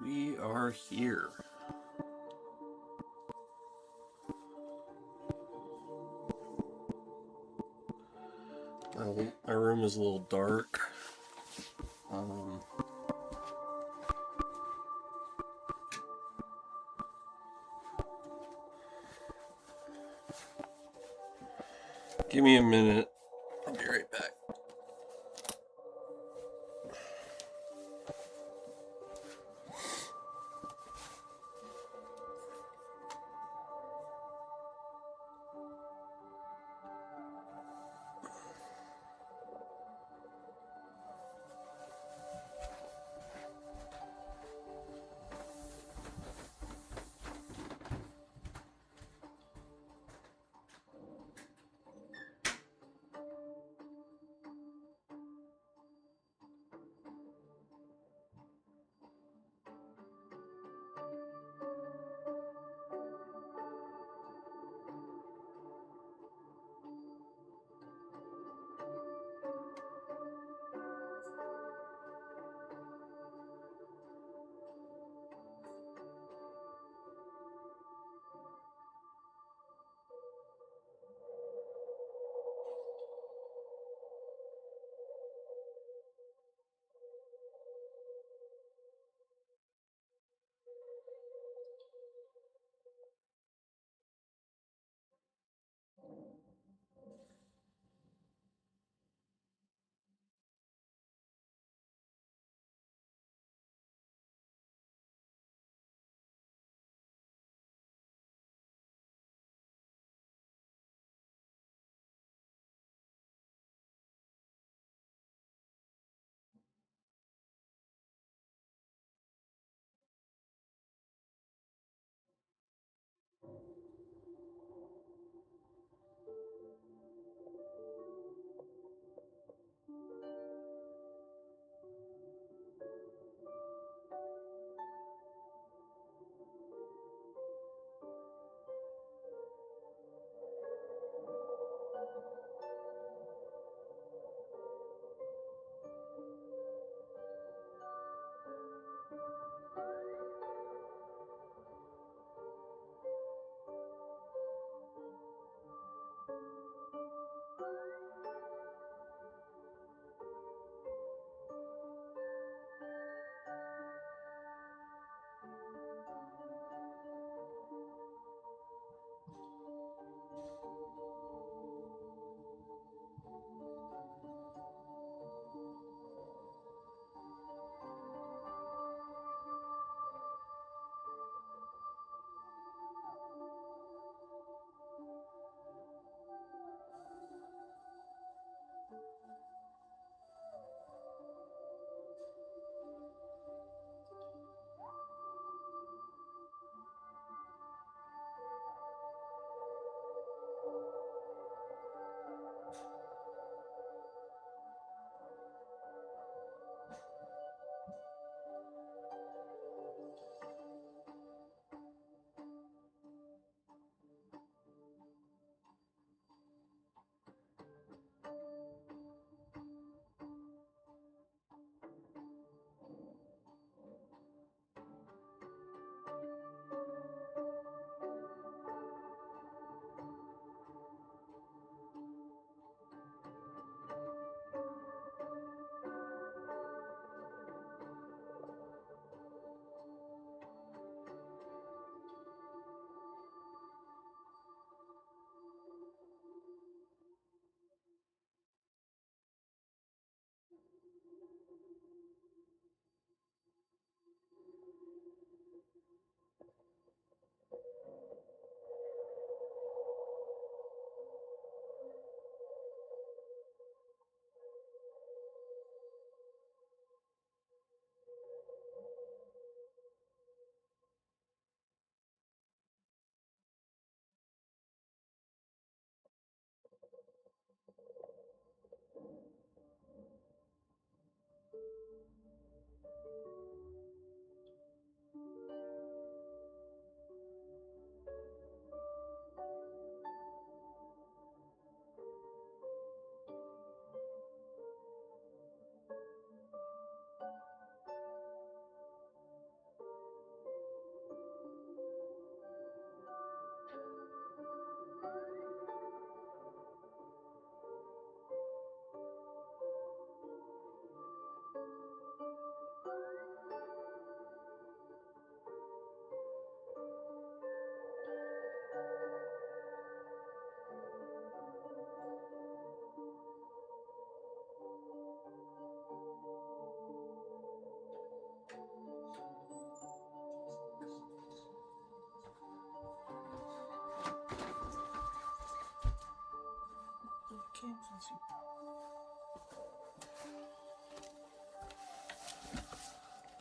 We are here. My room is a little dark. Give me a minute. I'll be right back.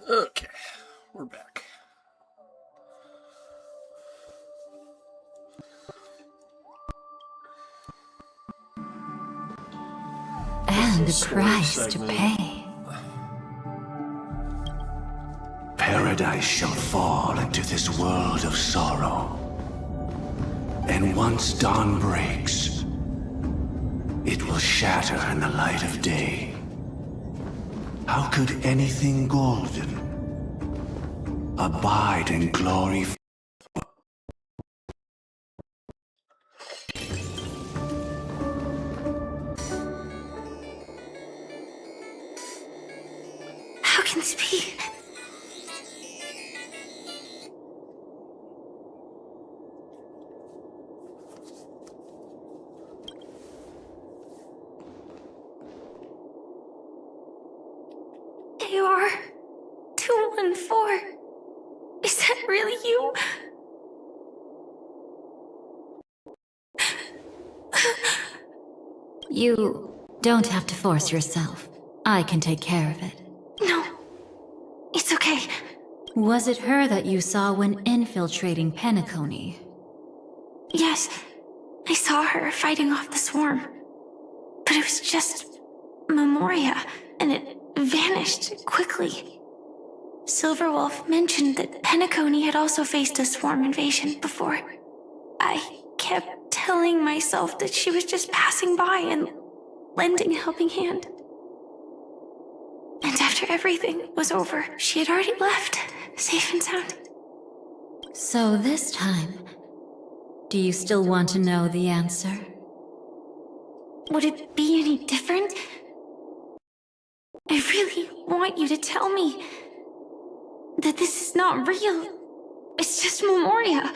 Okay, we're back. And a price to pay. Paradise shall fall into this world of sorrow. And once dawn breaks, it will shatter in the light of day. How could anything golden abide in glory? How can this be? AR 214. Is that really you? You don't have to force yourself. I can take care of it. No, it's okay. Was it her that you saw when infiltrating Penacony? Yes, I saw her fighting off the swarm. But it was just Memoria, and it vanished quickly. Silverwolf mentioned that Penacony had also faced a swarm invasion before. I kept telling myself that she was just passing by and lending a helping hand. And after everything was over, she had already left, safe and sound. So this time, do you still want to know the answer? Would it be any different? I really want you to tell me that this is not real. It's just Memoria.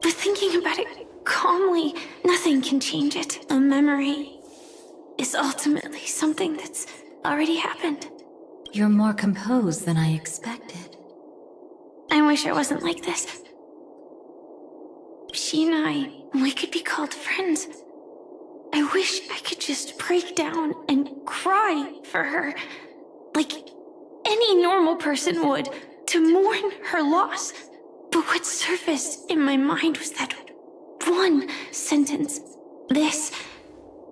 But thinking about it calmly, nothing can change it. A memory is ultimately something that's already happened. You're more composed than I expected. I wish I wasn't like this. She and we could be called friends. I wish I could just break down and cry for her, like any normal person would, to mourn her loss. But what surfaced in my mind was that one sentence. This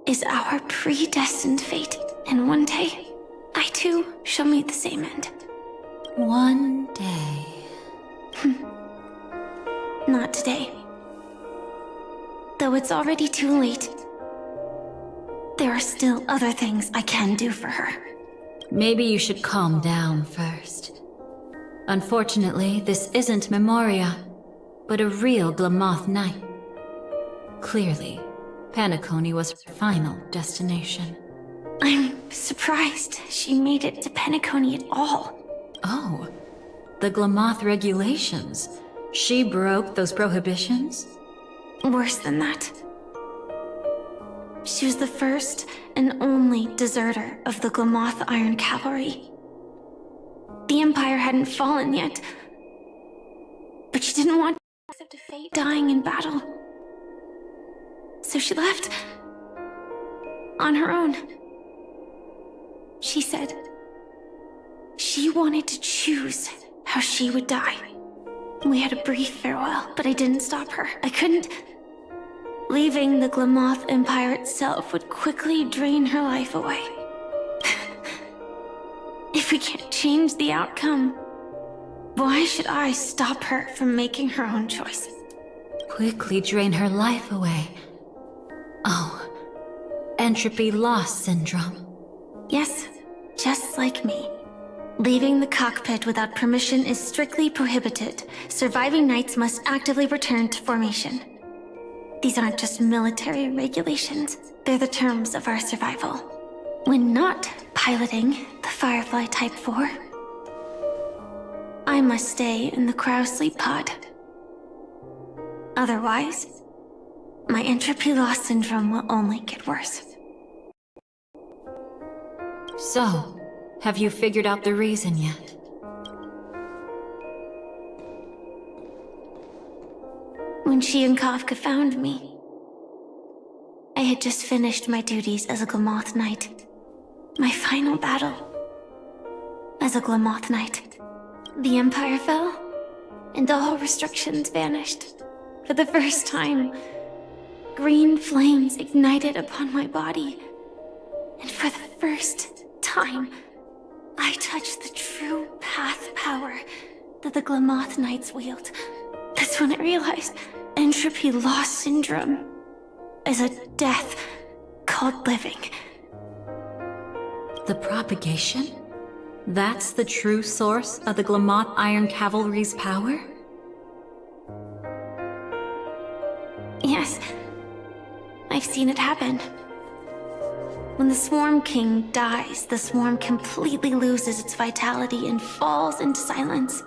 is our predestined fate, and one day, I too shall meet the same end. One day. Not today. Though it's already too late, there are still other things I can do for her. Maybe you should calm down first. Unfortunately, this isn't Memoria, but a real Glamoth Knight. Clearly, Penacony was her final destination. I'm surprised she made it to Penacony at all. Oh, the Glamoth regulations. She broke those prohibitions? Worse than that. She was the first and only deserter of the Glamoth Iron Cavalry. The Empire hadn't fallen yet, but she didn't want to accept a fate dying in battle. So she left on her own. She said she wanted to choose how she would die. We had a brief farewell, but I didn't stop her. I couldn't. Leaving the Glamoth Empire itself would quickly drain her life away. If we can't change the outcome, why should I stop her from making her own choice? Quickly drain her life away. Oh, entropy loss syndrome. Yes, just like me. Leaving the cockpit without permission is strictly prohibited. Surviving knights must actively return to formation. These aren't just military regulations, they're the terms of our survival. When not piloting the Firefly Type 4, I must stay in the Crow Sleep Pod. Otherwise, my entropy loss syndrome will only get worse. So, have you figured out the reason yet? When she and Kafka found me, I had just finished my duties as a Glamoth Knight. My final battle as a Glamoth Knight. The Empire fell, and all restrictions vanished. For the first time, green flames ignited upon my body. And for the first time, I touched the true path power that the Glamoth Knights wield. That's when I realized entropy loss syndrome is a death called living. The propagation? That's the true source of the Glamoth Iron Cavalry's power? Yes, I've seen it happen. When the Swarm King dies, the Swarm completely loses its vitality and falls into silence.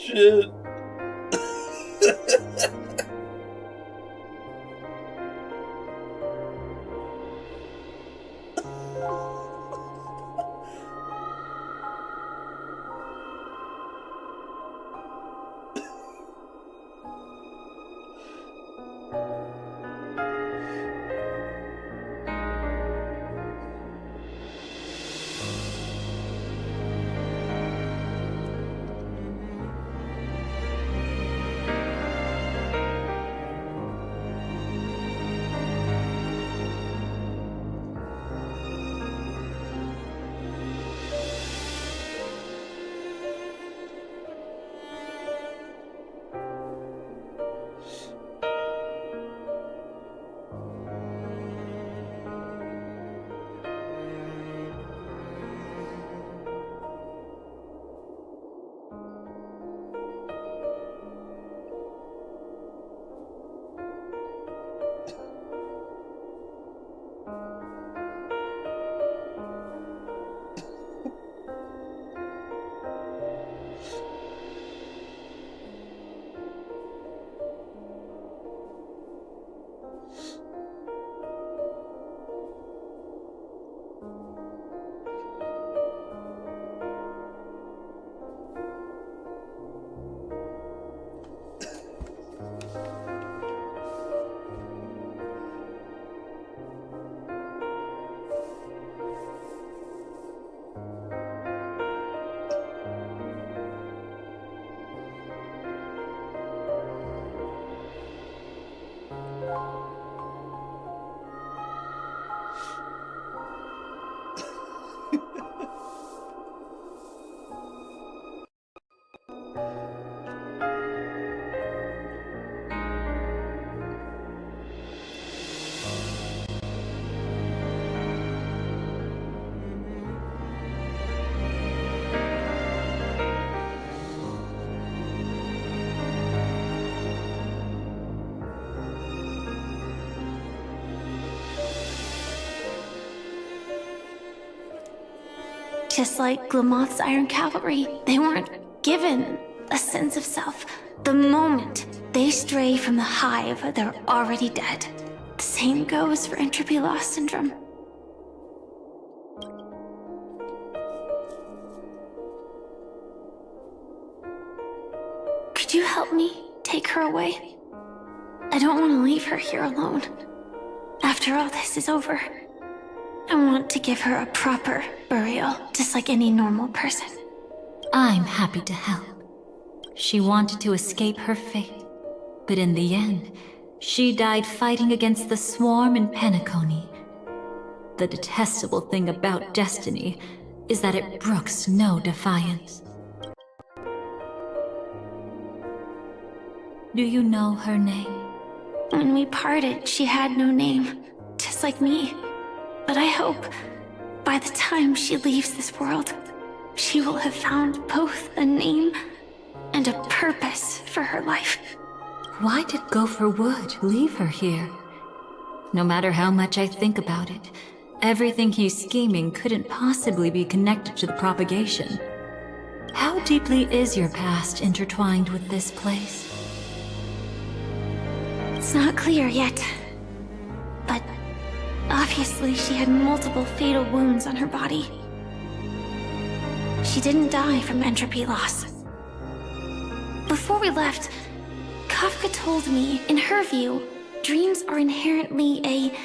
Shit. Just like Glamoth's Iron Cavalry, they weren't given a sense of self. The moment they stray from the hive, they're already dead. The same goes for entropy loss syndrome. Could you help me take her away? I don't want to leave her here alone. After all this is over, I want to give her a proper burial, just like any normal person. I'm happy to help. She wanted to escape her fate, but in the end, she died fighting against the swarm in Penacony. The detestable thing about destiny is that it brooks no defiance. Do you know her name? When we parted, she had no name, just like me. But I hope, by the time she leaves this world, she will have found both a name and a purpose for her life. Why did Gopher Wood leave her here? No matter how much I think about it, everything he's scheming couldn't possibly be connected to the propagation. How deeply is your past intertwined with this place? It's not clear yet. But obviously she had multiple fatal wounds on her body. She didn't die from entropy loss. Before we left, Kafka told me, in her view, dreams are inherently a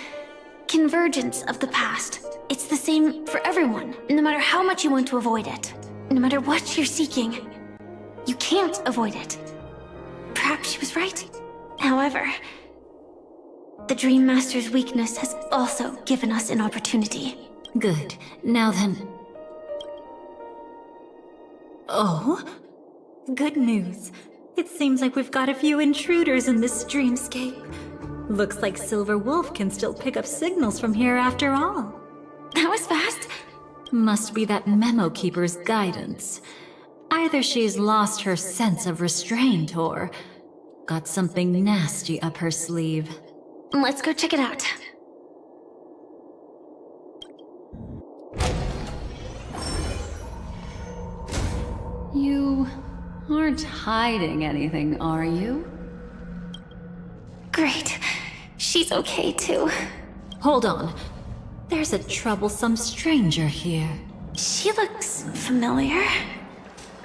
convergence of the past. It's the same for everyone, no matter how much you want to avoid it. No matter what you're seeking, you can't avoid it. Perhaps she was right. However, the Dream Master's weakness has also given us an opportunity. Good. Now then... Oh? Good news. It seems like we've got a few intruders in this dreamscape. Looks like Silver Wolf can still pick up signals from here after all. That was fast. Must be that Memo Keeper's guidance. Either she's lost her sense of restraint or got something nasty up her sleeve. Let's go check it out. You aren't hiding anything, are you? Great. She's okay too. Hold on. There's a troublesome stranger here. She looks familiar.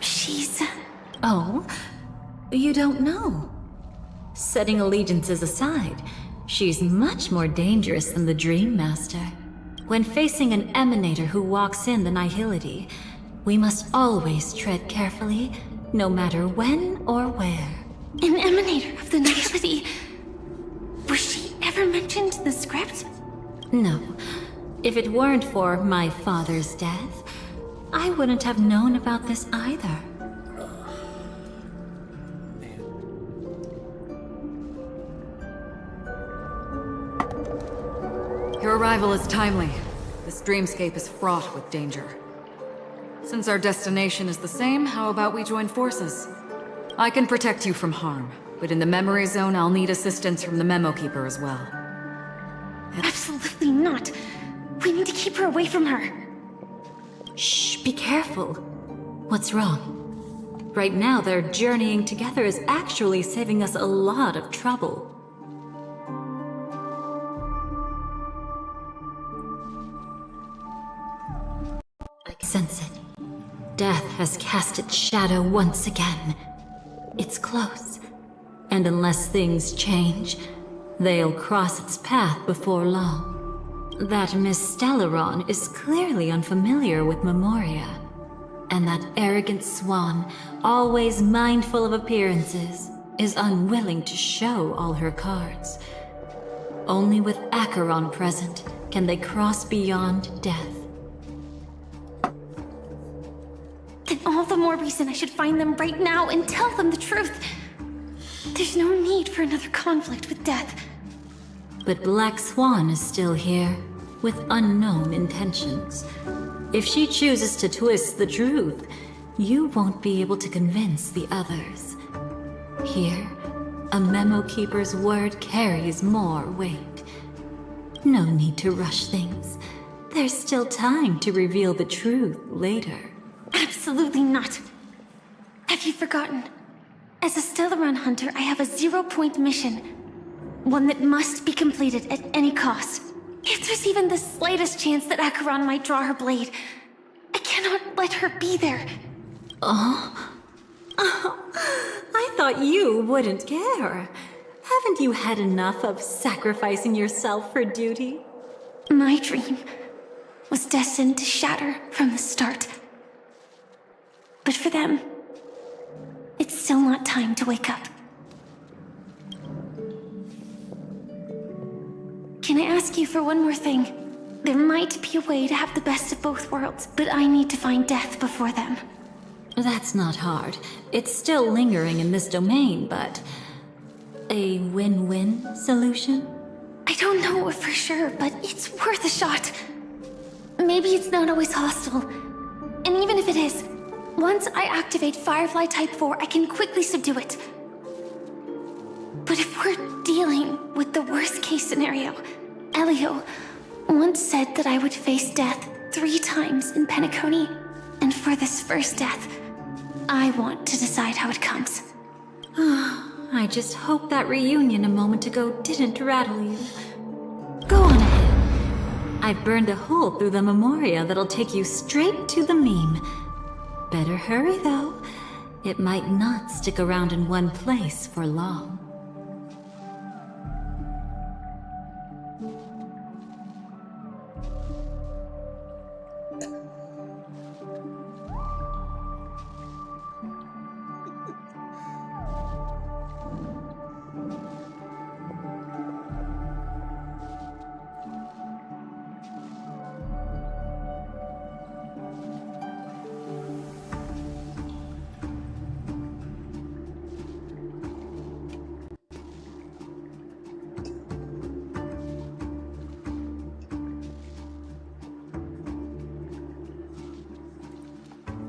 She's... Oh? You don't know? Setting allegiances aside, she's much more dangerous than the Dream Master. When facing an emanator who walks in the nihility, we must always tread carefully, no matter when or where. An emanator of the nihility. Was she ever mentioned in the script? No. If it weren't for my father's death, I wouldn't have known about this either. Your arrival is timely. This dreamscape is fraught with danger. Since our destination is the same, how about we join forces? I can protect you from harm, but in the memory zone I'll need assistance from the Memo Keeper as well. Absolutely not. We need to keep her away from her. Shh, be careful. What's wrong? Right now, their journeying together is actually saving us a lot of trouble. I can sense it. Death has cast its shadow once again. It's close. And unless things change, they'll cross its path before long. That Miss Stellaron is clearly unfamiliar with Memoria. And that arrogant swan, always mindful of appearances, is unwilling to show all her cards. Only with Acheron present can they cross beyond death. Then all the more reason I should find them right now and tell them the truth. There's no need for another conflict with death. But Black Swan is still here, with unknown intentions. If she chooses to twist the truth, you won't be able to convince the others. Here, a Memo Keeper's word carries more weight. No need to rush things. There's still time to reveal the truth later. Absolutely not. Have you forgotten? As a Stellaron hunter, I have a 0-point mission. One that must be completed at any cost. If there's even the slightest chance that Acheron might draw her blade, I cannot let her be there. I thought you wouldn't care. Haven't you had enough of sacrificing yourself for duty? My dream was destined to shatter from the start. But for them, it's still not time to wake up. Can I ask you for one more thing? There might be a way to have the best of both worlds, but I need to find death before them. That's not hard. It's still lingering in this domain, but... a win-win solution? I don't know for sure, but it's worth a shot. Maybe it's not always hostile. And even if it is, once I activate Firefly Type 4, I can quickly subdue it. But if we're dealing with the worst-case scenario, Elio once said that I would face death 3 times in Penacony, and for this first death, I want to decide how it comes. I just hope that reunion a moment ago didn't rattle you. Go on ahead. I've burned a hole through the Memoria that'll take you straight to the meme. Better hurry, though. It might not stick around in one place for long.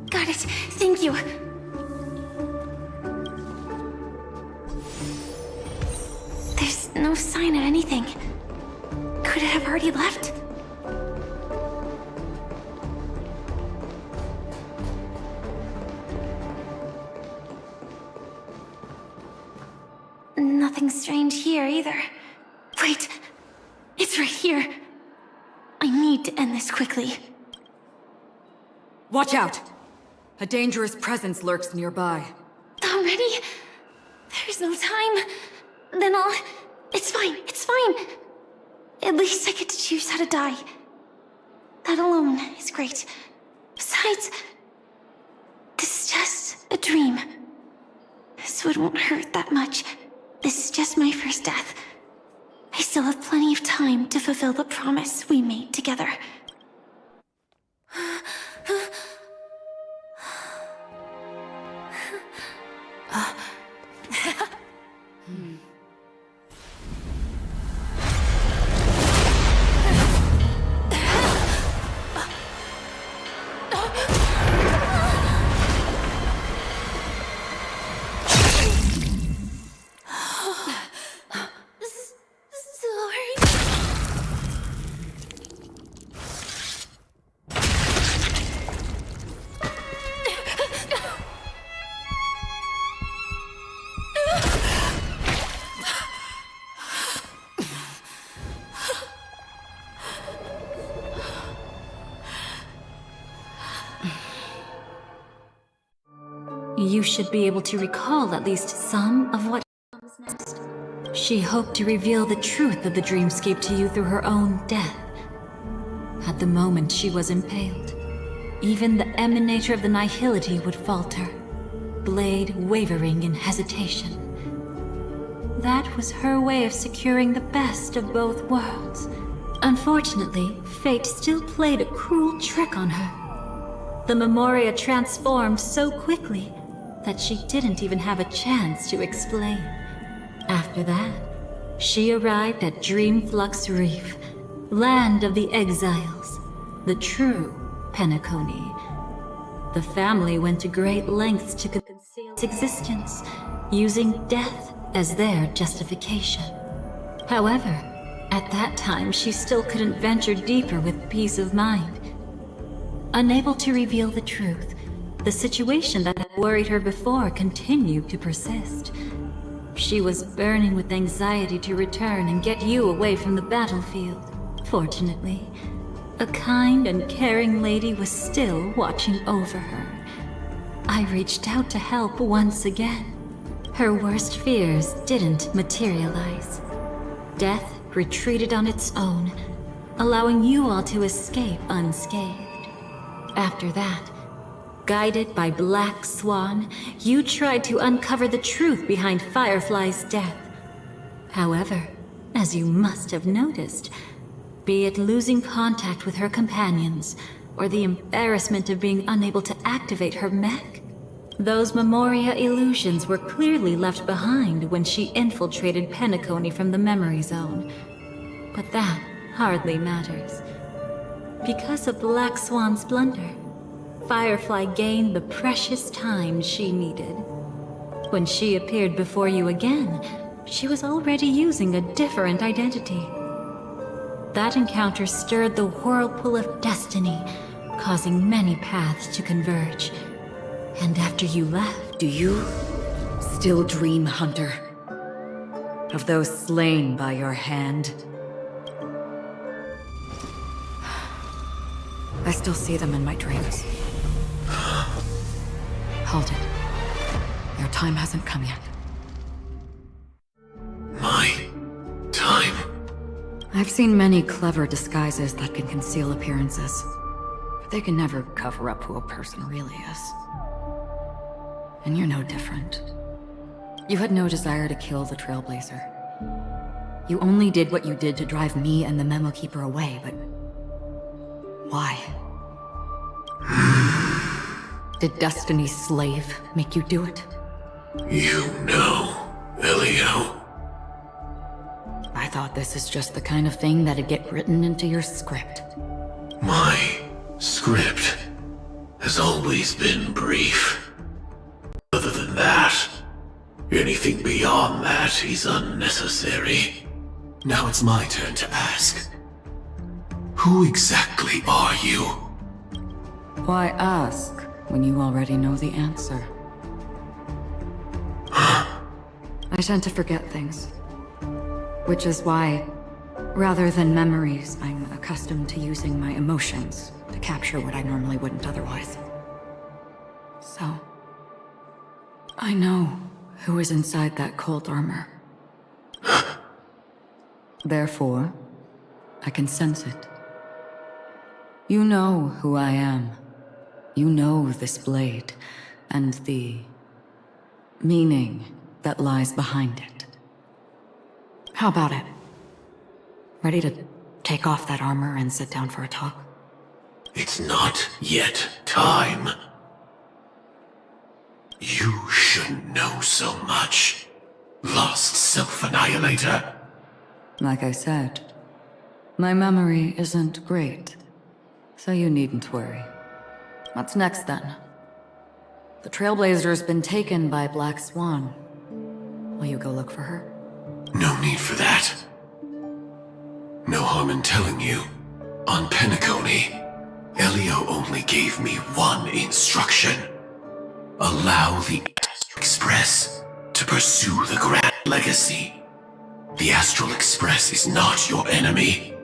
Got it. Thank you. There's no sign of anything. Could it have already left? Nothing strange here either. Wait. It's right here. I need to end this quickly. Watch out! A dangerous presence lurks nearby. Already? There's no time. Then I'll... It's fine, it's fine. At least I get to choose how to die. That alone is great. Besides, this is just a dream. So it won't hurt that much. This is just my first death. I still have plenty of time to fulfill the promise we made together. You should be able to recall at least some of what comes next. She hoped to reveal the truth of the dreamscape to you through her own death. At the moment she was impaled, even the emanator of the nihility would falter, blade wavering in hesitation. That was her way of securing the best of both worlds. Unfortunately, fate still played a cruel trick on her. The Memoria transformed so quickly that she didn't even have a chance to explain. After that, she arrived at Dreamflux Reef, land of the exiles, the true Penacony. The family went to great lengths to conceal its existence, using death as their justification. However, at that time she still couldn't venture deeper with peace of mind. Unable to reveal the truth, the situation that had worried her before continued to persist. She was burning with anxiety to return and get you away from the battlefield. Fortunately, a kind and caring lady was still watching over her. I reached out to help once again. Her worst fears didn't materialize. Death retreated on its own, allowing you all to escape unscathed. After that, guided by Black Swan, you tried to uncover the truth behind Firefly's death. However, as you must have noticed, be it losing contact with her companions, or the embarrassment of being unable to activate her mech, those Memoria illusions were clearly left behind when she infiltrated Penacony from the memory zone. But that hardly matters. Because of Black Swan's blunder, Firefly gained the precious time she needed. When she appeared before you again, she was already using a different identity. That encounter stirred the whirlpool of destiny, causing many paths to converge. And after you left, Do you still dream, Hunter? Of those slain by your hand? I still see them in my dreams. Hold it. Your time hasn't come yet. My time? I've seen many clever disguises that can conceal appearances, but they can never cover up who a person really is. And you're no different. You had no desire to kill the Trailblazer. You only did what you did to drive me and the Memo Keeper away, but... why? Did Destiny's slave make you do it? You know, Elio. I thought this is just the kind of thing that'd get written into your script. My script has always been brief. Other than that, anything beyond that is unnecessary. Now it's my turn to ask. Who exactly are you? Why ask when you already know the answer? I tend to forget things. Which is why, rather than memories, I'm accustomed to using my emotions to capture what I normally wouldn't otherwise. So, I know who is inside that cold armor. Therefore, I can sense it. You know who I am. You know this blade, and the meaning that lies behind it. How about it? Ready to take off that armor and sit down for a talk? It's not yet time. You shouldn't know so much, lost self-annihilator. Like I said, my memory isn't great, so you needn't worry. What's next then? The Trailblazer's been taken by Black Swan. Will you go look for her? No need for that. No harm in telling you. On Penacony, Elio only gave me one instruction. Allow the Astral Express to pursue the Grand Legacy. The Astral Express is not your enemy.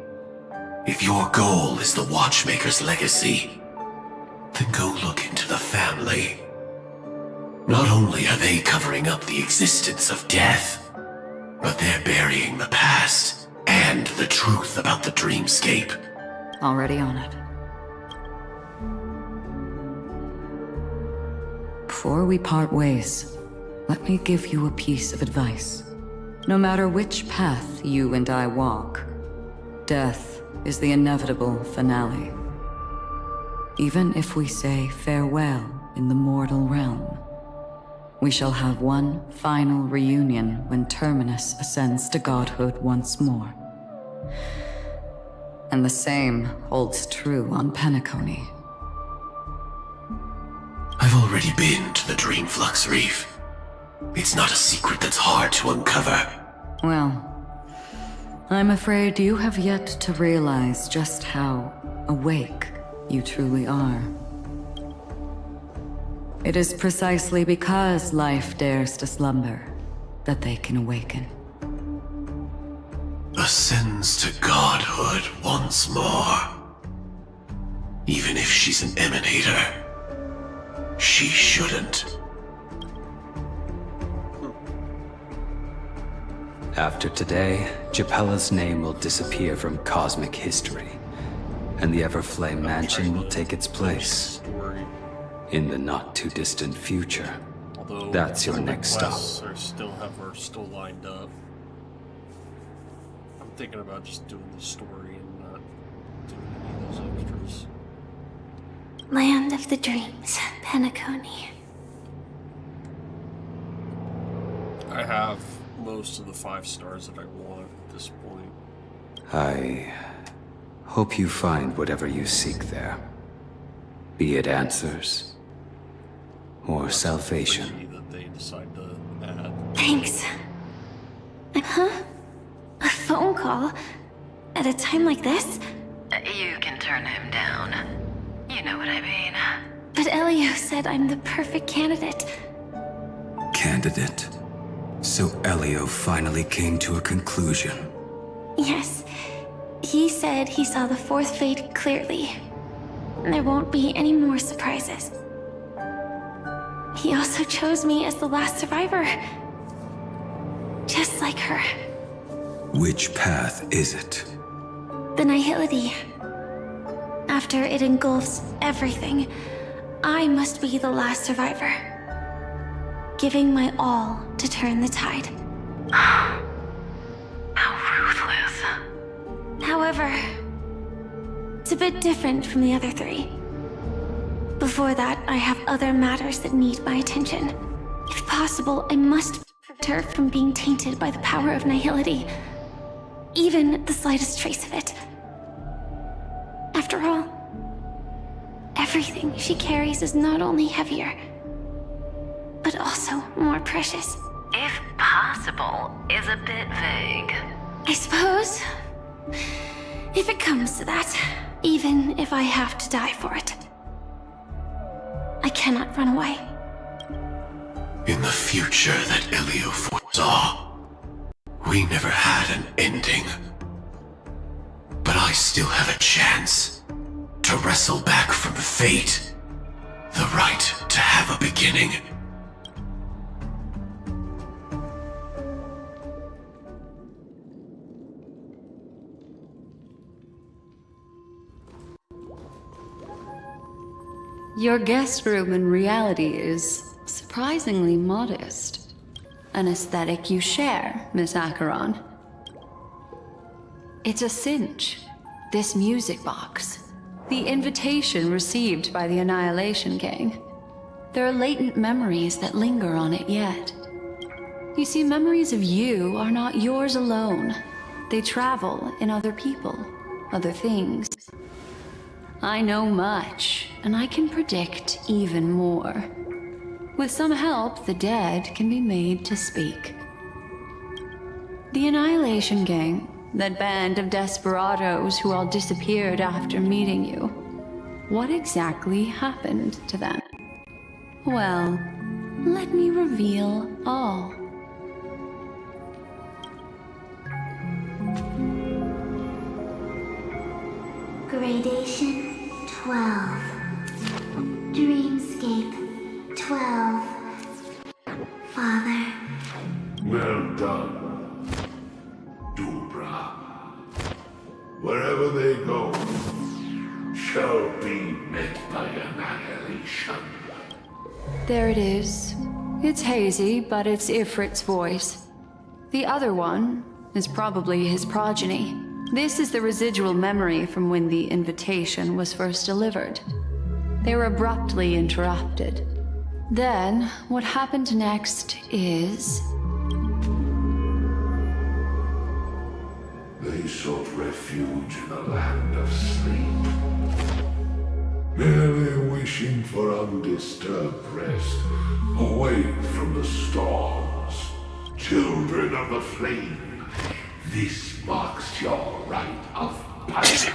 If your goal is the Watchmaker's legacy, then go look into the family. Not only are they covering up the existence of death, but they're burying the past and the truth about the dreamscape. Already on it. Before we part ways, let me give you a piece of advice. No matter which path you and I walk, death is the inevitable finale. Even if we say farewell in the mortal realm, we shall have one final reunion when Terminus ascends to godhood once more. And the same holds true on Penacony. I've already been to the Dreamflux Reef. It's not a secret that's hard to uncover. Well, I'm afraid you have yet to realize just how awake you truly are. It is precisely because life dares to slumber that they can awaken. Ascends to godhood once more. Even if she's an emanator, she shouldn't. After today, Japella's name will disappear from cosmic history, and the Everflame Mansion will take its place Story. in the not-too-distant future. Although That's your some of the next stop. quests are still lined up. I'm thinking about just doing the story and not doing any of those extras. Land of the Dreams, Penacony. I have most of the 5 stars that I want at this point. I hope you find whatever you seek there. Be it answers or salvation. Crazy that they decide to add. Thanks. Huh? A phone call? At a time like this? You can turn him down. You know what I mean. But Elio said I'm the perfect candidate. Candidate. So Elio finally came to a conclusion. Yes. He said he saw the 4th fate clearly. There won't be any more surprises. He also chose me as the last survivor. Just like her. Which path is it? The Nihility. After it engulfs everything, I must be the last survivor. Giving my all to turn the tide. How ruthless. However, it's a bit different from the other 3. Before that, I have other matters that need my attention. If possible, I must prevent her from being tainted by the power of Nihility. Even the slightest trace of it. After all, everything she carries is not only heavier, but also more precious. If possible is a bit vague. I suppose. If it comes to that, even if I have to die for it. I cannot run away. In the future that Elio foresaw, we never had an ending. But I still have a chance to wrestle back from fate the right to have a beginning. Your guest room in reality is surprisingly modest. An aesthetic you share, Miss Acheron. It's a cinch. This music box. The invitation received by the Annihilation Gang. There are latent memories that linger on it yet. You see, memories of you are not yours alone. They travel in other people, other things. I know much, and I can predict even more. With some help, the dead can be made to speak. The Annihilation Gang, that band of desperados who all disappeared after meeting you. What exactly happened to them? Well, let me reveal all. Gradation 12. Dreamscape 12. Father. Well done, Dubra. Wherever they go, shall be met by annihilation. There it is. It's hazy, but it's Ifrit's voice. The other one is probably his progeny. This is the residual memory from when the invitation was first delivered. They were abruptly interrupted. Then, what happened next is... They sought refuge in the land of sleep, merely wishing for undisturbed rest, away from the storms. Children of the flame, this marks your rite of passage.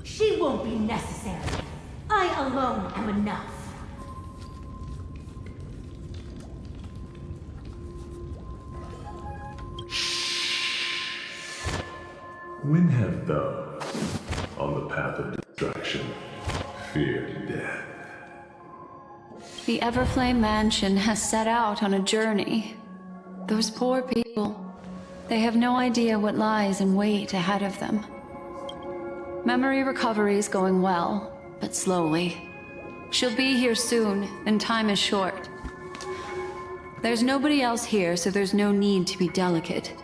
She won't be necessary. I alone am enough. When have those on the path of destruction feared death? The Everflame Mansion has set out on a journey. Those poor people. They have no idea what lies in wait ahead of them. Memory recovery is going well, but slowly. She'll be here soon, and time is short. There's nobody else here, so there's no need to be delicate.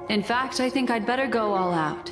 In fact, I think I'd better go all out.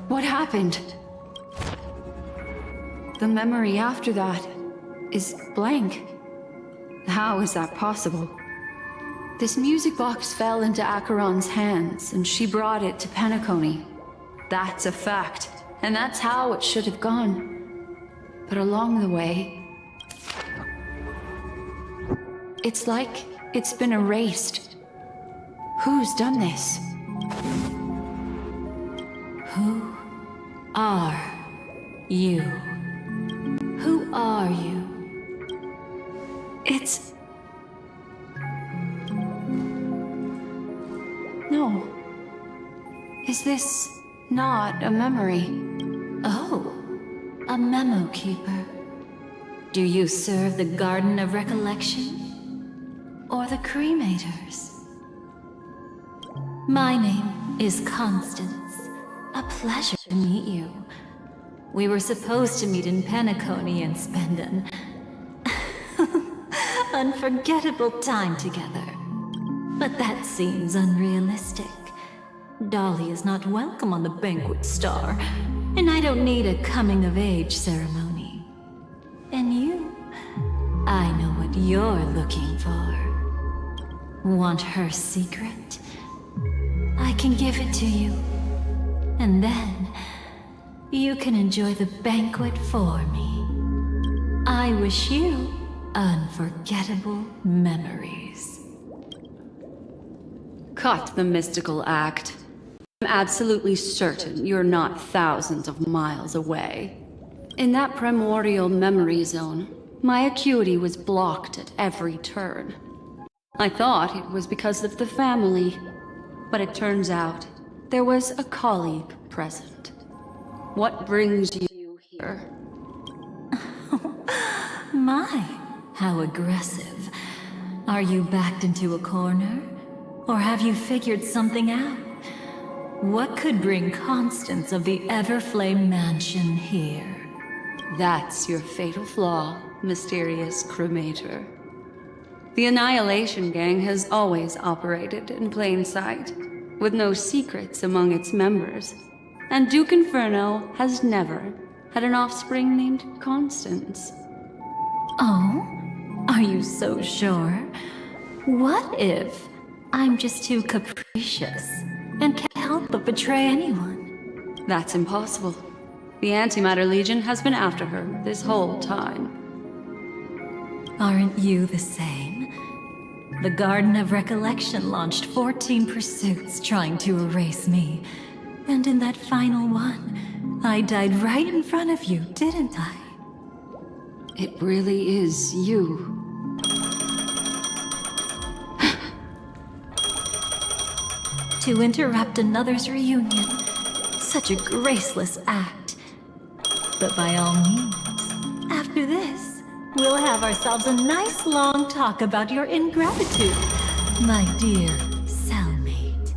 What happened? The memory after that is blank. How is that possible? This music box fell into Acheron's hands, and she brought it to Penacony. That's a fact, and that's how it should have gone. But along the way, it's like it's been erased. Who's done this? Who are you? Who are you? It's... No. Is this not a memory? Oh, a memo keeper. Do you serve the Garden of Recollection? Or the Cremators? My name is Constance. A pleasure to meet you. We were supposed to meet in Penacony and spend an unforgettable time together. But that seems unrealistic. Dolly is not welcome on the Banquet Star, and I don't need a coming-of-age ceremony. And you? I know what you're looking for. Want her secret? I can give it to you. And then, you can enjoy the banquet for me. I wish you unforgettable memories. Cut the mystical act. I'm absolutely certain you're not thousands of miles away. In that primordial memory zone, my acuity was blocked at every turn. I thought it was because of the family, but it turns out there was a colleague present. What brings you here? My, how aggressive. Are you backed into a corner? Or have you figured something out? What could bring Constance of the Everflame Mansion here? That's your fatal flaw, mysterious cremator. The Annihilation Gang has always operated in plain sight, with no secrets among its members. And Duke Inferno has never had an offspring named Constance. Oh? Are you so sure? What if I'm just too capricious and can't help but betray anyone? That's impossible. The Antimatter Legion has been after her this whole time. Aren't you the same? The Garden of Recollection launched 14 pursuits trying to erase me. And in that final one, I died right in front of you, didn't I? It really is you. To interrupt another's reunion. Such a graceless act. But by all means, after this, we'll have ourselves a nice long talk about your ingratitude, my dear cellmate.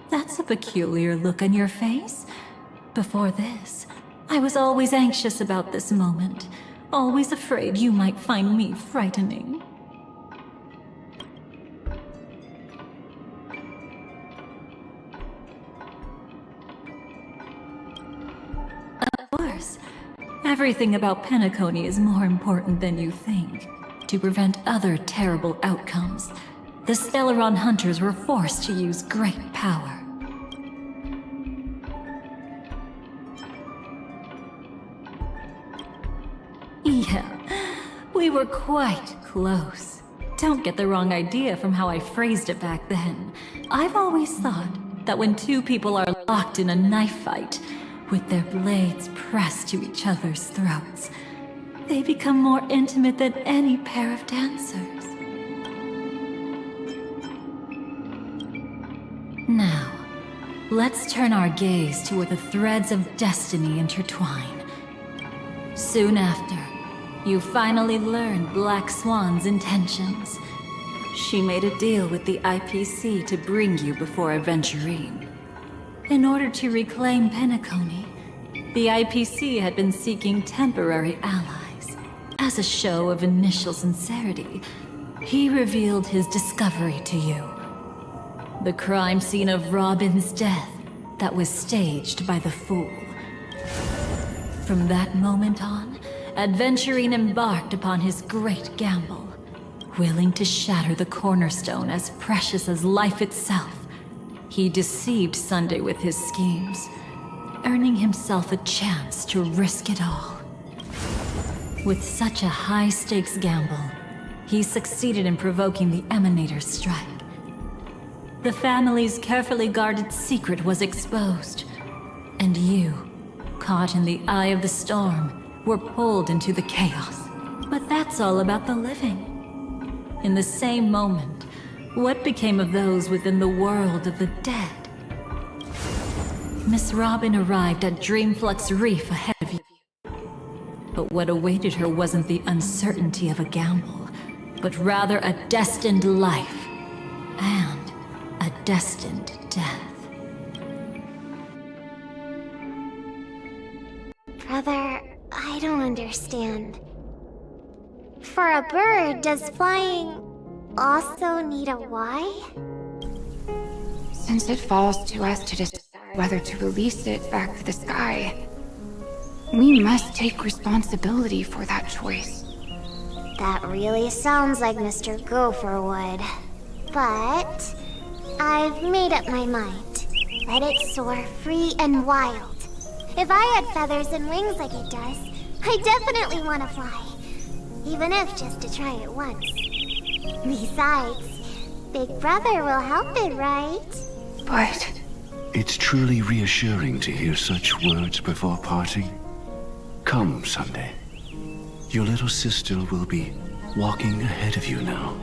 That's a peculiar look on your face. Before this, I was always anxious about this moment. Always afraid you might find me frightening. Of course, everything about Penacony is more important than you think. To prevent other terrible outcomes, the Stellaron hunters were forced to use great power. Yeah, we were quite close. Don't get the wrong idea from how I phrased it back then. I've always thought that when two people are locked in a knife fight, with their blades pressed to each other's throats, they become more intimate than any pair of dancers. Now, let's turn our gaze to where the threads of destiny intertwine. Soon after, you finally learned Black Swan's intentions. She made a deal with the IPC to bring you before Aventurine. In order to reclaim Penacony, the IPC had been seeking temporary allies. As a show of initial sincerity, he revealed his discovery to you. The crime scene of Robin's death that was staged by the Fool. From that moment on, Aventurine embarked upon his great gamble, willing to shatter the cornerstone as precious as life itself. He deceived Sunday with his schemes, earning himself a chance to risk it all. With such a high-stakes gamble, he succeeded in provoking the Emanator's strike. The family's carefully guarded secret was exposed, and you, caught in the eye of the storm, were pulled into the chaos. But that's all about the living. In the same moment, what became of those within the world of the dead? Miss Robin arrived at Dreamflux Reef ahead of you. But what awaited her wasn't the uncertainty of a gamble, but rather a destined life and a destined death. Brother, I don't understand. For a bird, does flying also need a why? Since it falls to us to decide whether to release it back to the sky, we must take responsibility for that choice. That really sounds like Mr. Gopher would. But I've made up my mind. Let it soar free and wild. If I had feathers and wings like it does, I definitely want to fly. Even if just to try it once. Besides, Big Brother will help it, right? But It's truly reassuring to hear such words before parting. Come, Sunday. Your little sister will be walking ahead of you now.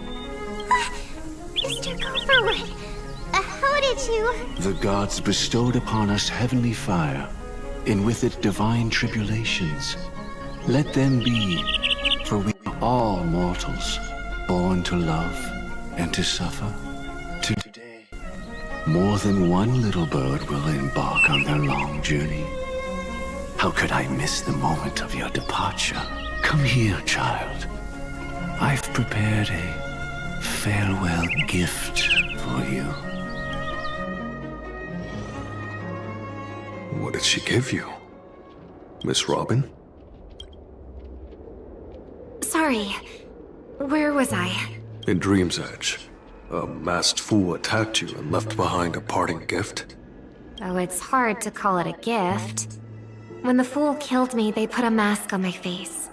Mr. Gopherwood, how did you... The gods bestowed upon us heavenly fire, and with it divine tribulations. Let them be, for we are all mortals, born to love and to suffer. Today, more than one little bird will embark on their long journey. How could I miss the moment of your departure? Come here, child. I've prepared a farewell gift for you. What did she give you? Miss Robin? Sorry, where was I? In Dream's Edge, a masked fool attacked you and left behind a parting gift. though it's hard to call it a gift. When the fool killed me, they put a mask on my face.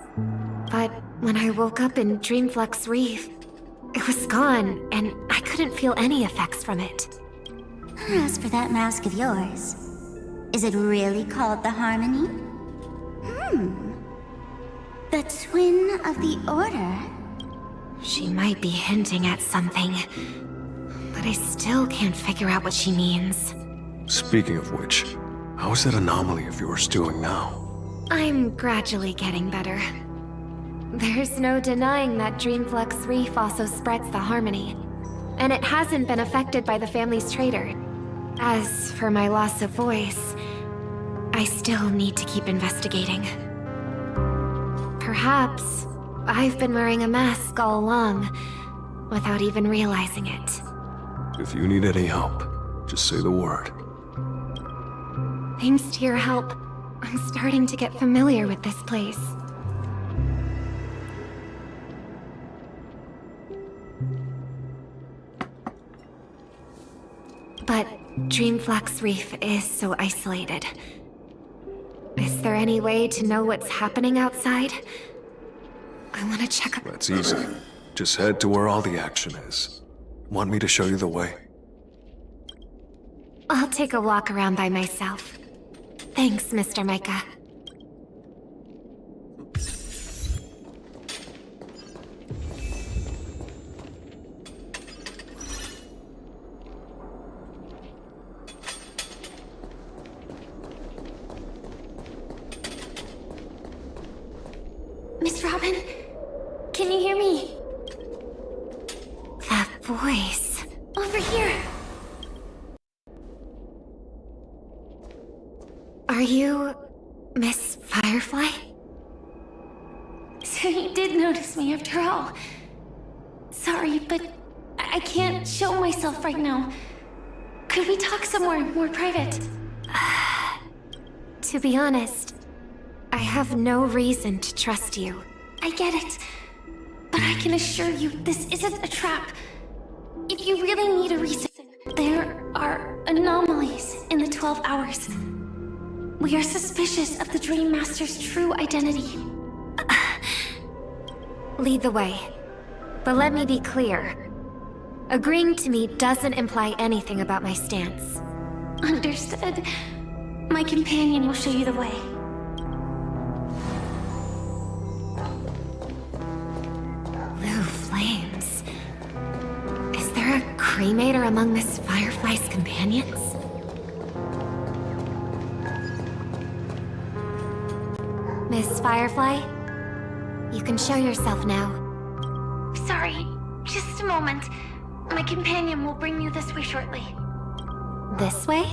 But when I woke up in Dreamflux Reef, it was gone, and I couldn't feel any effects from it. As for that mask of yours, is it really called the Harmony? The Twin of the Order? She might be hinting at something, but I still can't figure out what she means. Speaking of which, how is that anomaly of yours doing now? I'm gradually getting better. There's no denying that Dreamflux Reef also spreads the Harmony, and it hasn't been affected by the family's traitor. As for my loss of voice, I still need to keep investigating. Perhaps I've been wearing a mask all along, without even realizing it. If you need any help, just say the word. Thanks to your help, I'm starting to get familiar with this place. But Dreamflux Reef is so isolated. Is there any way to know what's happening outside? I want to check up. That's easy. Just head to where all the action is. Want me to show you the way? I'll take a walk around by myself. Thanks, Mr. Micah. Miss Robin, can you hear me? That voice. Over here. Are you Miss Firefly? So you did notice me after all. Sorry, but I can't show myself right now. Could we talk somewhere more private? To be honest, I have no reason to trust you. I get it. But I can assure you this isn't a trap. If you really need a reason, there are anomalies in the 12 hours. We are suspicious of the Dream Master's true identity. Lead the way. But let me be clear. Agreeing to me doesn't imply anything about my stance. Understood. My companion will show you the way. Blue flames. Is there a cremator among Miss Firefly's companions? Miss Firefly, you can show yourself now. Sorry, just a moment. My companion will bring you this way shortly. This way?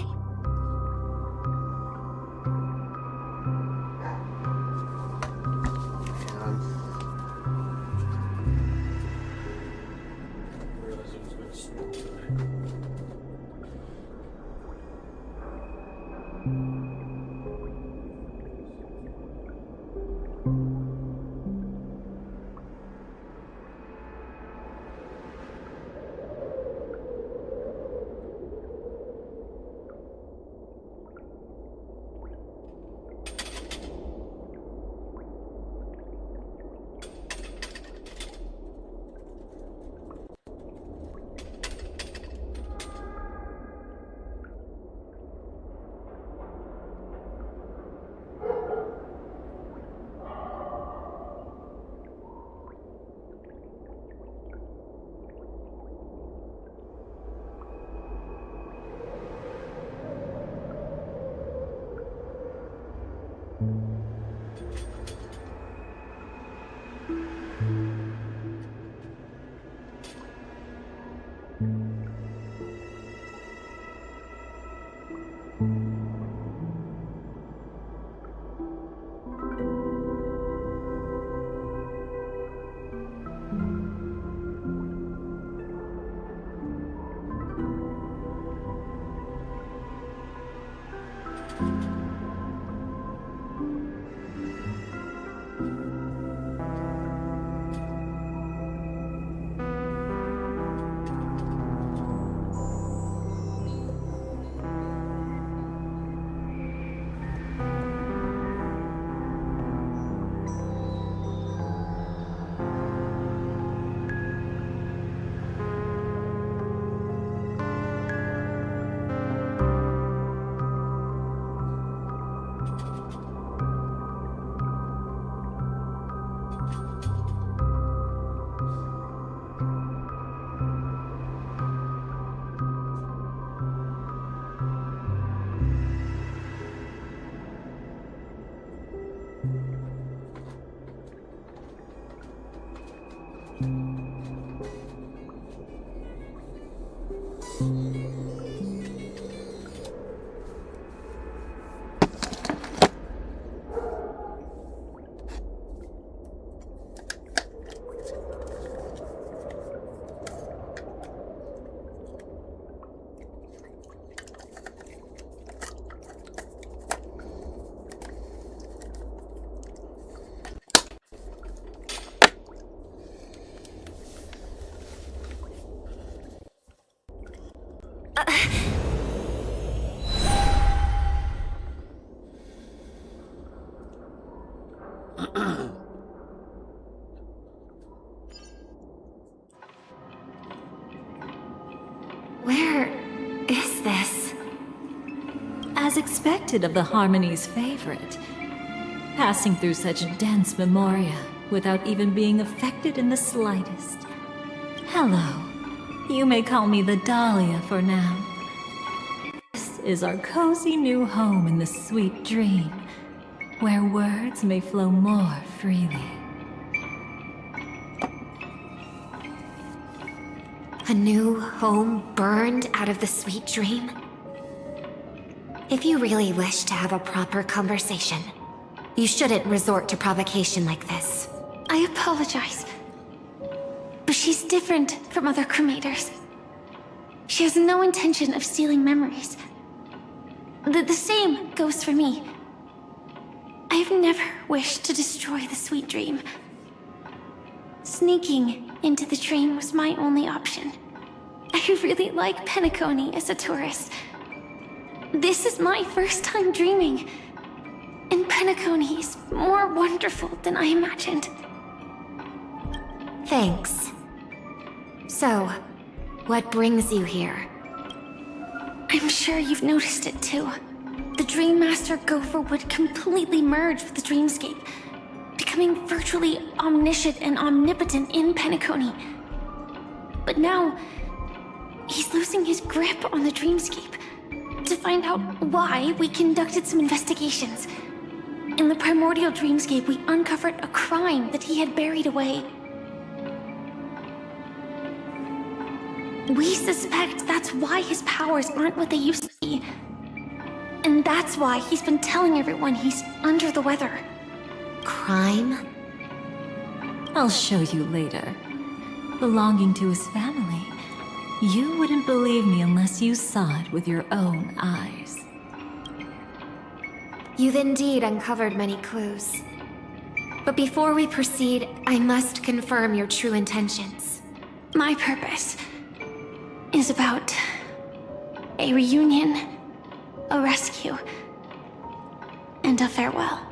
Where is this? As expected of the Harmony's favorite. Passing through such dense memoria without even being affected in the slightest. Hello. You may call me the Dahlia for now. This is our cozy new home in the sweet dream, where words may flow more freely. A new home burned out of the sweet dream? If you really wish to have a proper conversation, you shouldn't resort to provocation like this. I apologize. But she's different from other cremators. She has no intention of stealing memories. The same goes for me. I've never wished to destroy the sweet dream. Sneaking into the dream was my only option. I really like Penacony as a tourist. This is my first time dreaming. And Penacony is more wonderful than I imagined. Thanks. So, what brings you here? I'm sure you've noticed it too. The Dream Master Gopher would completely merge with the dreamscape, becoming virtually omniscient and omnipotent in Penacony. But now, he's losing his grip on the dreamscape. To find out why, we conducted some investigations. In the primordial dreamscape, we uncovered a crime that he had buried away. We suspect that's why his powers aren't what they used to be. And that's why he's been telling everyone he's under the weather. Crime? I'll show you later. Belonging to his family, you wouldn't believe me unless you saw it with your own eyes. You've indeed uncovered many clues. But before we proceed, I must confirm your true intentions. My purpose is about a reunion, a rescue, and a farewell.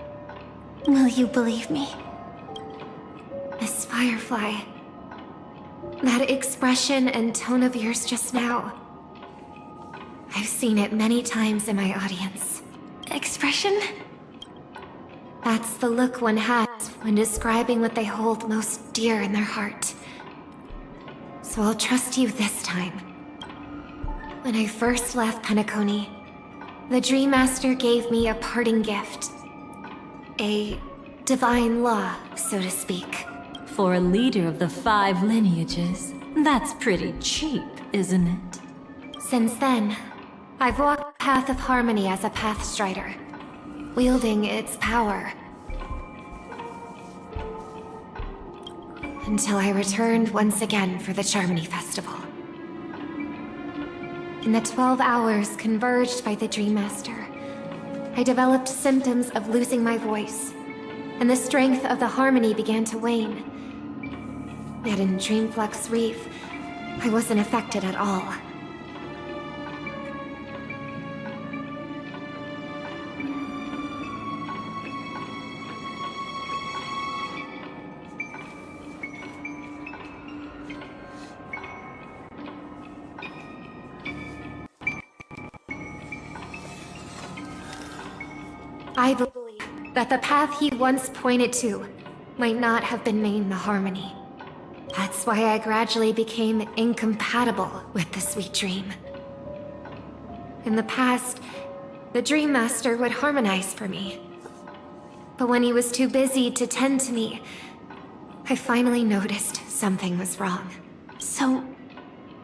Will you believe me? Miss Firefly, that expression and tone of yours just now, I've seen it many times in my audience. Expression? That's the look one has when describing what they hold most dear in their heart. So I'll trust you this time. When I first left Penacony, the Dream Master gave me a parting gift. A divine law, so to speak. For a leader of the 5 lineages, that's pretty cheap, isn't it? Since then, I've walked the path of harmony as a Pathstrider, wielding its power. Until I returned once again for the Charmony Festival. In the 12 hours converged by the Dream Master, I developed symptoms of losing my voice, and the strength of the harmony began to wane. Yet in Dreamflux Reef, I wasn't affected at all. I believe that the path he once pointed to might not have been named the Harmony. That's why I gradually became incompatible with the sweet dream. In the past, the Dream Master would harmonize for me. But when he was too busy to tend to me, I finally noticed something was wrong. So,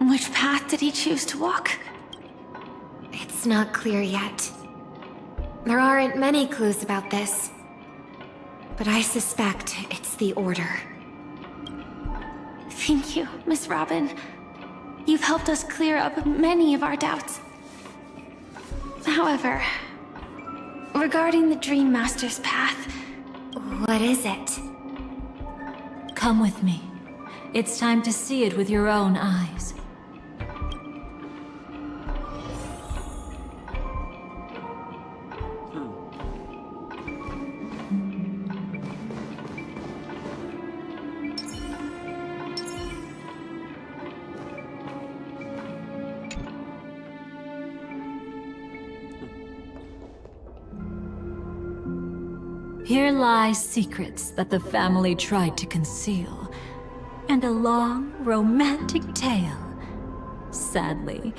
which path did he choose to walk? It's not clear yet. There aren't many clues about this, but I suspect it's the Order. Thank you, Miss Robin. You've helped us clear up many of our doubts. However, regarding the Dream Master's path... What is it? Come with me. It's time to see it with your own eyes. Here lie secrets that the family tried to conceal, and a long, romantic tale. Sadly,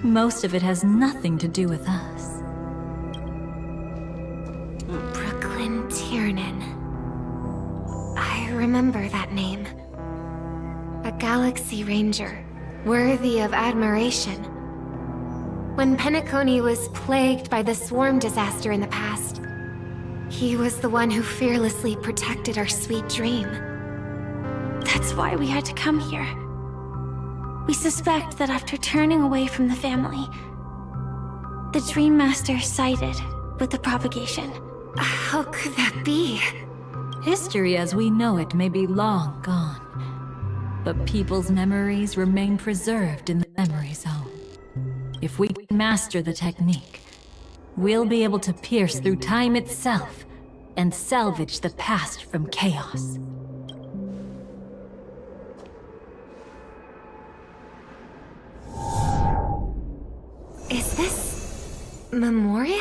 most of it has nothing to do with us. Brooklyn Tiernan. I remember that name. A Galaxy Ranger, worthy of admiration. When Penacony was plagued by the swarm disaster in the past, he was the one who fearlessly protected our sweet dream. That's why we had to come here. We suspect that after turning away from the family, the Dream Master sided with the propagation. How could that be? History as we know it may be long gone, but people's memories remain preserved in the memory zone. If we can master the technique, we'll be able to pierce through time itself and salvage the past from chaos. Is this Memoria?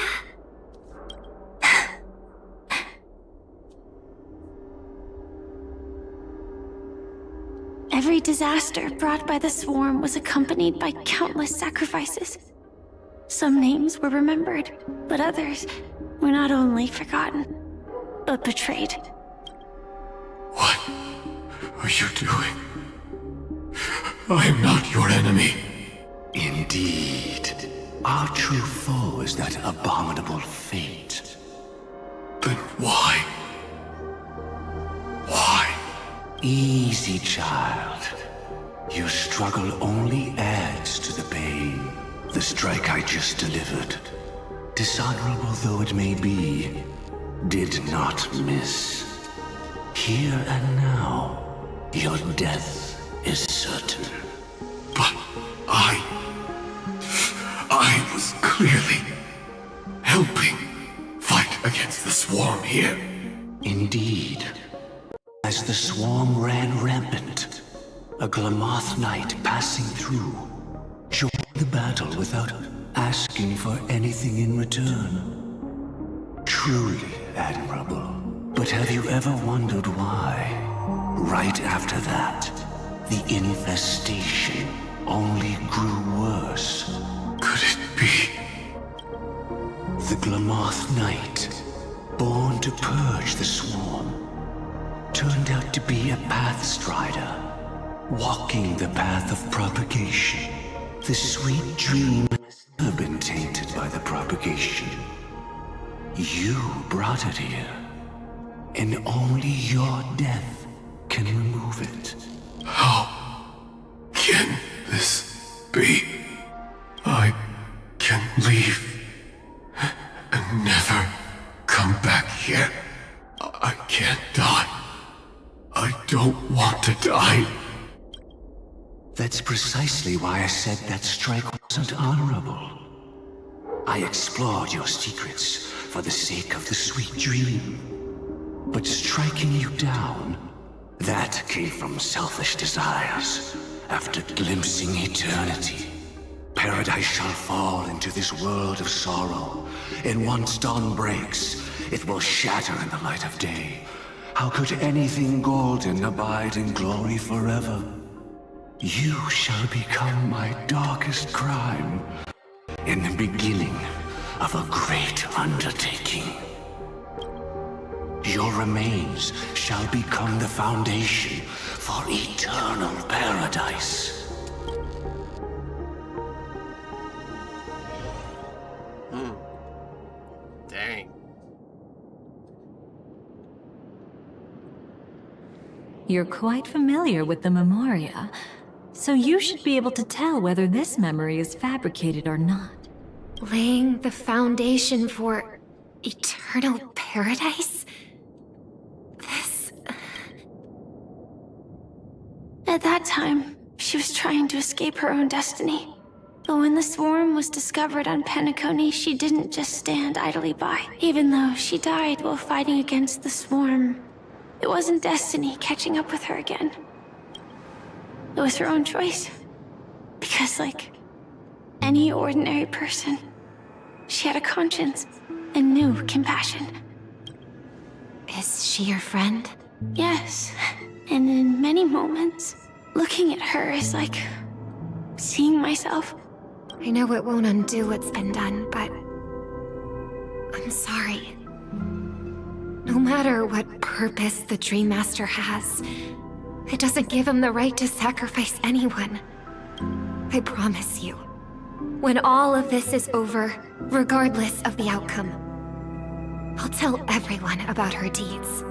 Every disaster brought by the swarm was accompanied by countless sacrifices. Some names were remembered, but others were not only forgotten, but betrayed. What are you doing? I am not your enemy. Indeed. Our true foe is that abominable fate. Then why? Why? Easy, child. Your struggle only adds to the pain. The strike I just delivered, dishonorable though it may be, did not miss. Here and now, your death is certain. But I was clearly helping fight against the swarm here. Indeed. As the swarm ran rampant, a Glamoth knight passing through joined the battle without asking for anything in return. Truly admirable. But have you ever wondered why? Right after that, the infestation only grew worse. Could it be? The Glamoth Knight, born to purge the swarm, turned out to be a pathstrider, walking the path of propagation. The sweet dream has never been tainted by the propagation. You brought it here, and only your death can remove it. How can this be? I can leave and never come back here. I can't die. I don't want to die. That's precisely why I said that strike wasn't honorable. I explored your secrets for the sake of the sweet dream. But striking you down, that came from selfish desires. After glimpsing eternity, paradise shall fall into this world of sorrow, and once dawn breaks, it will shatter in the light of day. How could anything golden abide in glory forever? You shall become my darkest crime, in the beginning of a great undertaking. Your remains shall become the foundation for eternal paradise. Dang. You're quite familiar with the Memoria, so you should be able to tell whether this memory is fabricated or not. Laying the foundation for eternal paradise? This... At that time, she was trying to escape her own destiny. But when the swarm was discovered on Penacony, she didn't just stand idly by. Even though she died while fighting against the swarm, it wasn't destiny catching up with her again. It was her own choice. Because, like any ordinary person, she had a conscience and knew compassion. Is she your friend? Yes. And in many moments, looking at her is like seeing myself. I know it won't undo what's been done, but I'm sorry. No matter what purpose the Dream Master has, it doesn't give him the right to sacrifice anyone. I promise you, when all of this is over, regardless of the outcome, I'll tell everyone about her deeds.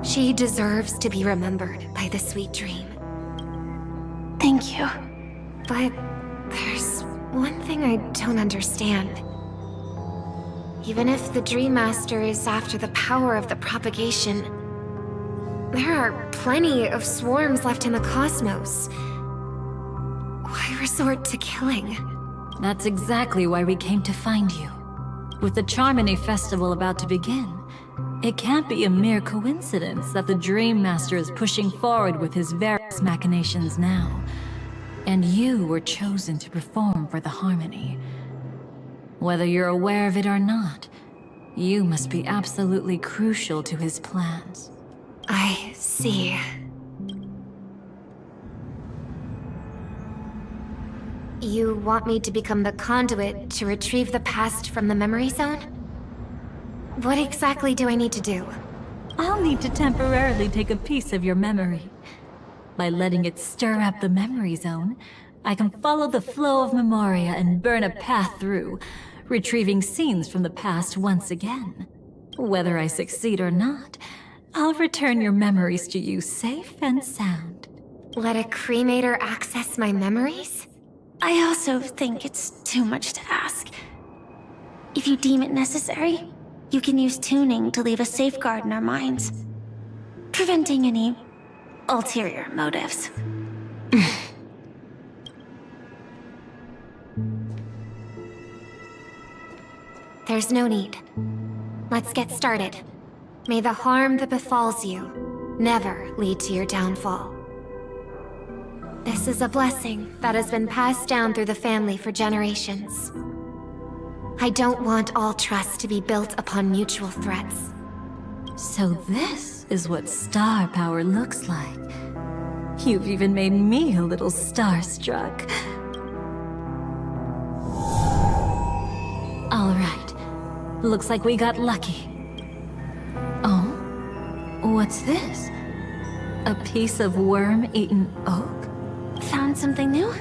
She deserves to be remembered by the sweet dream. Thank you. But there's one thing I don't understand. Even if the Dream Master is after the power of the propagation, there are plenty of swarms left in the cosmos. Why resort to killing? That's exactly why we came to find you. With the Charmony Festival about to begin, it can't be a mere coincidence that the Dream Master is pushing forward with his various machinations now. And you were chosen to perform for the Harmony. Whether you're aware of it or not, you must be absolutely crucial to his plans. I see. You want me to become the conduit to retrieve the past from the memory zone? What exactly do I need to do? I'll need to temporarily take a piece of your memory. By letting it stir up the memory zone, I can follow the flow of memoria and burn a path through, retrieving scenes from the past once again. Whether I succeed or not, I'll return your memories to you safe and sound. Let a cremator access my memories? I also think it's too much to ask. If you deem it necessary, you can use tuning to leave a safeguard in our minds, preventing any ulterior motives. There's no need. Let's get started. May the harm that befalls you never lead to your downfall. This is a blessing that has been passed down through the family for generations. I don't want all trust to be built upon mutual threats. So this is what star power looks like. You've even made me a little starstruck. All right. Looks like we got lucky. Oh? What's this? A piece of worm-eaten oak? Found something new?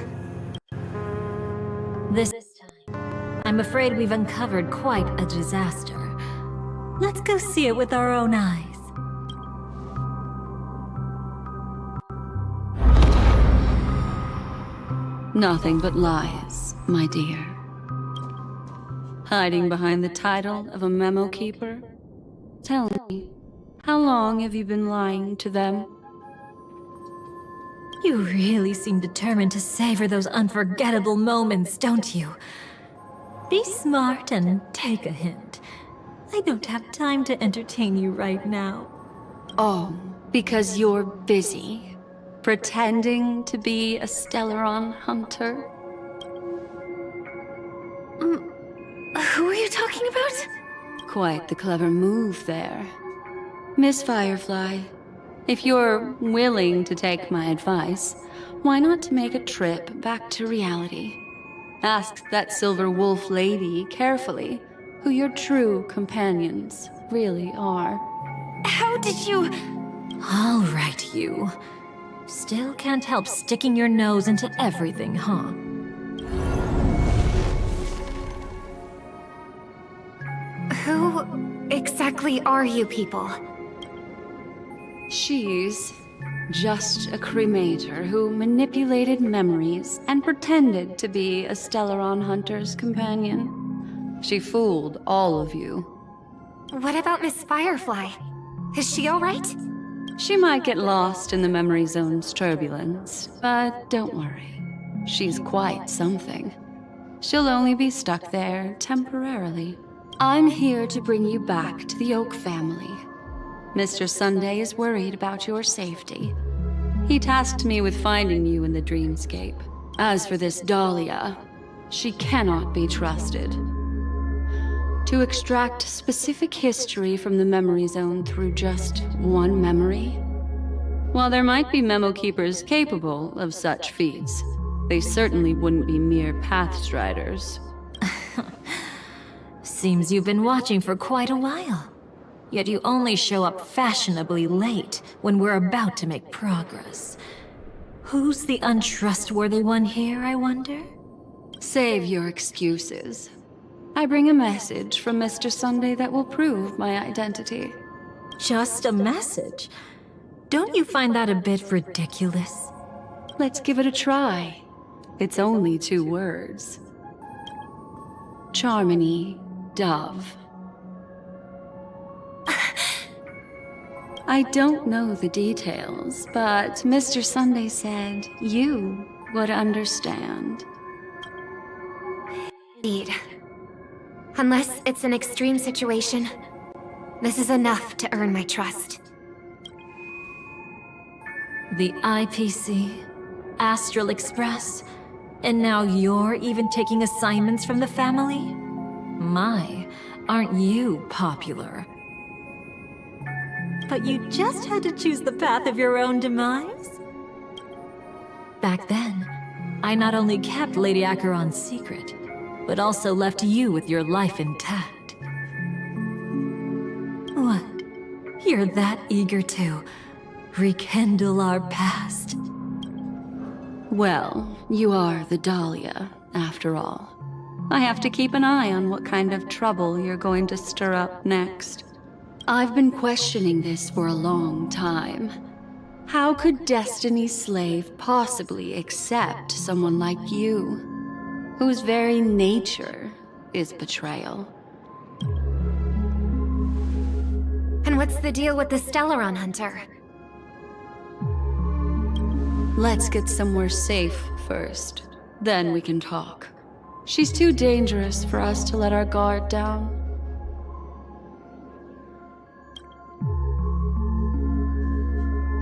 This time, I'm afraid we've uncovered quite a disaster. Let's go see it with our own eyes. Nothing but lies, my dear. Hiding behind the title of a memo keeper? Tell me, how long have you been lying to them? You really seem determined to savor those unforgettable moments, don't you? Be smart and take a hint. I don't have time to entertain you right now. Oh, because you're busy, pretending to be a Stellaron hunter? Who are you talking about? Quite the clever move there. Miss Firefly, if you're willing to take my advice, why not make a trip back to reality? Ask that Silver Wolf lady carefully who your true companions really are. How did you... All right, you. Still can't help sticking your nose into everything, huh? Who exactly are you people? She's just a cremator who manipulated memories and pretended to be a Stellaron hunter's companion. She fooled all of you. What about Miss Firefly? Is she all right? She might get lost in the memory zone's turbulence, but don't worry. She's quite something. She'll only be stuck there temporarily. I'm here to bring you back to the Oak family. Mr. Sunday is worried about your safety. He tasked me with finding you in the dreamscape. As for this Dahlia, she cannot be trusted. To extract specific history from the memory zone through just one memory? While there might be memo keepers capable of such feats, they certainly wouldn't be mere pathstriders. Seems you've been watching for quite a while. Yet you only show up fashionably late when we're about to make progress. Who's the untrustworthy one here, I wonder? Save your excuses. I bring a message from Mr. Sunday that will prove my identity. Just a message? Don't you find that a bit ridiculous? Let's give it a try. It's only 2 words. Charmony, Dove. I don't know the details, but Mr. Sunday said you would understand. Indeed. Unless it's an extreme situation, this is enough to earn my trust. The IPC, Astral Express, and now you're even taking assignments from the family? My, aren't you popular? But you just had to choose the path of your own demise? Back then, I not only kept Lady Acheron's secret, but also left you with your life intact. What? You're that eager to rekindle our past? Well, you are the Dahlia, after all. I have to keep an eye on what kind of trouble you're going to stir up next. I've been questioning this for a long time. How could Destiny's slave possibly accept someone like you, whose very nature is betrayal? And what's the deal with the Stellaron Hunter? Let's get somewhere safe first. Then we can talk. She's too dangerous for us to let our guard down.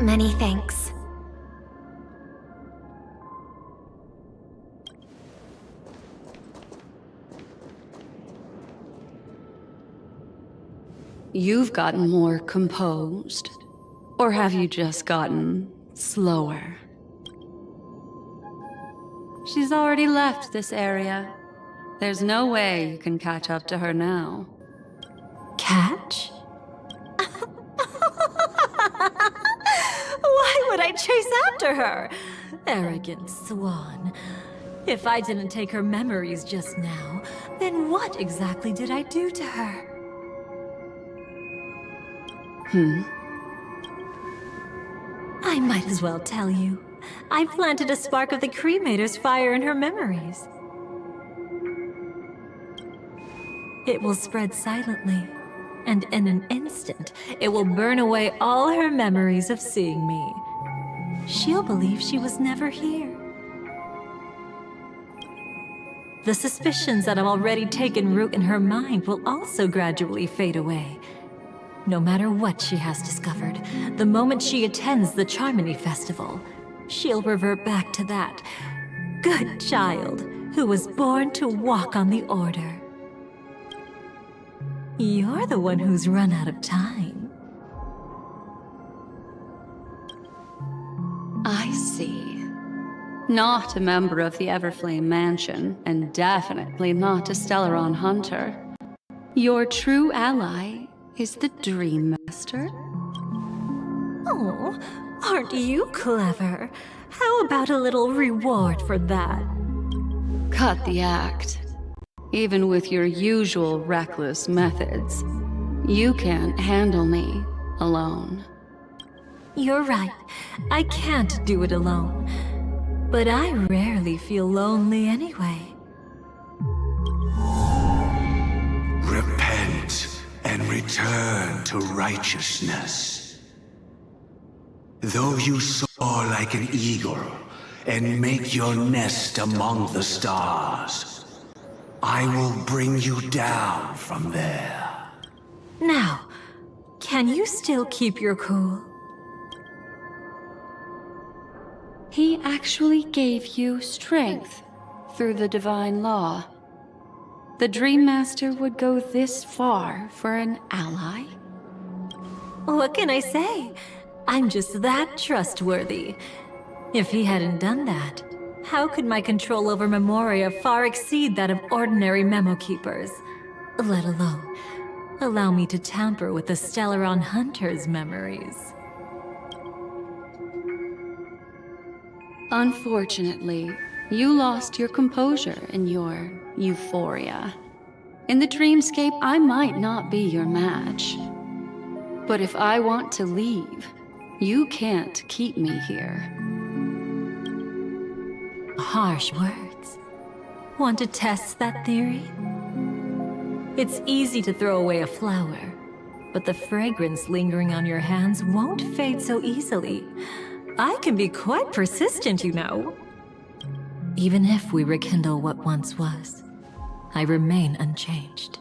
Many thanks. You've gotten more composed. Or have you just gotten slower? She's already left this area. There's no way you can catch up to her now. Catch? Why would I chase after her? Arrogant swan. If I didn't take her memories just now, then what exactly did I do to her? I might as well tell you. I planted a spark of the cremator's fire in her memories. It will spread silently, and in an instant, it will burn away all her memories of seeing me. She'll believe she was never here. The suspicions that have already taken root in her mind will also gradually fade away. No matter what she has discovered, the moment she attends the Charmony Festival, she'll revert back to that good child who was born to walk on the Order. You're the one who's run out of time. I see. Not a member of the Everflame Mansion, and definitely not a Stellaron Hunter. Your true ally is the Dream Master? Oh, aren't you clever? How about a little reward for that? Cut the act. Even with your usual reckless methods, you can't handle me alone. You're right. I can't do it alone. But I rarely feel lonely anyway. Repent and return to righteousness. Though you soar like an eagle and make your nest among the stars, I will bring you down from there. Now, can you still keep your cool? He actually gave you strength through the divine law. The Dream Master would go this far for an ally? What can I say? I'm just that trustworthy. If he hadn't done that, how could my control over Memoria far exceed that of ordinary memo keepers? Let alone allow me to tamper with the Stellaron Hunter's memories. Unfortunately, you lost your composure in your euphoria. In the dreamscape, I might not be your match. But if I want to leave, you can't keep me here. Harsh words. Want to test that theory? It's easy to throw away a flower, but the fragrance lingering on your hands won't fade so easily. I can be quite persistent, you know. Even if we rekindle what once was, I remain unchanged.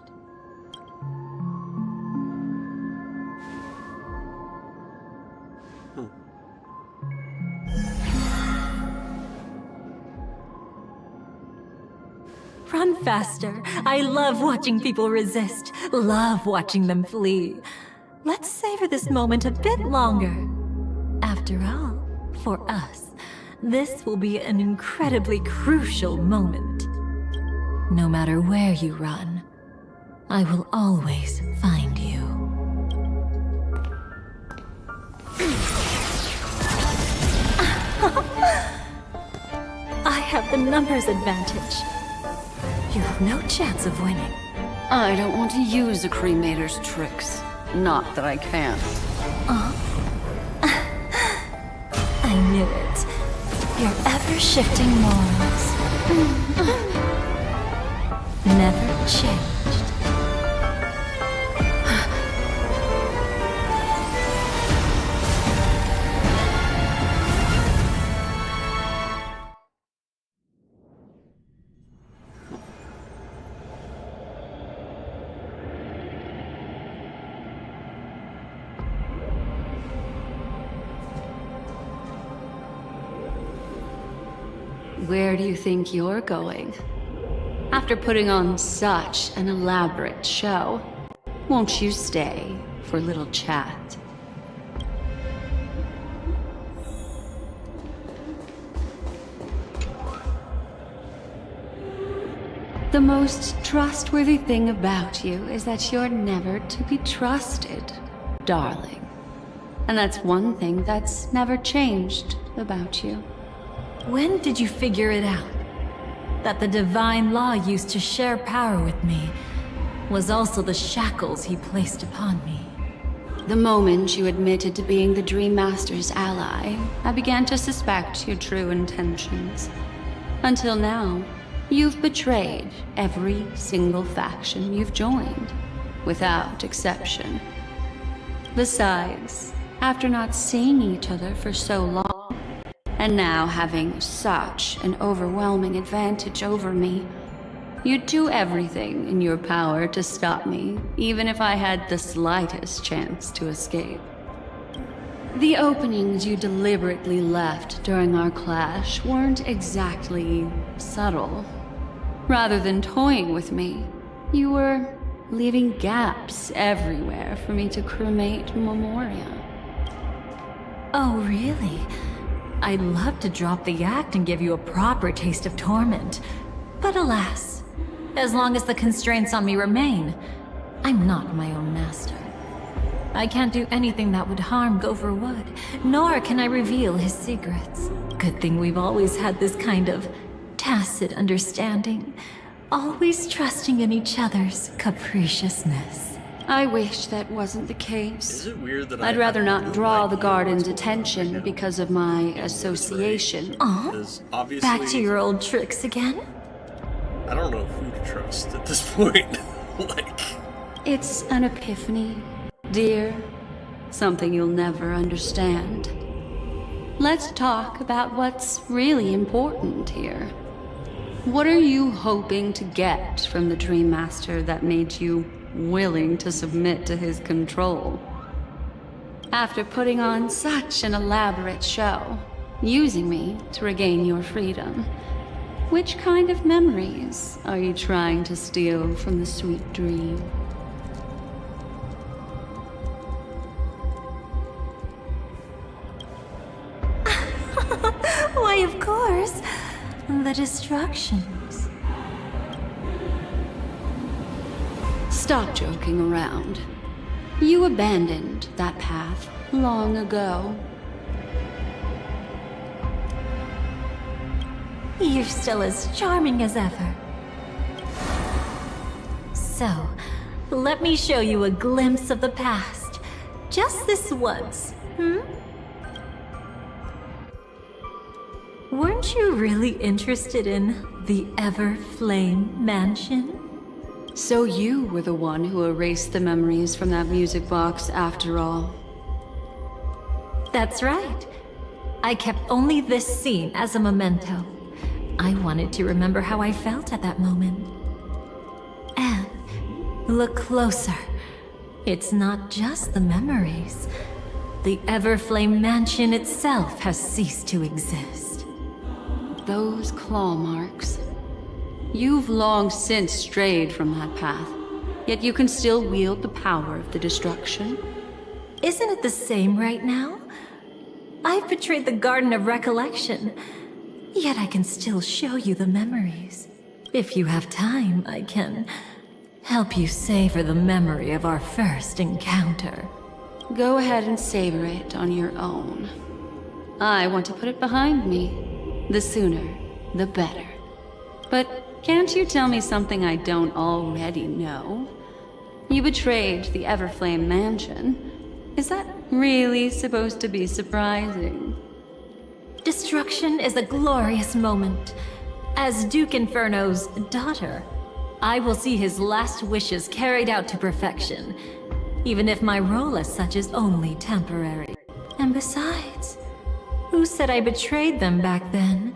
Run faster. I love watching people resist. Love watching them flee. Let's savor this moment a bit longer. After all, for us, this will be an incredibly crucial moment. No matter where you run, I will always find you. I have the numbers advantage. You have no chance of winning. I don't want to use a cremator's tricks. Not that I can't. I knew it. Your ever-shifting morals. Never changed. Where do you think you're going? After putting on such an elaborate show, won't you stay for a little chat? The most trustworthy thing about you is that you're never to be trusted, darling. And that's one thing that's never changed about you. When did you figure it out? That the divine law used to share power with me was also the shackles he placed upon me. The moment you admitted to being the Dream Master's ally, I began to suspect your true intentions. Until now, you've betrayed every single faction you've joined, without exception. Besides, after not seeing each other for so long, and now having such an overwhelming advantage over me, you'd do everything in your power to stop me, even if I had the slightest chance to escape. The openings you deliberately left during our clash weren't exactly subtle. Rather than toying with me, you were leaving gaps everywhere for me to cremate Memoria. Oh, really? I'd love to drop the act and give you a proper taste of torment. But alas, as long as the constraints on me remain, I'm not my own master. I can't do anything that would harm Gopher Wood, nor can I reveal his secrets. Good thing we've always had this kind of tacit understanding, always trusting in each other's capriciousness. I wish that wasn't the case. Is it weird that I'd rather not draw the Garden's attention because of my association. Back to your old tricks again? I don't know who to trust at this point. It's an epiphany, dear. Something you'll never understand. Let's talk about what's really important here. What are you hoping to get from the Dream Master that made you willing to submit to his control? After putting on such an elaborate show, using me to regain your freedom, Which kind of memories are you trying to steal from the sweet dream? Why, of course. The distractions. Stop joking around. You abandoned that path long ago. You're still as charming as ever. So, let me show you a glimpse of the past. Just this once, Weren't you really interested in the Everflame Mansion? So you were the one who erased the memories from that music box after all. That's right. I kept only this scene as a memento. I wanted to remember how I felt at that moment. And look closer. It's not just the memories. The Everflame Mansion itself has ceased to exist. Those claw marks. You've long since strayed from that path, yet you can still wield the power of the destruction. Isn't it the same right now? I've betrayed the Garden of Recollection, yet I can still show you the memories. If you have time, I can help you savor the memory of our first encounter. Go ahead and savor it on your own. I want to put it behind me. The sooner, the better. But can't you tell me something I don't already know? You betrayed the Everflame Mansion. Is that really supposed to be surprising? Destruction is a glorious moment. As Duke Inferno's daughter, I will see his last wishes carried out to perfection, even if my role as such is only temporary. And besides, who said I betrayed them back then?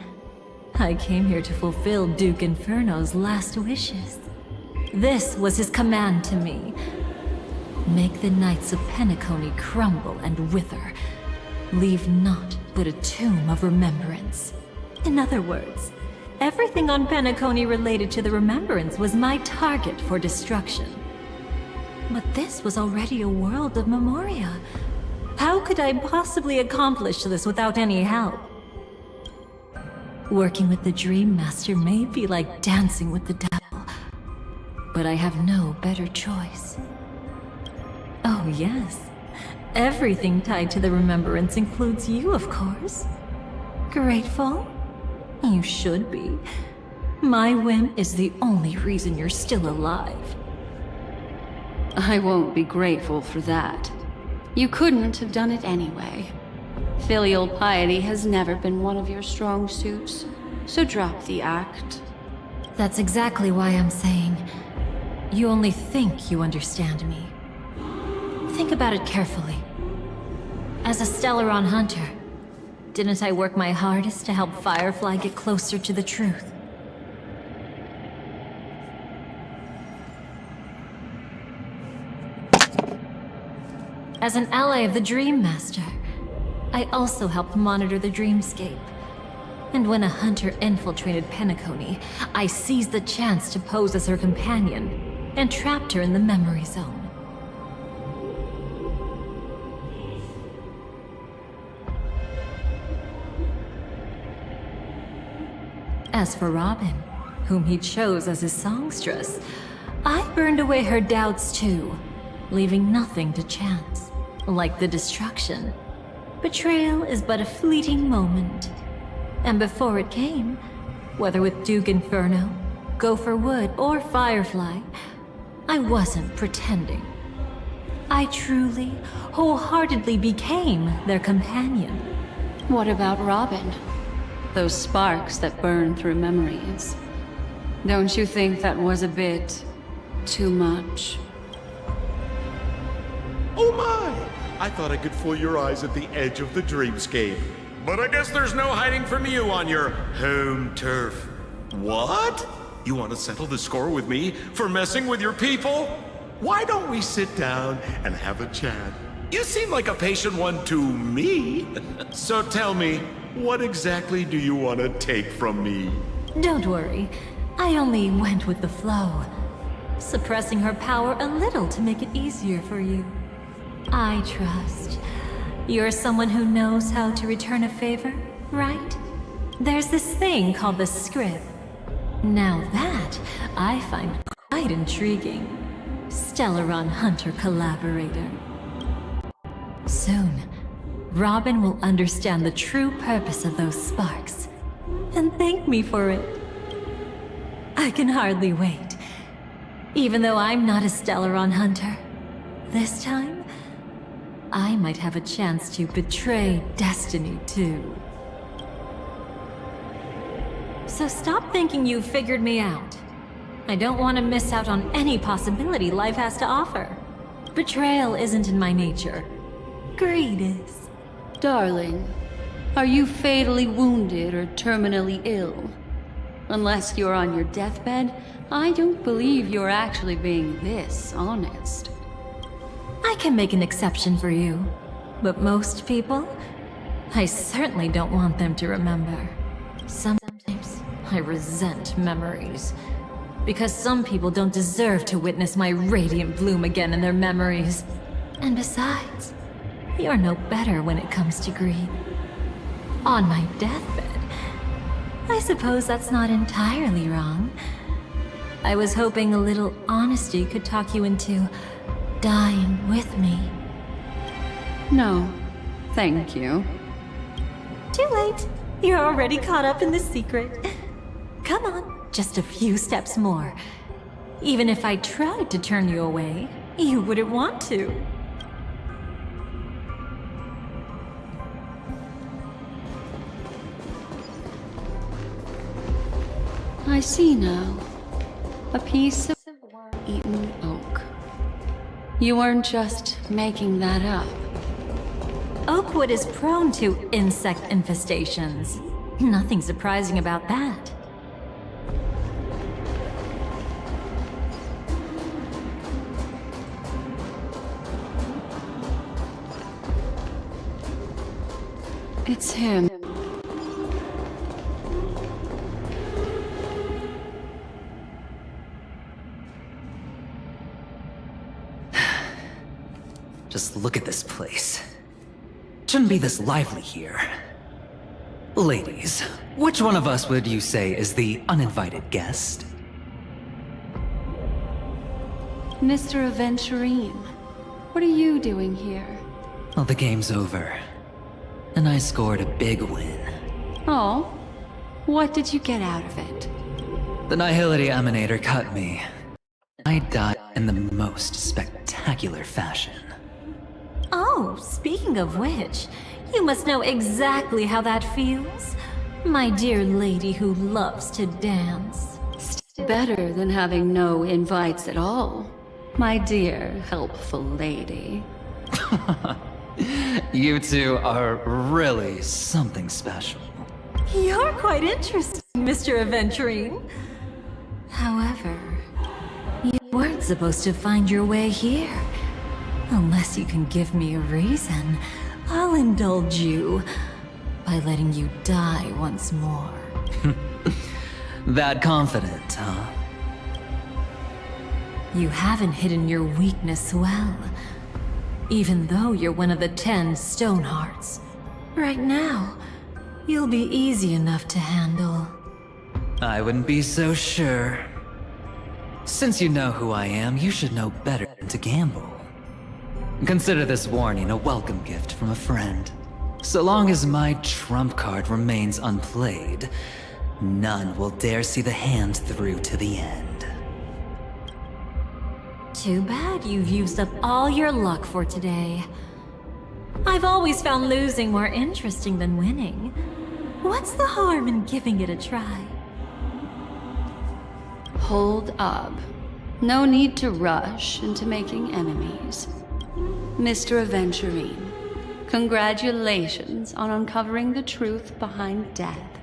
I came here to fulfill Duke Inferno's last wishes. This was his command to me. Make the Knights of Penacony crumble and wither. Leave naught but a tomb of remembrance. In other words, everything on Penacony related to the remembrance was my target for destruction. But this was already a world of Memoria. How could I possibly accomplish this without any help? Working with the Dream Master may be like dancing with the devil, but I have no better choice. Oh yes, everything tied to the remembrance includes you, of course. Grateful? You should be. My whim is the only reason you're still alive. I won't be grateful for that. You couldn't have done it anyway. Filial piety has never been one of your strong suits, so drop the act. That's exactly why I'm saying, you only think you understand me. Think about it carefully. As a Stellaron hunter, didn't I work my hardest to help Firefly get closer to the truth? As an ally of the Dream Master, I also helped monitor the dreamscape. And when a hunter infiltrated Penacony, I seized the chance to pose as her companion and trapped her in the memory zone. As for Robin, whom he chose as his songstress, I burned away her doubts too, leaving nothing to chance. Like the destruction, betrayal is but a fleeting moment. And before it came, whether with Duke Inferno, Gopher Wood, or Firefly, I wasn't pretending. I truly, wholeheartedly became their companion. What about Robin? Those sparks that burn through memories. Don't you think that was a bit too much? Oh my! I thought I could fool your eyes at the edge of the dreamscape. But I guess there's no hiding from you on your home turf. What? You want to settle the score with me for messing with your people? Why don't we sit down and have a chat? You seem like a patient one to me. So tell me, what exactly do you want to take from me? Don't worry, I only went with the flow, suppressing her power a little to make it easier for you. I trust. You're someone who knows how to return a favor, right? There's this thing called the script. Now that, I find quite intriguing. Stellaron Hunter collaborator. Soon, Robin will understand the true purpose of those sparks, and thank me for it. I can hardly wait. Even though I'm not a Stellaron Hunter, this time, I might have a chance to betray destiny too. So stop thinking you've figured me out. I don't want to miss out on any possibility life has to offer. Betrayal isn't in my nature. Greed is. Darling, are you fatally wounded or terminally ill? Unless you're on your deathbed, I don't believe you're actually being this honest. I can make an exception for you, but most people, I certainly don't want them to remember. Sometimes I resent memories, because some people don't deserve to witness my radiant bloom again in their memories. And besides, you're no better when it comes to greed. On my deathbed, I suppose that's not entirely wrong. I was hoping a little honesty could talk you into dying with me. No, thank you. Too late. You're already caught up in the secret. Come on, just a few steps more. Even if I tried to turn you away, you wouldn't want to. I see now. A piece of worm-eaten oak. You weren't just making that up. Oakwood is prone to insect infestations. Nothing surprising about that. It's him. Just look at this place. Shouldn't be this lively here. Ladies, which one of us would you say is the uninvited guest? Mr. Aventurine, what are you doing here? Well, the game's over. And I scored a big win. Oh, what did you get out of it? The Nihility Emanator cut me. I died in the most spectacular fashion. Oh, speaking of which, you must know exactly how that feels. My dear lady who loves to dance. Better than having no invites at all, my dear helpful lady. You two are really something special. You're quite interesting, Mr. Aventurine. However, you weren't supposed to find your way here. Unless you can give me a reason, I'll indulge you by letting you die once more. That confident, huh? You haven't hidden your weakness well, even though you're one of the 10 Stonehearts. Right now, you'll be easy enough to handle. I wouldn't be so sure. Since you know who I am, you should know better than to gamble. Consider this warning a welcome gift from a friend. So long as my trump card remains unplayed, none will dare see the hand through to the end. Too bad you've used up all your luck for today. I've always found losing more interesting than winning. What's the harm in giving it a try? Hold up. No need to rush into making enemies. Mr. Aventurine, congratulations on uncovering the truth behind death.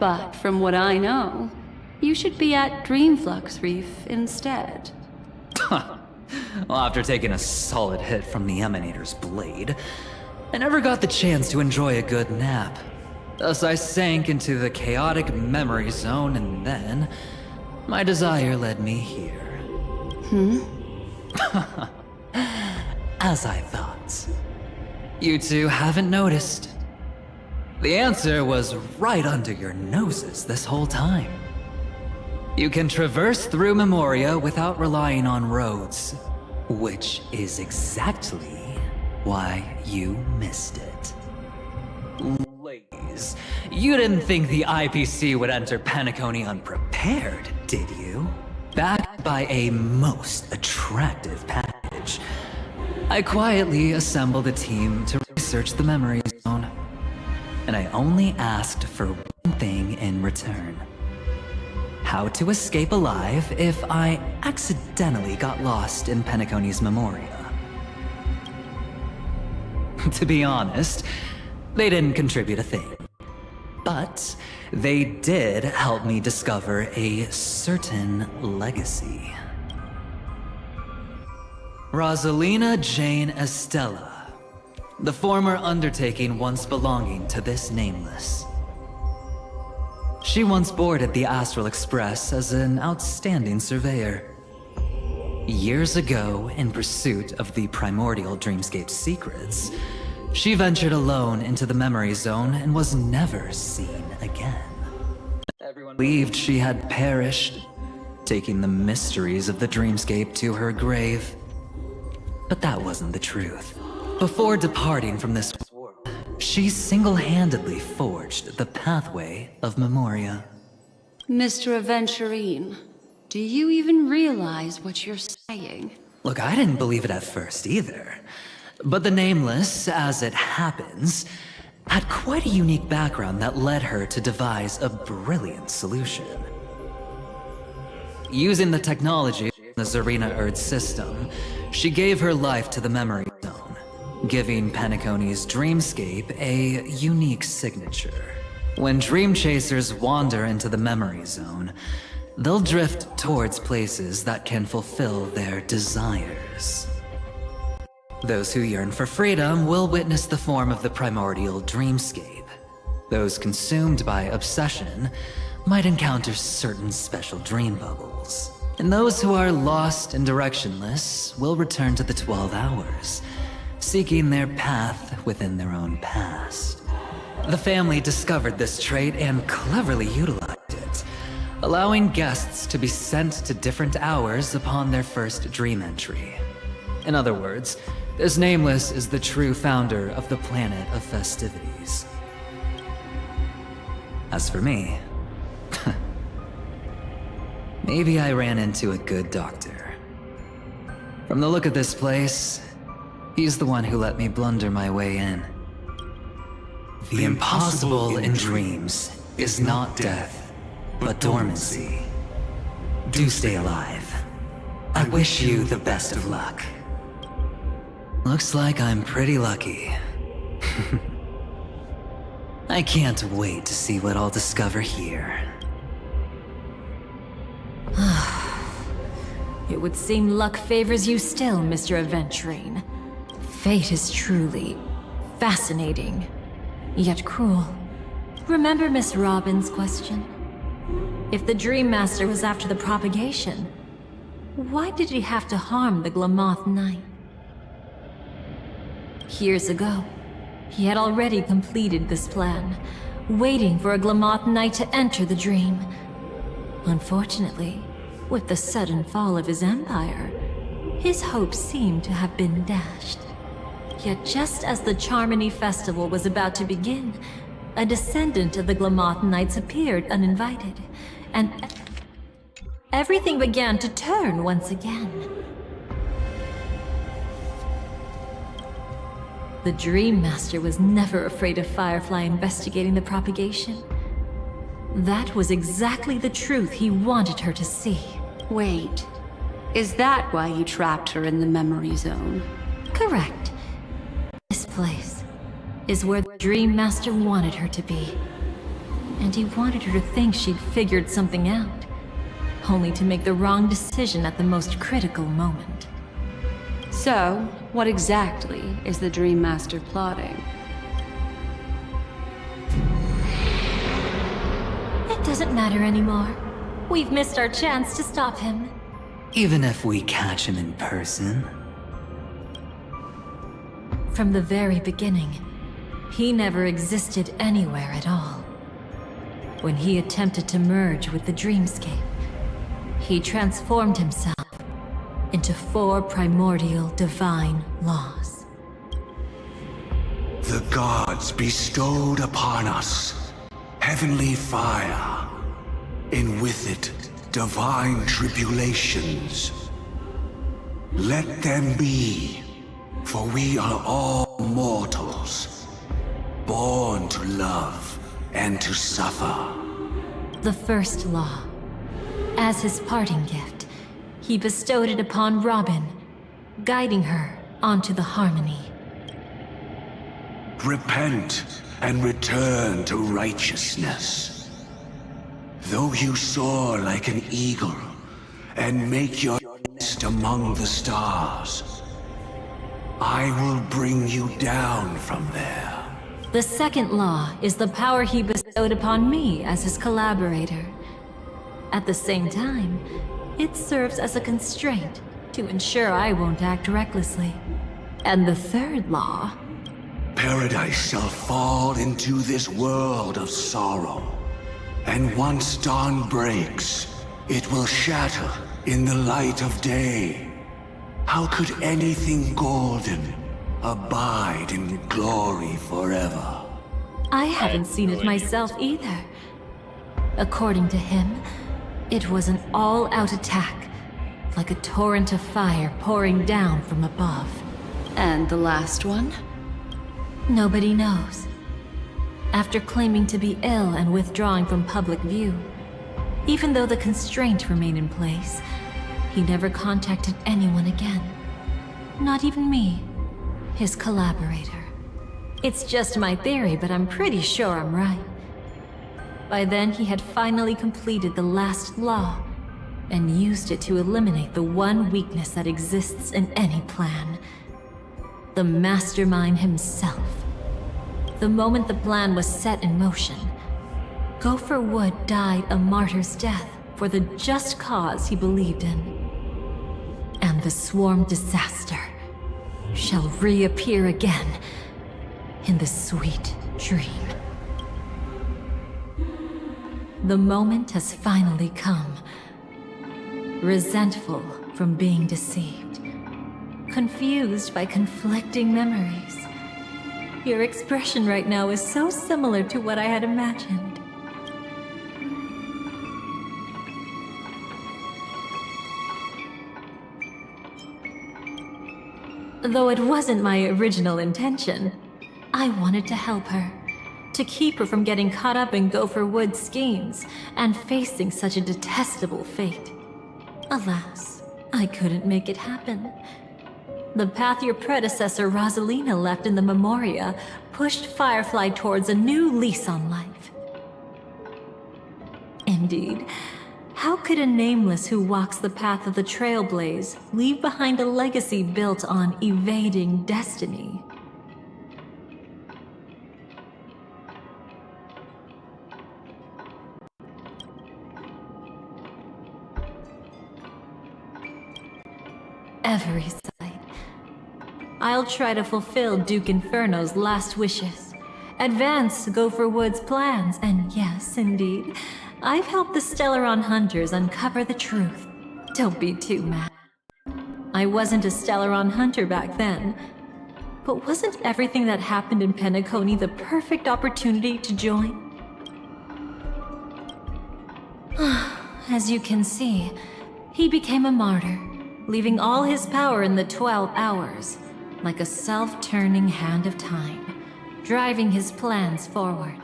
But from what I know, you should be at Dreamflux Reef instead. Well, after taking a solid hit from the Emanator's blade, I never got the chance to enjoy a good nap. Thus I sank into the chaotic memory zone, and then my desire led me here. As I thought. You two haven't noticed. The answer was right under your noses this whole time. You can traverse through Memoria without relying on roads, which is exactly why you missed it. Ladies, you didn't think the IPC would enter Penacony unprepared, did you? Backed by a most attractive package, I quietly assembled a team to research the memory zone. And I only asked for one thing in return. How to escape alive if I accidentally got lost in Penacony's Memoria. To be honest, they didn't contribute a thing. But they did help me discover a certain legacy. Rosalina Jane Estella, the former undertaking once belonging to this Nameless. She once boarded the Astral Express as an outstanding surveyor. Years ago, in pursuit of the primordial dreamscape secrets, she ventured alone into the memory zone and was never seen again. Everyone believed she had perished, taking the mysteries of the dreamscape to her grave. But that wasn't the truth. Before departing from this world, she single-handedly forged the pathway of Memoria. Mr. Aventurine, do you even realize what you're saying? Look, I didn't believe it at first either. But the Nameless, as it happens, had quite a unique background that led her to devise a brilliant solution. Using the technology of the Zarina Erd system, she gave her life to the memory zone, giving Penacony's dreamscape a unique signature. When dream chasers wander into the memory zone, they'll drift towards places that can fulfill their desires. Those who yearn for freedom will witness the form of the primordial dreamscape. Those consumed by obsession might encounter certain special dream bubbles. And those who are lost and directionless will return to the 12 hours, seeking their path within their own past. The family discovered this trait and cleverly utilized it, allowing guests to be sent to different hours upon their first dream entry. In other words, this Nameless is the true founder of the planet of festivities. As for me, maybe I ran into a good doctor. From the look of this place, he's the one who let me blunder my way in. The impossible in dreams is not death, but dormancy. Do stay alive. I wish you the best of luck. Looks like I'm pretty lucky. I can't wait to see what I'll discover here. It would seem luck favors you still, Mr. Aventurine. Fate is truly fascinating, yet cruel. Remember Miss Robin's question? If the Dream Master was after the propagation, why did he have to harm the Glamoth Knight? Years ago, he had already completed this plan, waiting for a Glamoth Knight to enter the dream. Unfortunately, with the sudden fall of his empire, his hopes seemed to have been dashed. Yet just as the Charmony Festival was about to begin, a descendant of the Glamoth Knights appeared uninvited, and everything began to turn once again. The Dream Master was never afraid of Firefly investigating the propagation. That was exactly the truth he wanted her to see. Wait, is that why you trapped her in the memory zone? Correct. This place is where the Dream Master wanted her to be. And he wanted her to think she'd figured something out, only to make the wrong decision at the most critical moment. So, what exactly is the Dream Master plotting? doesn't matter anymore. We've missed our chance to stop him. Even if we catch him in person? From the very beginning, he never existed anywhere at all. When he attempted to merge with the dreamscape, he transformed himself into 4 primordial divine laws. The gods bestowed upon us heavenly fire, and with it, divine tribulations. Let them be, for we are all mortals, born to love and to suffer. The first law. As his parting gift, he bestowed it upon Robin, guiding her onto the harmony. Repent and return to righteousness. Though you soar like an eagle and make your nest among the stars, I will bring you down from there. The second law is the power he bestowed upon me as his collaborator. At the same time, it serves as a constraint to ensure I won't act recklessly. And the third law... Paradise shall fall into this world of sorrow. And once dawn breaks, it will shatter in the light of day. How could anything golden abide in glory forever? I haven't seen it myself either. According to him, it was an all-out attack, like a torrent of fire pouring down from above. And the last one? Nobody knows. After claiming to be ill and withdrawing from public view, even though the constraint remained in place, he never contacted anyone again. Not even me, his collaborator. It's just my theory, but I'm pretty sure I'm right. By then, he had finally completed the last law, and used it to eliminate the one weakness that exists in any plan. The mastermind himself. The moment the plan was set in motion, Gopher Wood died a martyr's death for the just cause he believed in. And the swarm disaster shall reappear again in the sweet dream. The moment has finally come. Resentful from being deceived. Confused by conflicting memories. Your expression right now is so similar to what I had imagined. Though it wasn't my original intention, I wanted to help her. To keep her from getting caught up in Gopher Wood's schemes and facing such a detestable fate. Alas, I couldn't make it happen. The path your predecessor Rosalina left in the Memoria pushed Firefly towards a new lease on life. Indeed, how could a nameless who walks the path of the Trailblaze leave behind a legacy built on evading destiny? Every sight. I'll try to fulfill Duke Inferno's last wishes, advance Gopher Wood's plans, and yes, indeed, I've helped the Stellaron hunters uncover the truth. Don't be too mad. I wasn't a Stellaron hunter back then, but wasn't everything that happened in Penacony the perfect opportunity to join? As you can see, he became a martyr, leaving all his power in the 12 hours. Like a self-turning hand of time, driving his plans forward.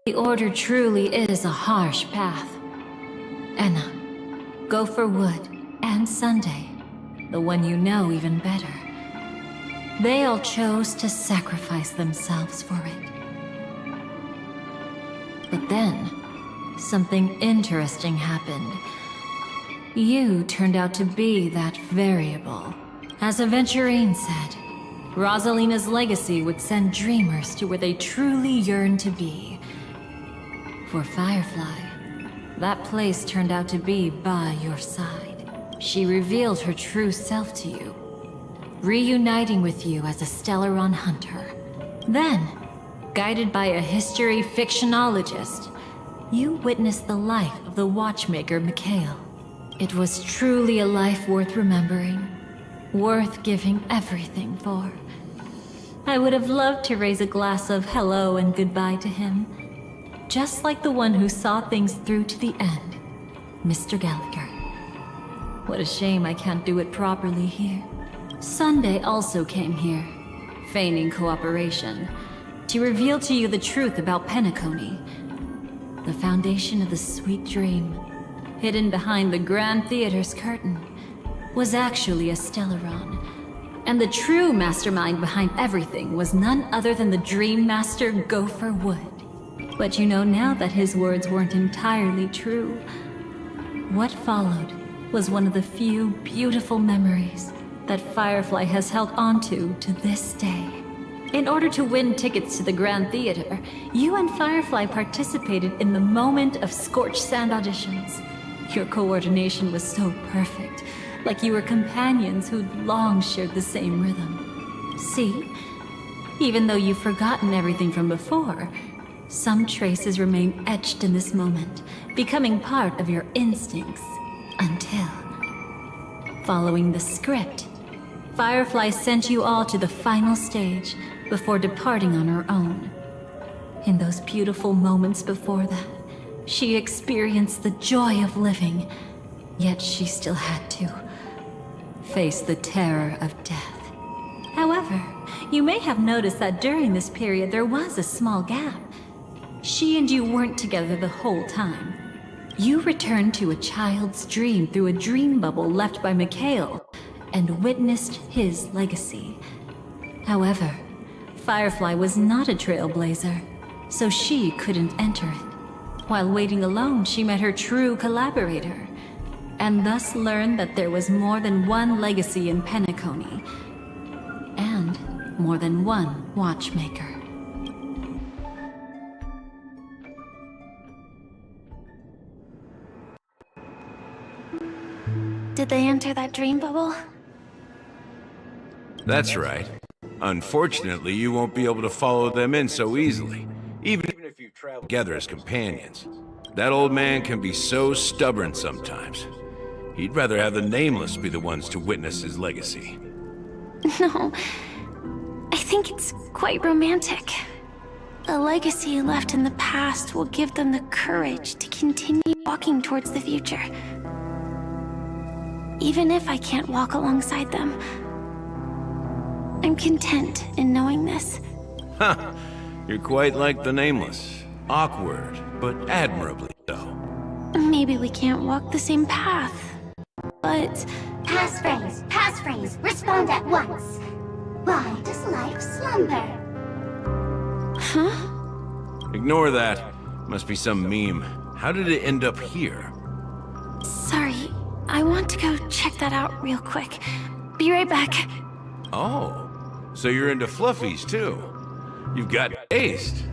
The Order truly is a harsh path. Enna, Gopher Wood, and Sunday, the one you know even better. They all chose to sacrifice themselves for it. But then, something interesting happened. You turned out to be that variable. As Aventurine said, Rosalina's legacy would send dreamers to where they truly yearn to be. For Firefly, that place turned out to be by your side. She revealed her true self to you, reuniting with you as a Stellaron hunter. Then, guided by a history fictionologist, you witnessed the life of the watchmaker Mikhail. It was truly a life worth remembering, worth giving everything for. I would have loved to raise a glass of hello and goodbye to him, just like the one who saw things through to the end, Mr. Gallagher. What a shame I can't do it properly here. Sunday also came here, feigning cooperation, to reveal to you the truth about Penacony, the foundation of the sweet dream, hidden behind the Grand Theater's curtain, was actually a Stellaron. And the true mastermind behind everything was none other than the Dream Master Gopher Wood. But you know now that his words weren't entirely true. What followed was one of the few beautiful memories that Firefly has held onto to this day. In order to win tickets to the Grand Theater, you and Firefly participated in the moment of scorched sand auditions. Your coordination was so perfect, like you were companions who'd long shared the same rhythm. See? Even though you've forgotten everything from before, some traces remain etched in this moment, becoming part of your instincts, until... Following the script, Firefly sent you all to the final stage before departing on her own. In those beautiful moments before that, she experienced the joy of living, yet she still had to face the terror of death. However, you may have noticed that during this period there was a small gap. She and you weren't together the whole time. You returned to a child's dream through a dream bubble left by Mikhail and witnessed his legacy. However, Firefly was not a trailblazer, so she couldn't enter it. While waiting alone, she met her true collaborator, and thus learned that there was more than one legacy in Penacony, and more than one watchmaker. Did they enter that dream bubble? That's right. Unfortunately, you won't be able to follow them in so easily, even if you travel together as companions. That old man can be so stubborn sometimes. He'd rather have the Nameless be the ones to witness his legacy. No, I think it's quite romantic. A legacy left in the past will give them the courage to continue walking towards the future. Even if I can't walk alongside them, I'm content in knowing this. Ha! You're quite like the Nameless. Awkward, but admirably so. Maybe we can't walk the same path, but... Passphrase, respond at once. Why does life slumber? Huh? Ignore that. Must be some meme. How did it end up here? Sorry, I want to go check that out real quick. Be right back. Oh, so you're into fluffies too. You've got taste.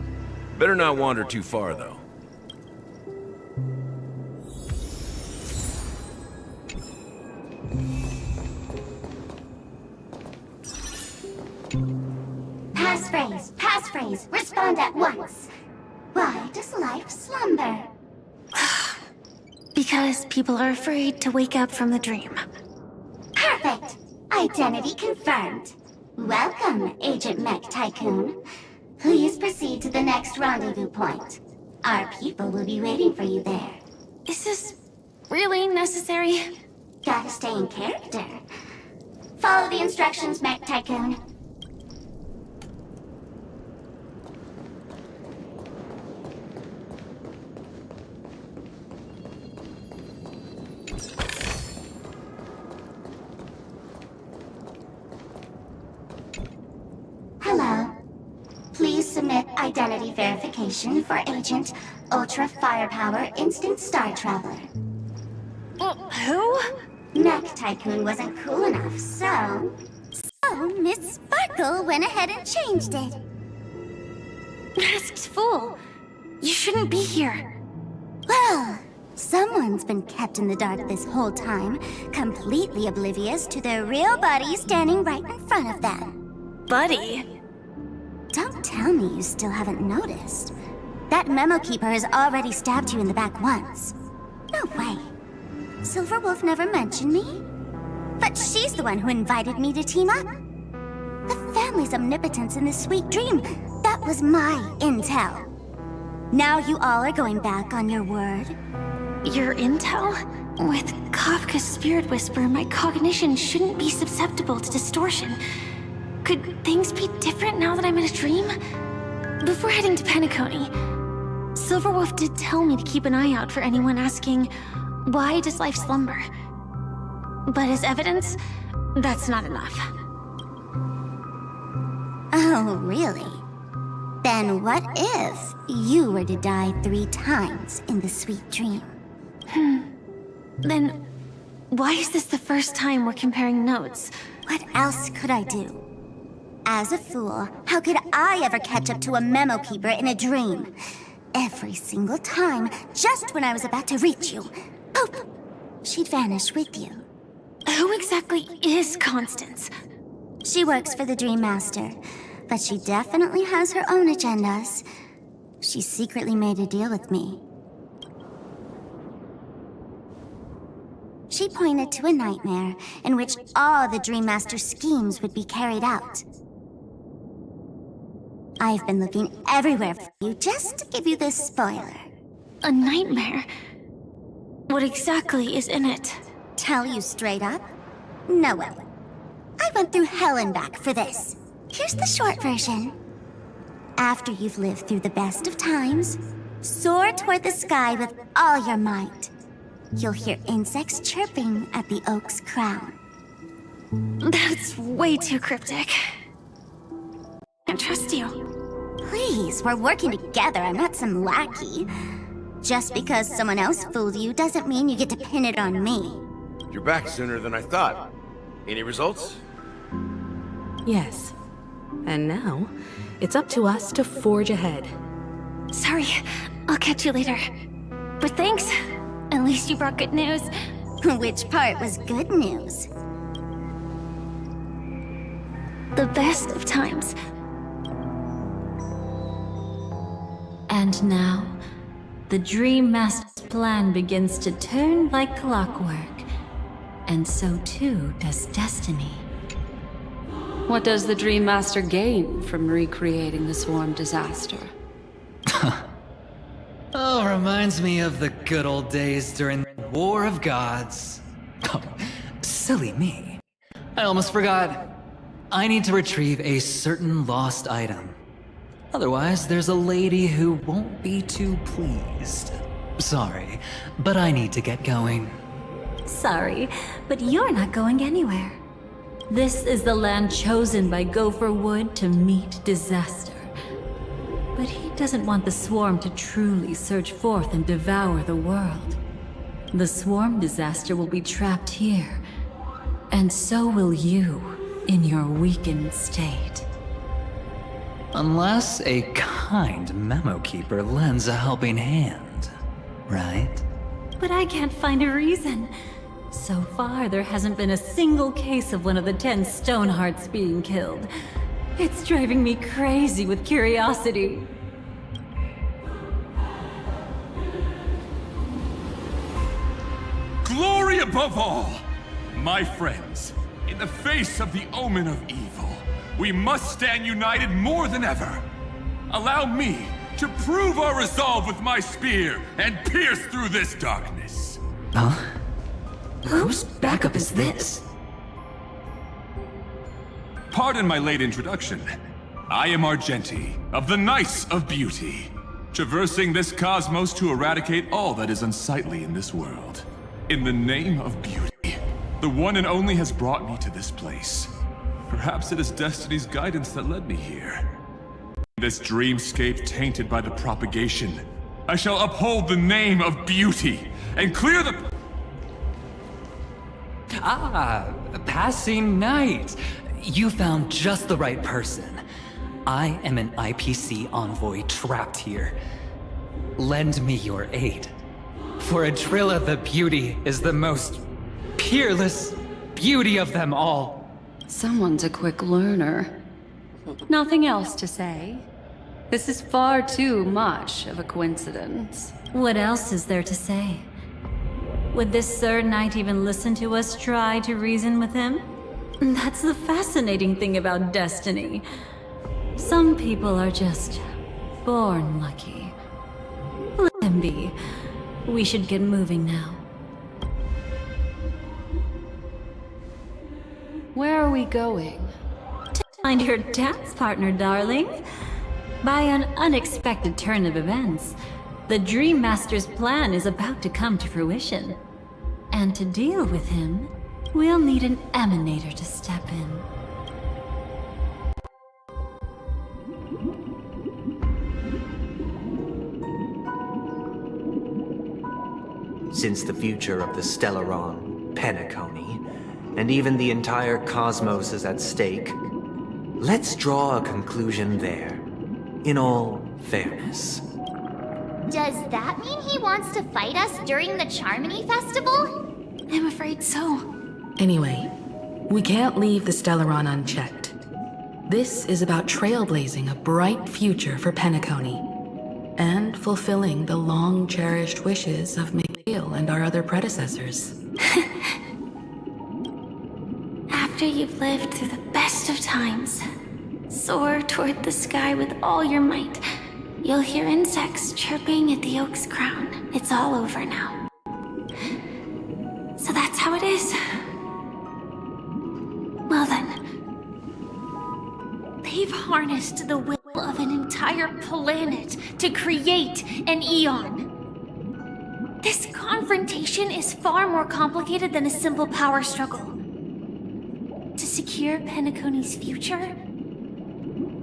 Better not wander too far though. Passphrase, respond at once. Why does life slumber? Because people are afraid to wake up from the dream. Perfect! Identity confirmed. Welcome, Agent Mech Tycoon. Please proceed to the next rendezvous point. Our people will be waiting for you there. Is this really necessary? Gotta stay in character. Follow the instructions, Mech Tycoon. Hello. Please submit identity verification for Agent Ultra Firepower Instant Star Traveler. Who? Mech Tycoon wasn't cool enough, so... So, Miss Sparkle went ahead and changed it. Masked fool! You shouldn't be here. Well, Someone's been kept in the dark this whole time, completely oblivious to their real buddy standing right in front of them. Buddy? Don't tell me you still haven't noticed. That memo keeper has already stabbed you in the back once. No way. Silverwolf never mentioned me? But she's the one who invited me to team up. The family's omnipotence in this sweet dream, that was my intel. Now you all are going back on your word? Your intel? With Kafka's spirit whisper, my cognition shouldn't be susceptible to distortion. Could things be different now that I'm in a dream? Before heading to Penacony, Silverwolf did tell me to keep an eye out for anyone asking, why does life slumber? But as evidence, that's not enough. Oh, really? Then what if you were to die 3 times in the sweet dream? Then, why is this the first time we're comparing notes? What else could I do? As a fool, how could I ever catch up to a memo keeper in a dream? Every single time, just when I was about to reach you, poof, she'd vanish with you. Who exactly is Constance? She works for the Dream Master, but she definitely has her own agendas. She secretly made a deal with me. She pointed to a nightmare in which all the Dream Master's schemes would be carried out. I've been looking everywhere for you just to give you this spoiler. A nightmare? What exactly is in it? Tell you straight up? No way. I went through hell and back for this. Here's the short version. After you've lived through the best of times, soar toward the sky with all your might. You'll hear insects chirping at the oak's crown. That's way too cryptic. I can't trust you. Please, we're working together. I'm not some lackey. Just because someone else fooled you doesn't mean you get to pin it on me. You're back sooner than I thought. Any results? Yes. And now, it's up to us to forge ahead. Sorry, I'll catch you later. But thanks. At least you brought good news. Which part was good news? The best of times. And now, the Dream Master's plan begins to turn like clockwork. And so too does destiny. What does the Dream Master gain from recreating the swarm disaster? Oh, reminds me of the good old days during the War of Gods. Oh, silly me. I almost forgot. I need to retrieve a certain lost item. Otherwise, there's a lady who won't be too pleased. Sorry, but I need to get going. Sorry, but you're not going anywhere. This is the land chosen by Gopher Wood to meet disaster. But he doesn't want the swarm to truly surge forth and devour the world. The swarm disaster will be trapped here, and so will you in your weakened state. Unless a kind memo keeper lends a helping hand, right? But I can't find a reason. So far, there hasn't been a single case of one of the 10 Stonehearts being killed. It's driving me crazy with curiosity. Glory above all! My friends, in the face of the omen of evil, we must stand united more than ever. Allow me to prove our resolve with my spear and pierce through this darkness. Huh? Whose backup is this? Pardon my late introduction. I am Argenti, of the Knights of Beauty, traversing this cosmos to eradicate all that is unsightly in this world. In the name of beauty, the one and only has brought me to this place. Perhaps it is destiny's guidance that led me here. This dreamscape tainted by the propagation, I shall uphold the name of beauty and clear the... Ah, passing knight. You found just the right person. I am an IPC envoy trapped here. Lend me your aid. For Adrilla the Beauty is the most peerless beauty of them all. Someone's a quick learner. Nothing else to say? This is far too much of a coincidence. What else is there to say? Would this Sir Knight even listen to us try to reason with him? That's the fascinating thing about destiny. Some people are just born lucky. Let them be. We should get moving now. Where are we going? To find your dance partner, darling. By an unexpected turn of events, the Dream Master's plan is about to come to fruition. And to deal with him, we'll need an emanator to step in. Since the future of the Stellaron, Penacony, and even the entire cosmos is at stake, let's draw a conclusion there, in all fairness. Does that mean he wants to fight us during the Charmony Festival? I'm afraid so. Anyway, we can't leave the Stellaron unchecked. This is about trailblazing a bright future for Penacony, and fulfilling the long-cherished wishes of Mikhail and our other predecessors. After you've lived through the best of times, soar toward the sky with all your might. You'll hear insects chirping at the oak's crown. It's all over now. So that's how it is. Well then. They've harnessed the will of an entire planet to create an eon. This confrontation is far more complicated than a simple power struggle. To secure Penacony's future,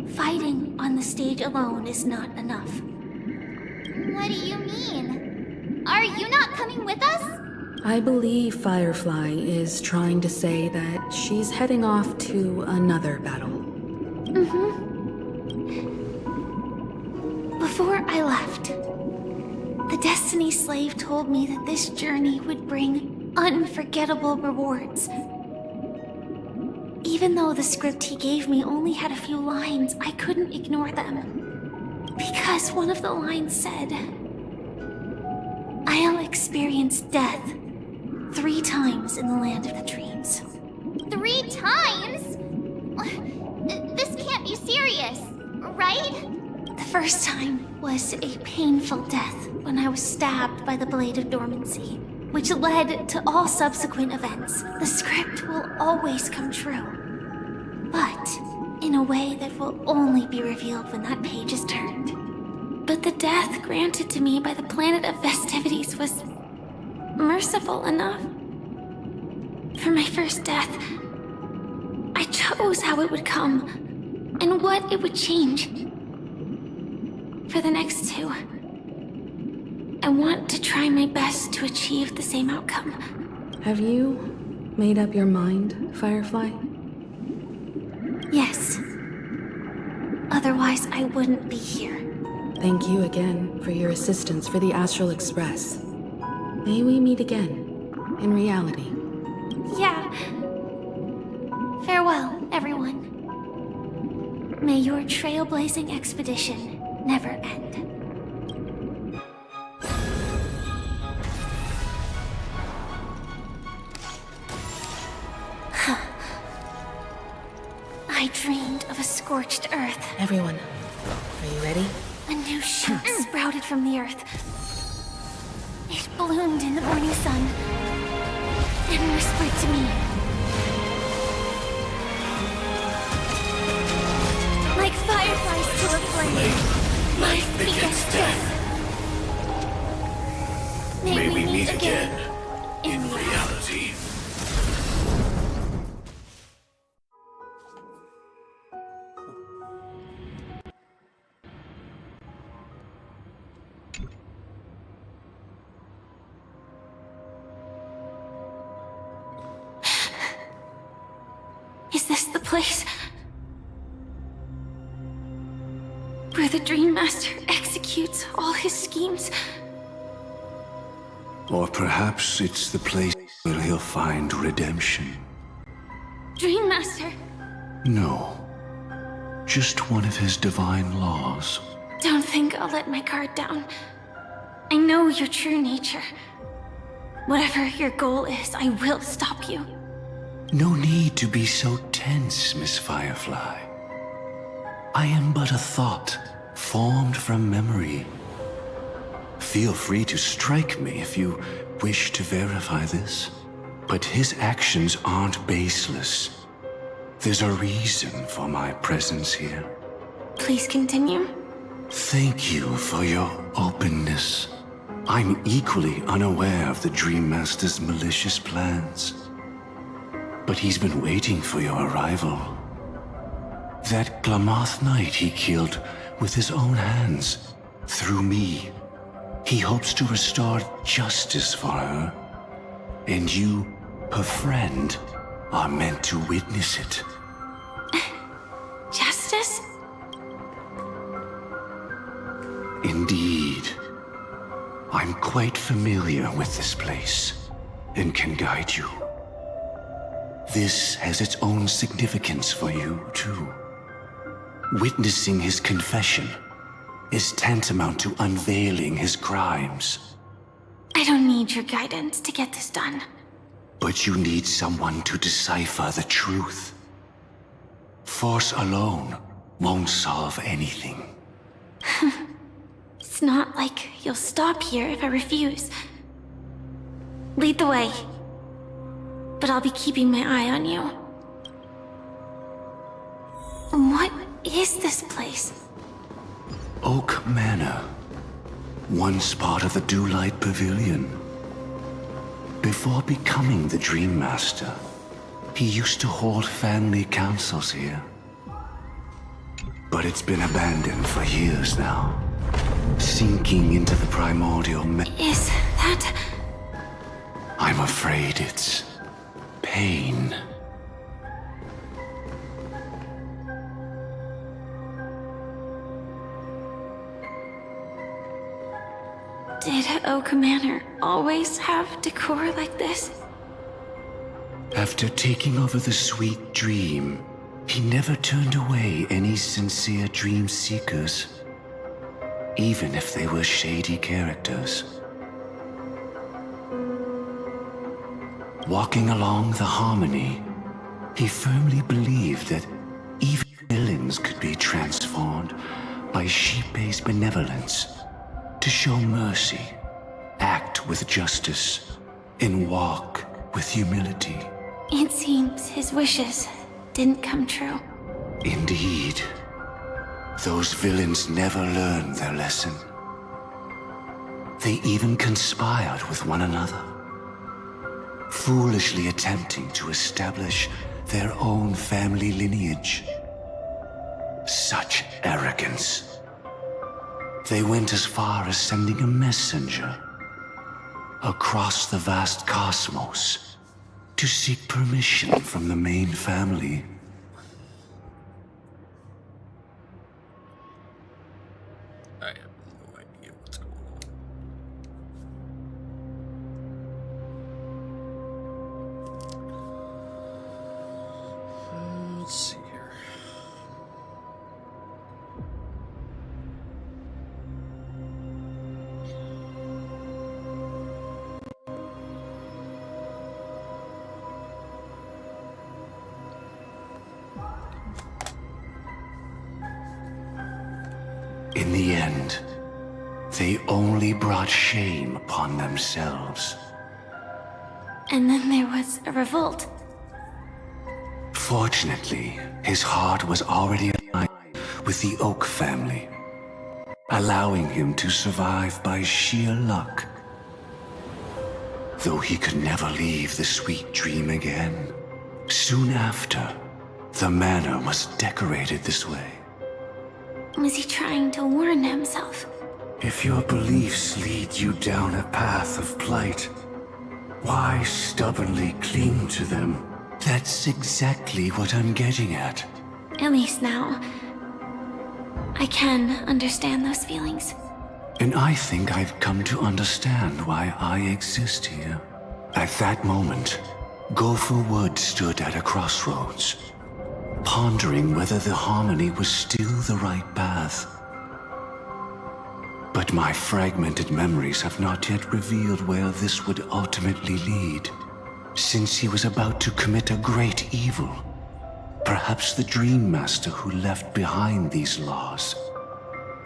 fighting on the stage alone is not enough. What do you mean? Are you not coming with us? I believe Firefly is trying to say that she's heading off to another battle. Mm-hmm. Before I left, the Destiny Slave told me that this journey would bring unforgettable rewards. Even though the script he gave me only had a few lines, I couldn't ignore them. Because one of the lines said, I'll experience death 3 times in the land of the dreams. 3 times? This can't be serious, right? The first time was a painful death when I was stabbed by the Blade of Dormancy, which led to all subsequent events. The script will always come true, but in a way that will only be revealed when that page is turned. But the death granted to me by the planet of festivities was merciful enough. For my first death, I chose how it would come and what it would change. For the next 2, I want to try my best to achieve the same outcome. Have you made up your mind, Firefly? Yes. Otherwise, I wouldn't be here. Thank you again for your assistance for the Astral Express. May we meet again, in reality. Yeah. Farewell, everyone. May your trailblazing expedition never end. I dreamed of a scorched earth. Everyone, are you ready? A new shoot sprouted from the earth. It bloomed in the morning sun and whispered to me. Like fireflies to a flame, life begets death. May we meet again in reality. Is this the place where the Dream Master executes all his schemes? Or perhaps it's the place where he'll find redemption. Dream Master, No. Just one of his divine laws. don't think I'll let my guard down. I know your true nature. Whatever your goal is, I will stop you. No need to be so tense, Miss Firefly. I am but a thought, formed from memory. Feel free to strike me if you wish to verify this. But his actions aren't baseless. There's a reason for my presence here. Please continue. Thank you for your openness. I'm equally unaware of the Dream Master's malicious plans. But he's been waiting for your arrival. That Glamoth Knight he killed with his own hands, through me. He hopes to restore justice for her. And you, her friend, are meant to witness it. Justice? Indeed. I'm quite familiar with this place, and can guide you. This has its own significance for you, too. Witnessing his confession is tantamount to unveiling his crimes. I don't need your guidance to get this done. But you need someone to decipher the truth. Force alone won't solve anything. It's not like you'll stop here if I refuse. Lead the way. But I'll be keeping my eye on you. What is this place? Oak Manor. Once part of the Dewlight Pavilion. Before becoming the Dream Master, he used to hold family councils here. But it's been abandoned for years now. Sinking into the primordial Is that... I'm afraid it's... pain. Did Oak Manor always have decor like this? After taking over the sweet dream, he never turned away any sincere dream seekers, even if they were shady characters. Walking along the harmony, he firmly believed that even villains could be transformed by Shippei's benevolence to show mercy, act with justice, and walk with humility. It seems his wishes didn't come true. Indeed. Those villains never learned their lesson. They even conspired with one another, foolishly attempting to establish their own family lineage. Such arrogance. They went as far as sending a messenger across the vast cosmos to seek permission from the main family. I have no idea what's going on. Let's see here. In the end, they only brought shame upon themselves. And then there was a revolt. Fortunately, his heart was already aligned with the Oak family, allowing him to survive by sheer luck. Though he could never leave the sweet dream again. Soon after, the manor was decorated this way. Was he trying to warn himself? If your beliefs lead you down a path of plight, why stubbornly cling to them? That's exactly what I'm getting at. At least now, I can understand those feelings. And I think I've come to understand why I exist here. At that moment, Gopher Wood stood at a crossroads, pondering whether the harmony was still the right path. But my fragmented memories have not yet revealed where this would ultimately lead. Since he was about to commit a great evil, perhaps the Dream Master who left behind these laws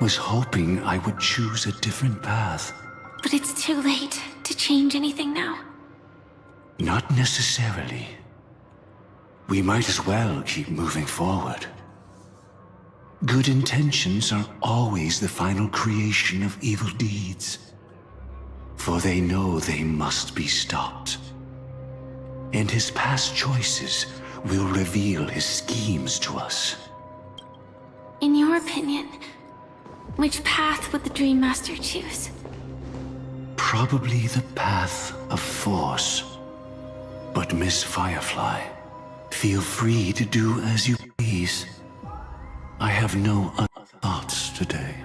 was hoping I would choose a different path. But it's too late to change anything now. Not necessarily. We might as well keep moving forward. Good intentions are always the final creation of evil deeds, for they know they must be stopped. And his past choices will reveal his schemes to us. In your opinion, which path would the Dream Master choose? Probably the path of force. But Miss Firefly, feel free to do as you please. I have no other thoughts today.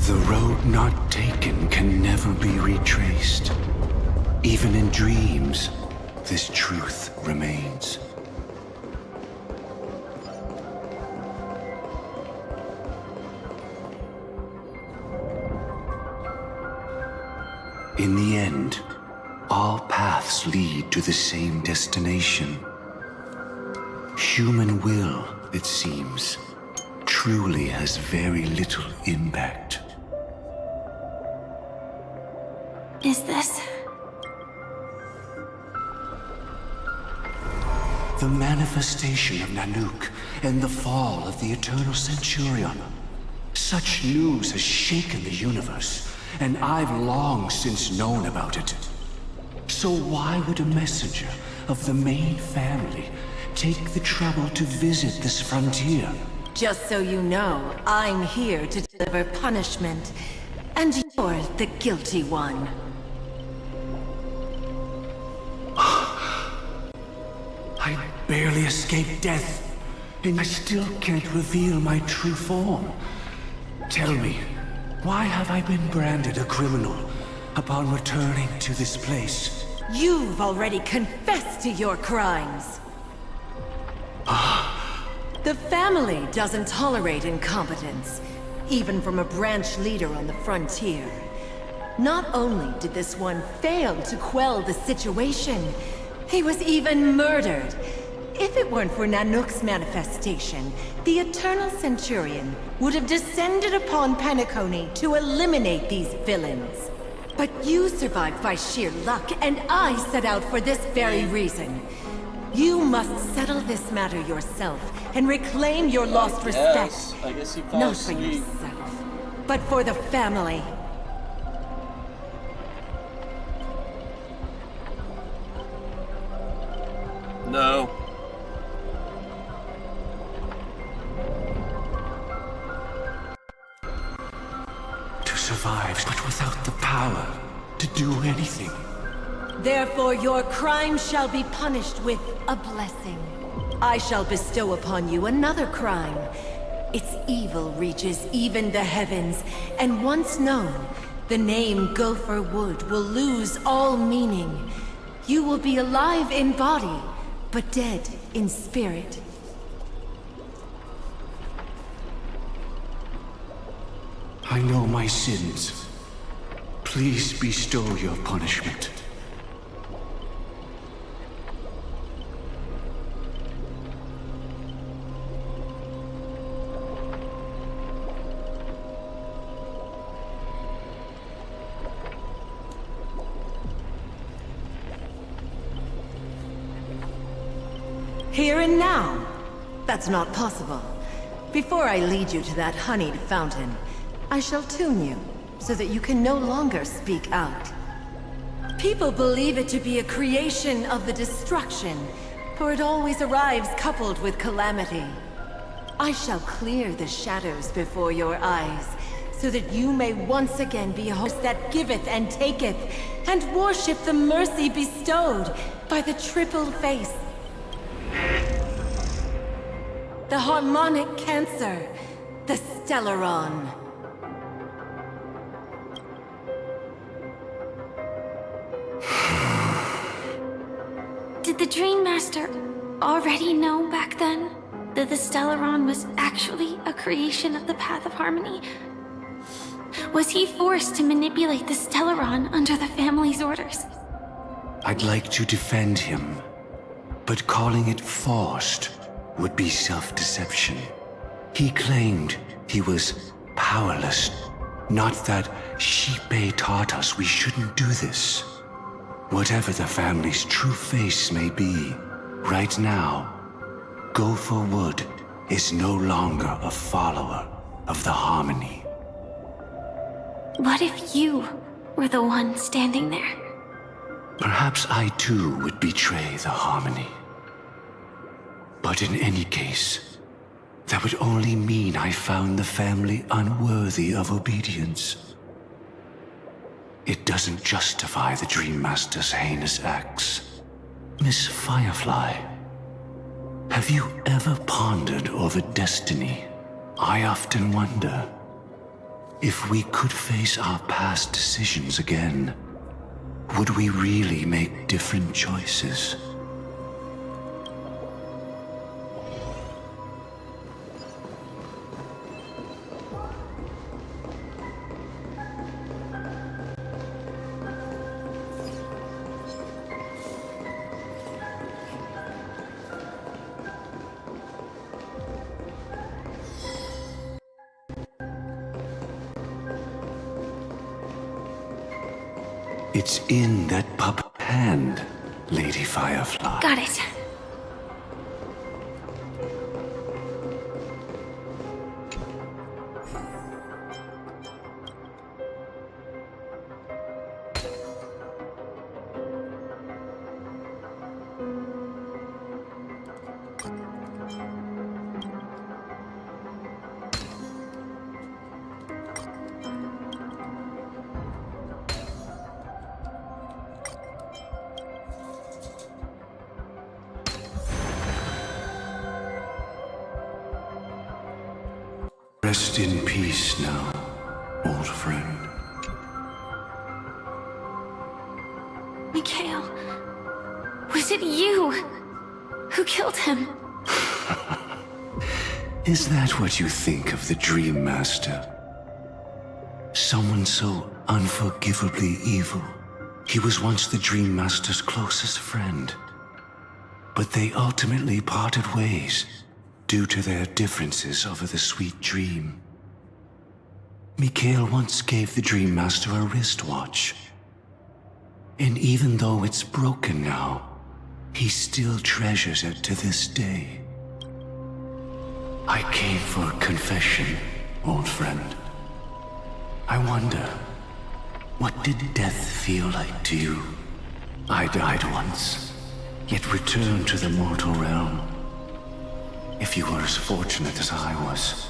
The road not taken can never be retraced. Even in dreams, this truth remains. In the end, all paths lead to the same destination. Human will, it seems, truly has very little impact. Is this? The manifestation of Nanook and the fall of the Eternal Centurion. Such news has shaken the universe, and I've long since known about it. So why would a messenger of the main family take the trouble to visit this frontier? Just so you know, I'm here to deliver punishment, and you're the guilty one. I barely escaped death, and I still can't reveal my true form. Tell me, why have I been branded a criminal upon returning to this place? You've already confessed to your crimes. The family doesn't tolerate incompetence, even from a branch leader on the frontier. Not only did this one fail to quell the situation, he was even murdered. If it weren't for Nanook's manifestation, the Eternal Centurion would have descended upon Penacony to eliminate these villains. But you survived by sheer luck, and I set out for this very reason. You must settle this matter yourself and reclaim your lost respect. I guess he falls Not for asleep. yourself, but for the family. No. To survive, but without the power to do anything. Therefore, your crime shall be punished with a blessing. I shall bestow upon you another crime. Its evil reaches even the heavens, and once known, the name Gopher Wood will lose all meaning. You will be alive in body, but dead in spirit. I know my sins. Please bestow your punishment. That's not possible. Before I lead you to that honeyed fountain, I shall tune you, so that you can no longer speak out. People believe it to be a creation of the destruction, for it always arrives coupled with calamity. I shall clear the shadows before your eyes, so that you may once again be a host that giveth and taketh, and worship the mercy bestowed by the triple face. The harmonic cancer, the Stellaron. Did the Dream Master already know back then that the Stellaron was actually a creation of the Path of Harmony? Was he forced to manipulate the Stellaron under the family's orders? I'd like to defend him, but calling it forced would be self-deception. He claimed he was powerless, not that Xipe taught us we shouldn't do this. Whatever the family's true face may be, right now, Go for Wood is no longer a follower of the Harmony. What if you were the one standing there? Perhaps I too would betray the Harmony. But in any case, that would only mean I found the family unworthy of obedience. It doesn't justify the Dream Master's heinous acts. Miss Firefly, have you ever pondered over destiny? I often wonder if we could face our past decisions again, would we really make different choices? It's in that pup hand, Lady Firefly. Got it. Rest in peace now, old friend. Mikhail, was it you who killed him? Is that what you think of the Dream Master? Someone so unforgivably evil. He was once the Dream Master's closest friend. But they ultimately parted ways due to their differences over the sweet dream. Mikhail once gave the Dream Master a wristwatch. And even though it's broken now, he still treasures it to this day. I came for confession, old friend. I wonder, what did death feel like to you? I died once, yet returned to the mortal realm. If you were as fortunate as I was,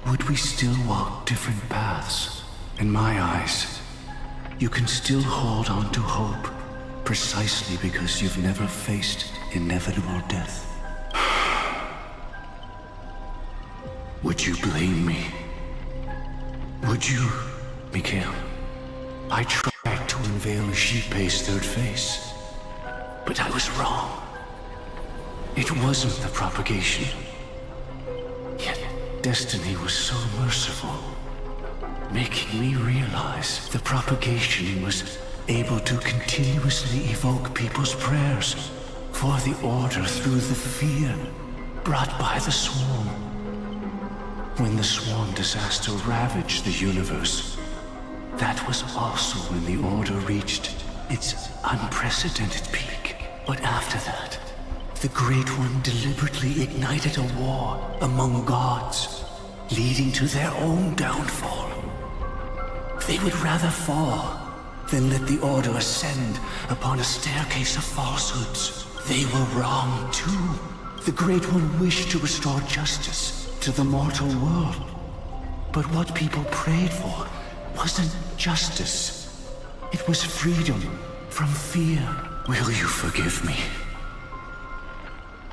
would we still walk different paths? In my eyes, you can still hold on to hope, precisely because you've never faced inevitable death. Would you blame me? Would you, Mikhail? I tried to unveil Xipe's third face, but I was wrong. It wasn't the propagation. Yet destiny was so merciful, making me realize the propagation was able to continuously evoke people's prayers for the Order through the fear brought by the Swarm. When the Swarm disaster ravaged the universe, that was also when the Order reached its unprecedented peak. But after that, The Great One deliberately ignited a war among gods, leading to their own downfall. They would rather fall than let the Order ascend upon a staircase of falsehoods. They were wrong, too. The Great One wished to restore justice to the mortal world. But what people prayed for wasn't justice. It was freedom from fear. Will you forgive me?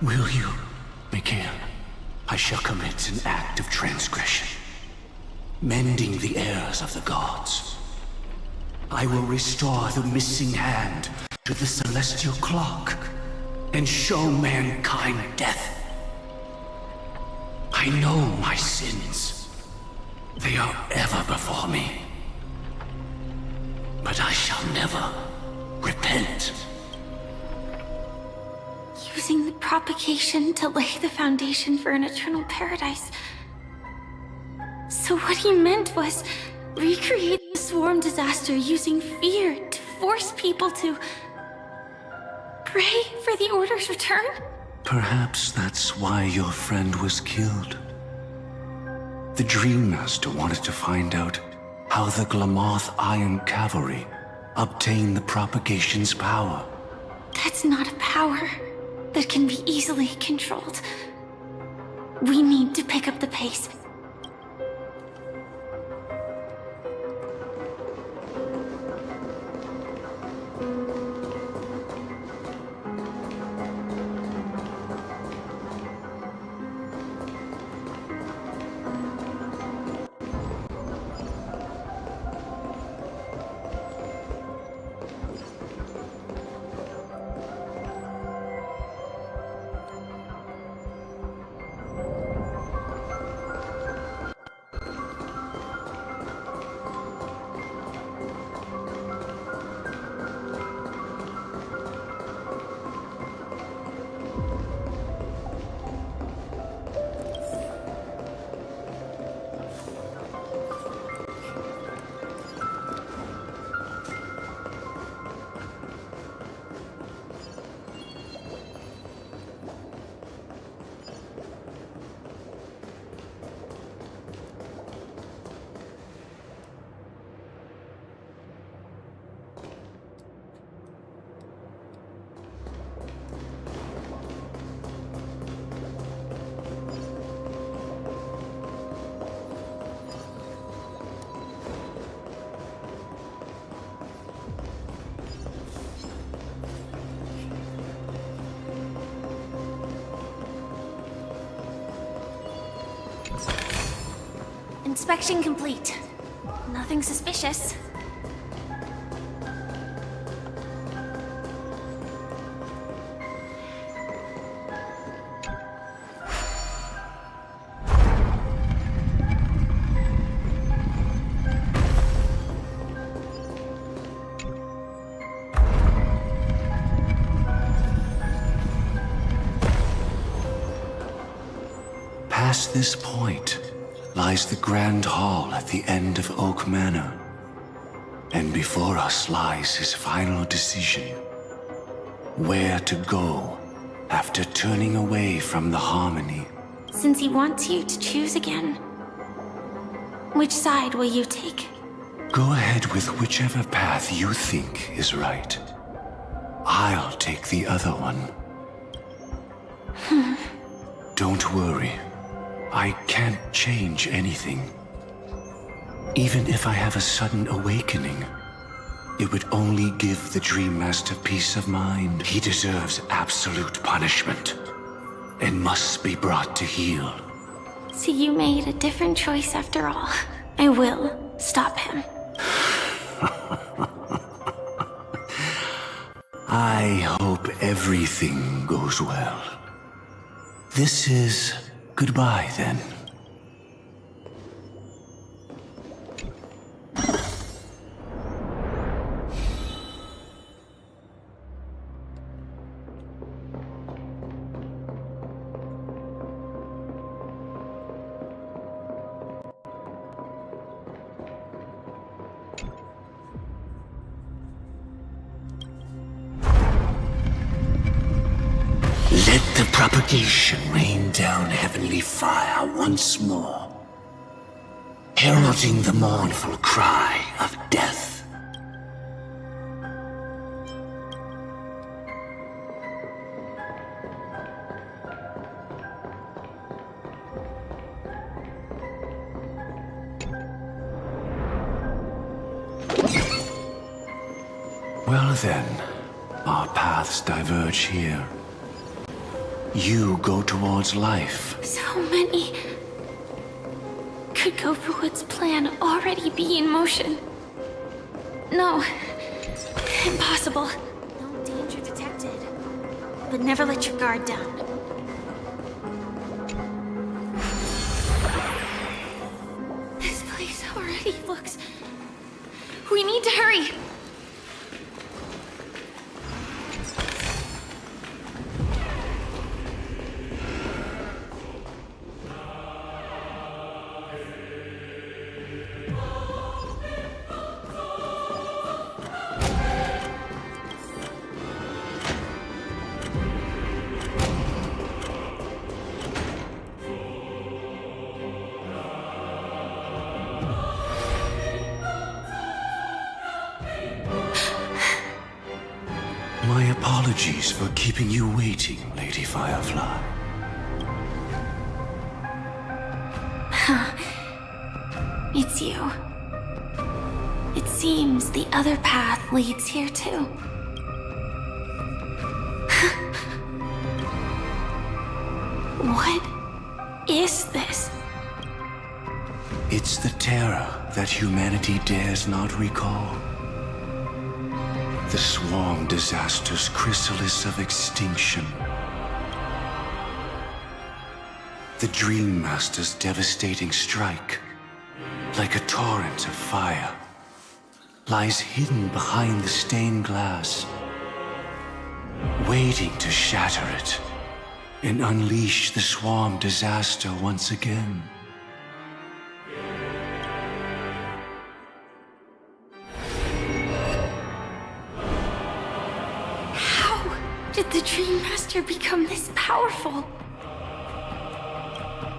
Will you, Mikhail? I shall commit an act of transgression, mending the errors of the gods. I will restore the missing hand to the celestial clock and show mankind death. I know my sins. They are ever before me. But I shall never repent. Using the propagation to lay the foundation for an eternal paradise. So what he meant was recreate the swarm disaster using fear to force people to pray for the Order's return? Perhaps that's why your friend was killed. The Dream Master wanted to find out how the Glamoth Iron Cavalry obtained the propagation's power. That's not a power that can be easily controlled. We need to pick up the pace. Inspection complete. Nothing suspicious. Past this point lies the Grand Hall at the end of Oak Manor. And before us lies his final decision. Where to go after turning away from the Harmony. Since he wants you to choose again, which side will you take? Go ahead with whichever path you think is right. I'll take the other one. Don't worry. I can't change anything. Even if I have a sudden awakening, it would only give the Dream Master peace of mind. He deserves absolute punishment and must be brought to heel. So you made a different choice after all. I will stop him. I hope everything goes well. This is goodbye, then. Let propagation rained down heavenly fire once more, heralding the mournful cry of death. Well then, our paths diverge here. You go towards life. So many. Could Gopherwood's plan already be in motion? No. Impossible. No danger detected. But never let your guard down. This place already looks... We need to hurry! My apologies for keeping you waiting, Lady Firefly. It's you. It seems the other path leads here too. What is this? It's the terror that humanity dares not recall. The swarm disaster's chrysalis of extinction. The Dream Master's devastating strike, like a torrent of fire, lies hidden behind the stained glass, waiting to shatter it and unleash the swarm disaster once again. How did the Dream Master become this powerful?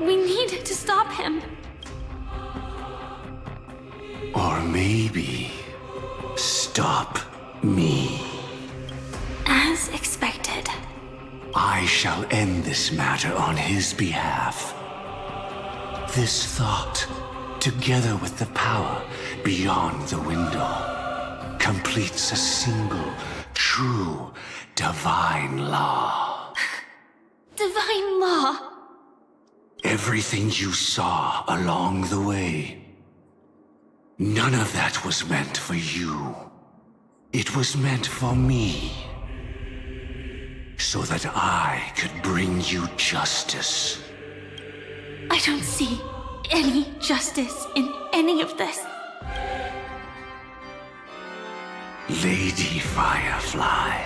We need to stop him. Or maybe stop me. As expected. I shall end this matter on his behalf. This thought, together with the power beyond the window, completes a single, true, divine law. Divine law? Everything you saw along the way, none of that was meant for you. It was meant for me. So that I could bring you justice. I don't see any justice in any of this. Lady Firefly,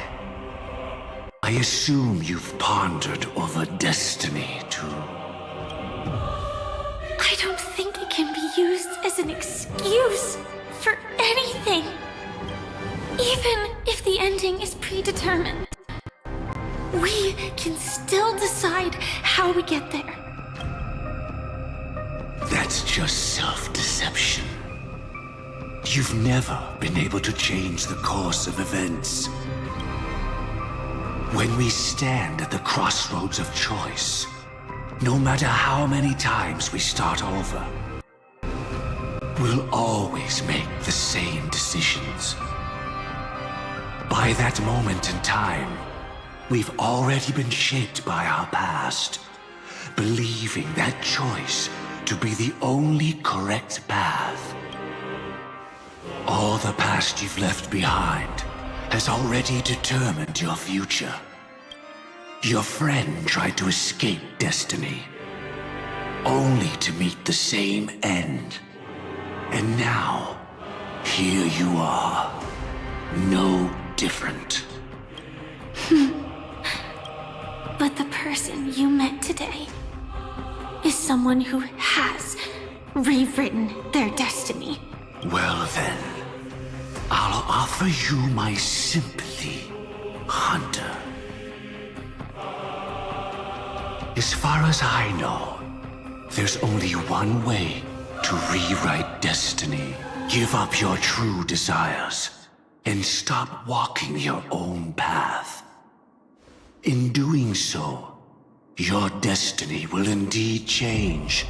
I assume you've pondered over destiny too. I don't think it can be used as an excuse for anything. Even if the ending is predetermined. We can still decide how we get there. That's just self-deception. You've never been able to change the course of events. When we stand at the crossroads of choice, no matter how many times we start over, we'll always make the same decisions. By that moment in time, we've already been shaped by our past, believing that choice to be the only correct path. All the past you've left behind has already determined your future. Your friend tried to escape destiny, only to meet the same end. And now, here you are, no different. But the person you met today is someone who has rewritten their destiny. Well then, I'll offer you my sympathy, Hunter. As far as I know, there's only one way to rewrite destiny. Give up your true desires and stop walking your own path. In doing so, your destiny will indeed change,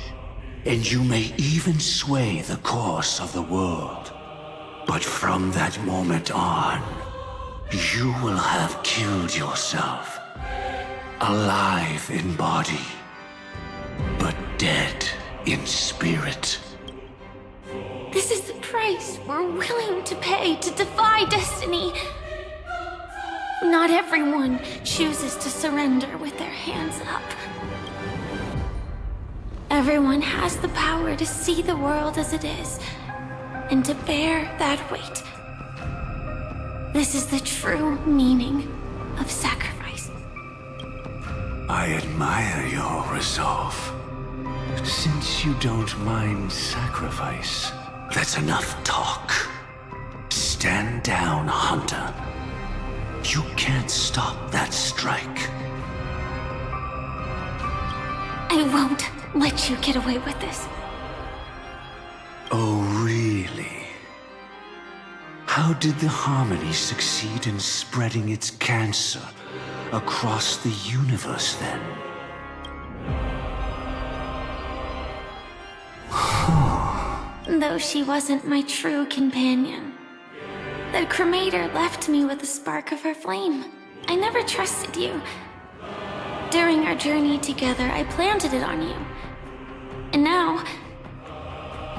and you may even sway the course of the world. But from that moment on, you will have killed yourself. Alive in body, but dead in spirit. This is the price we're willing to pay to defy destiny. Not everyone chooses to surrender with their hands up. Everyone has the power to see the world as it is, and to bear that weight. This is the true meaning of sacrifice. I admire your resolve. Since you don't mind sacrifice, that's enough talk. Stand down, Hunter. You can't stop that strike. I won't let you get away with this. Oh, really? How did the Harmony succeed in spreading its cancer across the universe, then? Though she wasn't my true companion, the cremator left me with a spark of her flame. I never trusted you. During our journey together, I planted it on you. And now,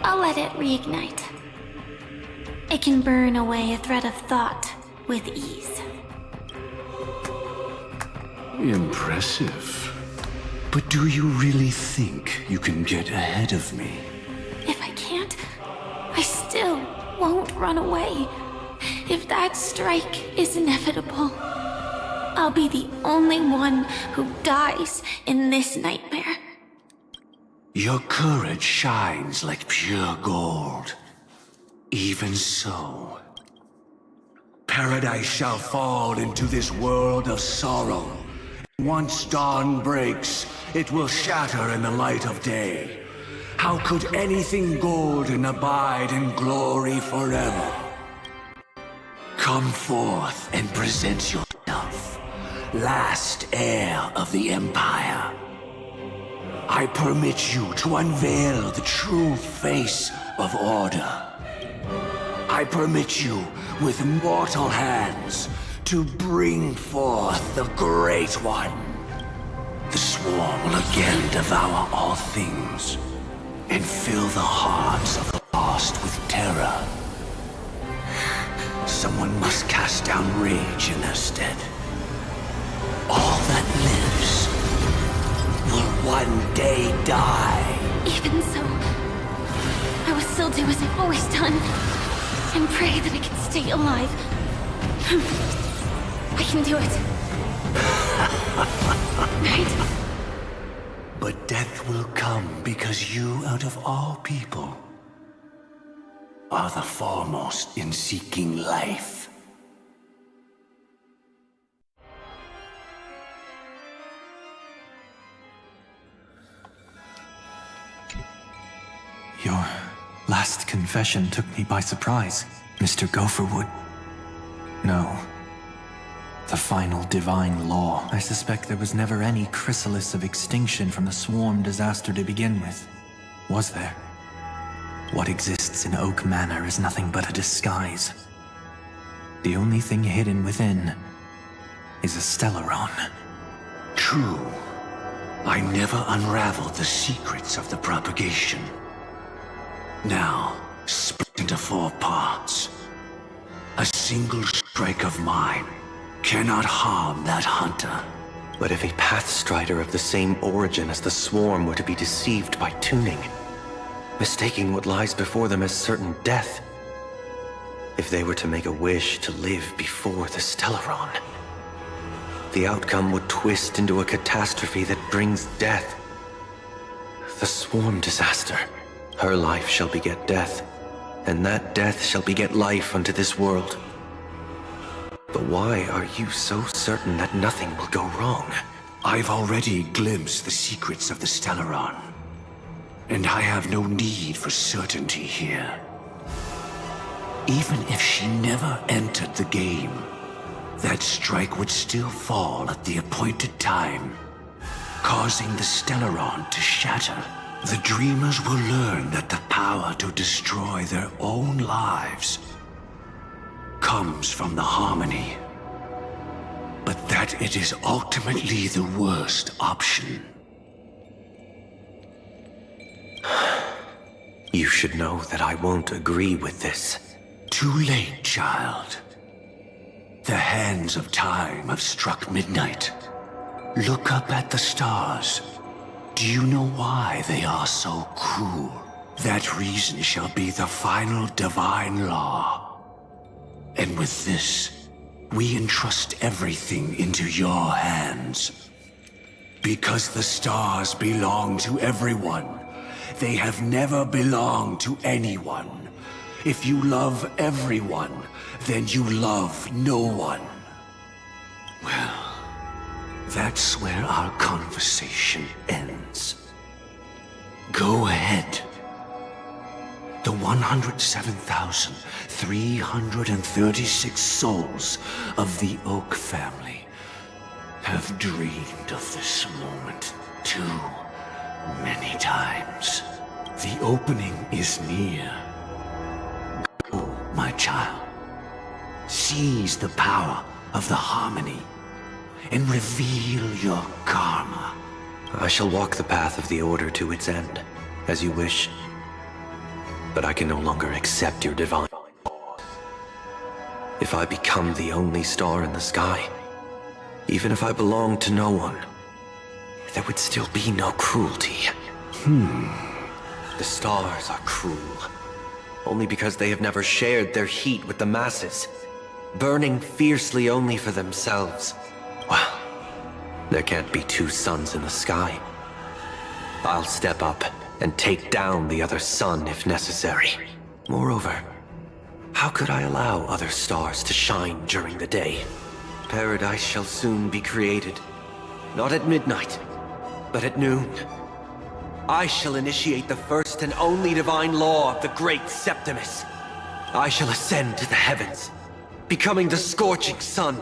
I'll let it reignite. It can burn away a thread of thought with ease. Impressive. But do you really think you can get ahead of me? If I can't, I still won't run away. If that strike is inevitable, I'll be the only one who dies in this nightmare. Your courage shines like pure gold. Even so, paradise shall fall into this world of sorrow. Once dawn breaks, it will shatter in the light of day. How could anything golden abide in glory forever? Come forth and present yourself, last heir of the Empire. I permit you to unveil the true face of order. I permit you, with mortal hands, to bring forth the Great One. The swarm will again devour all things, and fill the hearts of the lost with terror. Someone must cast down rage in their stead. All that lives will one day die. Even so, I will still do as I've always done, and pray that I can stay alive. I can do it. Right? But death will come because you, out of all people, are the foremost in seeking life. Your last confession took me by surprise, Mr. Gopherwood. No. The final divine law. I suspect there was never any chrysalis of extinction from the swarm disaster to begin with. Was there? What exists in Oak Manor is nothing but a disguise. The only thing hidden within is a Stellaron. True. I never unraveled the secrets of the propagation. Now, split into 4 parts. A single strike of mine cannot harm that hunter. But if a Pathstrider of the same origin as the Swarm were to be deceived by tuning, mistaking what lies before them as certain death, if they were to make a wish to live before the Stellaron, the outcome would twist into a catastrophe that brings death. The Swarm disaster. Her life shall beget death, and that death shall beget life unto this world. But why are you so certain that nothing will go wrong? I've already glimpsed the secrets of the Stellaron, and I have no need for certainty here. Even if she never entered the game, that strike would still fall at the appointed time, causing the Stellaron to shatter. The dreamers will learn that the power to destroy their own lives comes from the harmony, but that it is ultimately the worst option. You should know that I won't agree with this. Too late, child. The hands of time have struck midnight. Look up at the stars. Do you know why they are so cruel? That reason shall be the final divine law. And with this, we entrust everything into your hands. Because the stars belong to everyone. They have never belonged to anyone. If you love everyone, then you love no one. Well, that's where our conversation ends. Go ahead. The 107,336 souls of the Oak family have dreamed of this moment too many times. The opening is near. Go, my child. Seize the power of the harmony and reveal your karma. I shall walk the path of the Order to its end, as you wish. But I can no longer accept your divine law. If I become the only star in the sky, even if I belong to no one, there would still be no cruelty. The stars are cruel, only because they have never shared their heat with the masses, burning fiercely only for themselves. Well, there can't be two suns in the sky. I'll step up and take down the other sun if necessary. Moreover, how could I allow other stars to shine during the day? Paradise shall soon be created. Not at midnight, but at noon. I shall initiate the first and only divine law of the great Septimus. I shall ascend to the heavens, becoming the scorching sun.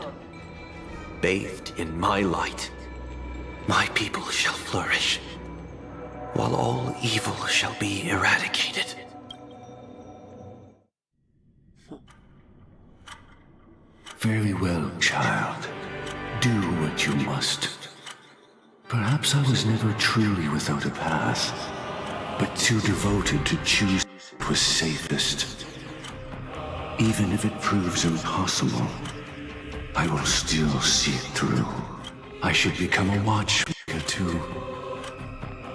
Bathed in my light, my people shall flourish, while all evil shall be eradicated. Very well, child. Do what you must. Perhaps I was never truly without a path, but too devoted to choose what was safest. Even if it proves impossible, I will still see it through. I should become a watchmaker too.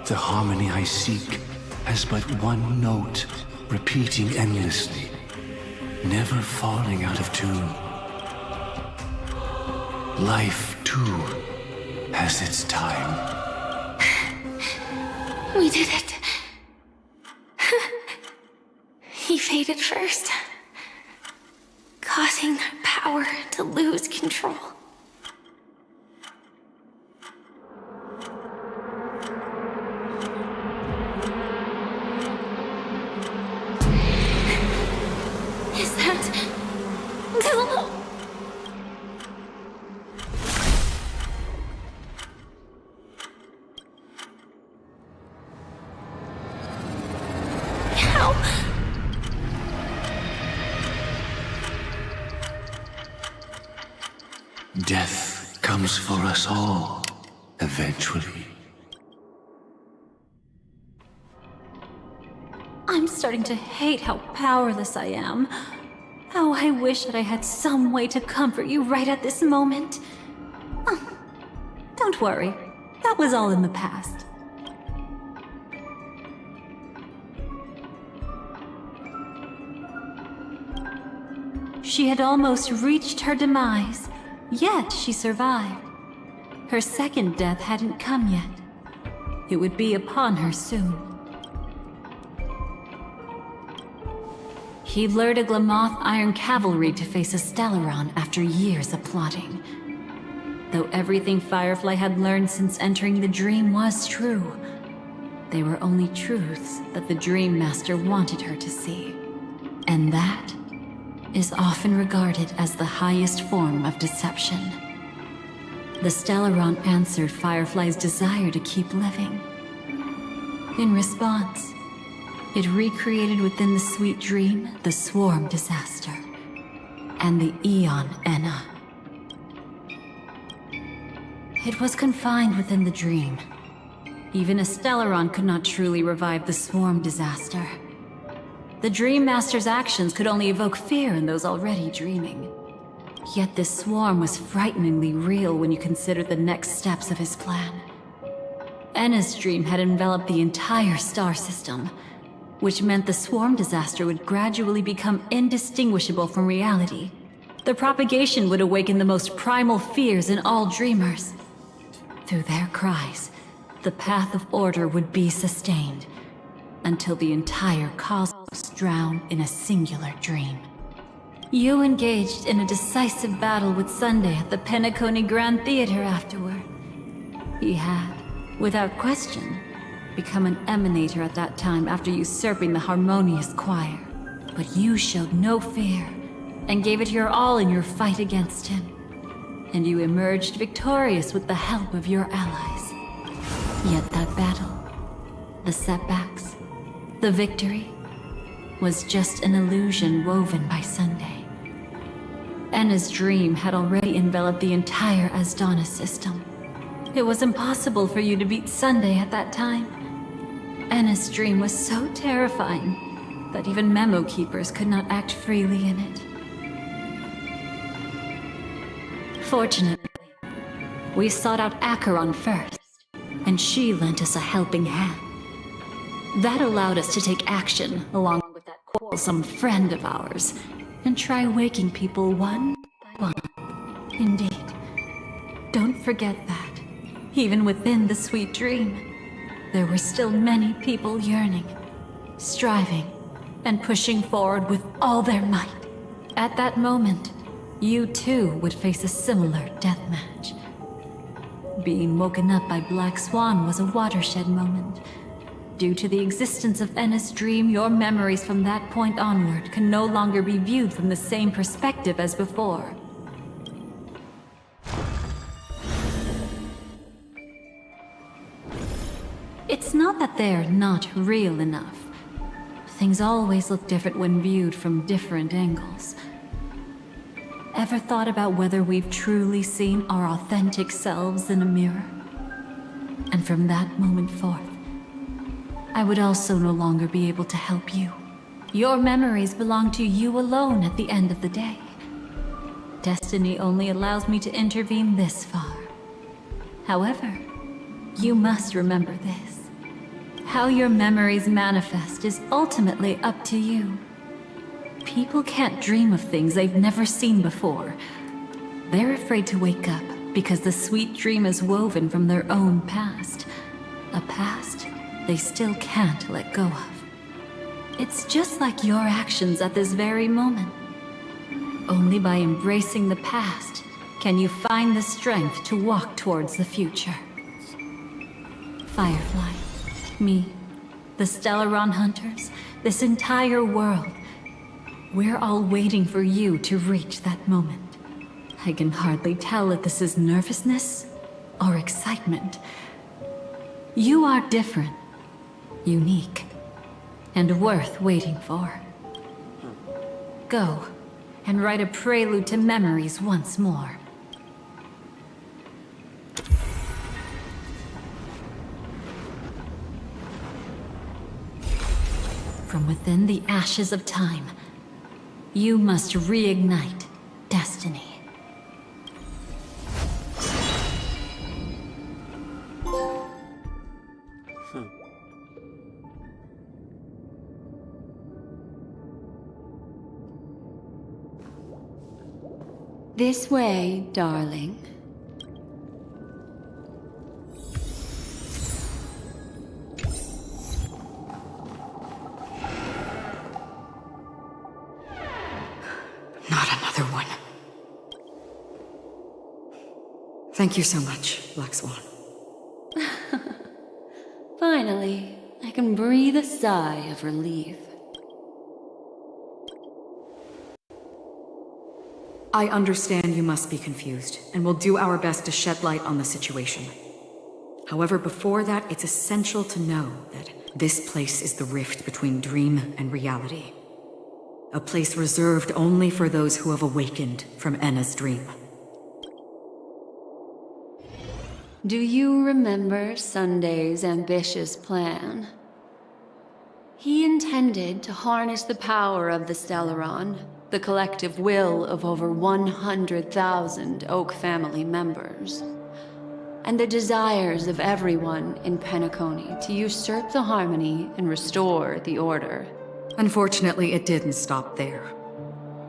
The harmony I seek has but one note, repeating endlessly, never falling out of tune. Life, too, has its time. We did it. He faded first, causing their power to lose control. Is that... Death comes for us all, eventually. I'm starting to hate how powerless I am. How I wish that I had some way to comfort you right at this moment. Oh, don't worry. That was all in the past. She had almost reached her demise, yet she survived. Her second death hadn't come yet. It would be upon her soon. He lured a Glamoth Iron Cavalry to face a Stellaron after years of plotting. Though everything Firefly had learned since entering the dream was true, they were only truths that the Dream Master wanted her to see. And that is often regarded as the highest form of deception. The Stellaron answered Firefly's desire to keep living. In response, it recreated within the sweet dream the Swarm disaster and the Eon Enna. It was confined within the dream. Even a Stellaron could not truly revive the Swarm disaster. The Dream Master's actions could only evoke fear in those already dreaming. Yet this swarm was frighteningly real when you consider the next steps of his plan. Enna's dream had enveloped the entire star system, which meant the swarm disaster would gradually become indistinguishable from reality. The propagation would awaken the most primal fears in all dreamers. Through their cries, the path of order would be sustained, until the entire cosmos drowned in a singular dream. You engaged in a decisive battle with Sunday at the Penacony Grand Theater afterward. He had, without question, become an emanator at that time after usurping the harmonious choir. But you showed no fear, and gave it your all in your fight against him. And you emerged victorious with the help of your allies. Yet that battle, the setbacks, the victory, was just an illusion woven by Sunday. Enna's dream had already enveloped the entire Asdana system. It was impossible for you to beat Sunday at that time. Enna's dream was so terrifying that even memo keepers could not act freely in it. Fortunately, we sought out Acheron first, and she lent us a helping hand. That allowed us to take action along with that quarrelsome friend of ours, and try waking people one by one. Indeed. Don't forget that, even within the sweet dream, there were still many people yearning, striving, and pushing forward with all their might. At that moment, you too would face a similar deathmatch. Being woken up by Black Swan was a watershed moment. Due to the existence of Enna's dream, your memories from that point onward can no longer be viewed from the same perspective as before. It's not that they're not real enough. Things always look different when viewed from different angles. Ever thought about whether we've truly seen our authentic selves in a mirror? And from that moment forth, I would also no longer be able to help you. Your memories belong to you alone at the end of the day. Destiny only allows me to intervene this far. However, you must remember this. How your memories manifest is ultimately up to you. People can't dream of things they've never seen before. They're afraid to wake up because the sweet dream is woven from their own past. A past they still can't let go of. It's just like your actions at this very moment. Only by embracing the past can you find the strength to walk towards the future. Firefly, me, the Stellaron Hunters, this entire world, we're all waiting for you to reach that moment. I can hardly tell if this is nervousness or excitement. You are different, unique, and worth waiting for. Go and write a prelude to memories once more. From within the ashes of time, you must reignite destiny. This way, darling. Not another one. Thank you so much, Black Swan. Finally, I can breathe a sigh of relief. I understand you must be confused, and will do our best to shed light on the situation. However, before that, it's essential to know that this place is the rift between dream and reality. A place reserved only for those who have awakened from Enna's dream. Do you remember Sunday's ambitious plan? He intended to harness the power of the Stellaron, the collective will of over 100,000 Oak family members, and the desires of everyone in Penacony to usurp the harmony and restore the order. Unfortunately, it didn't stop there.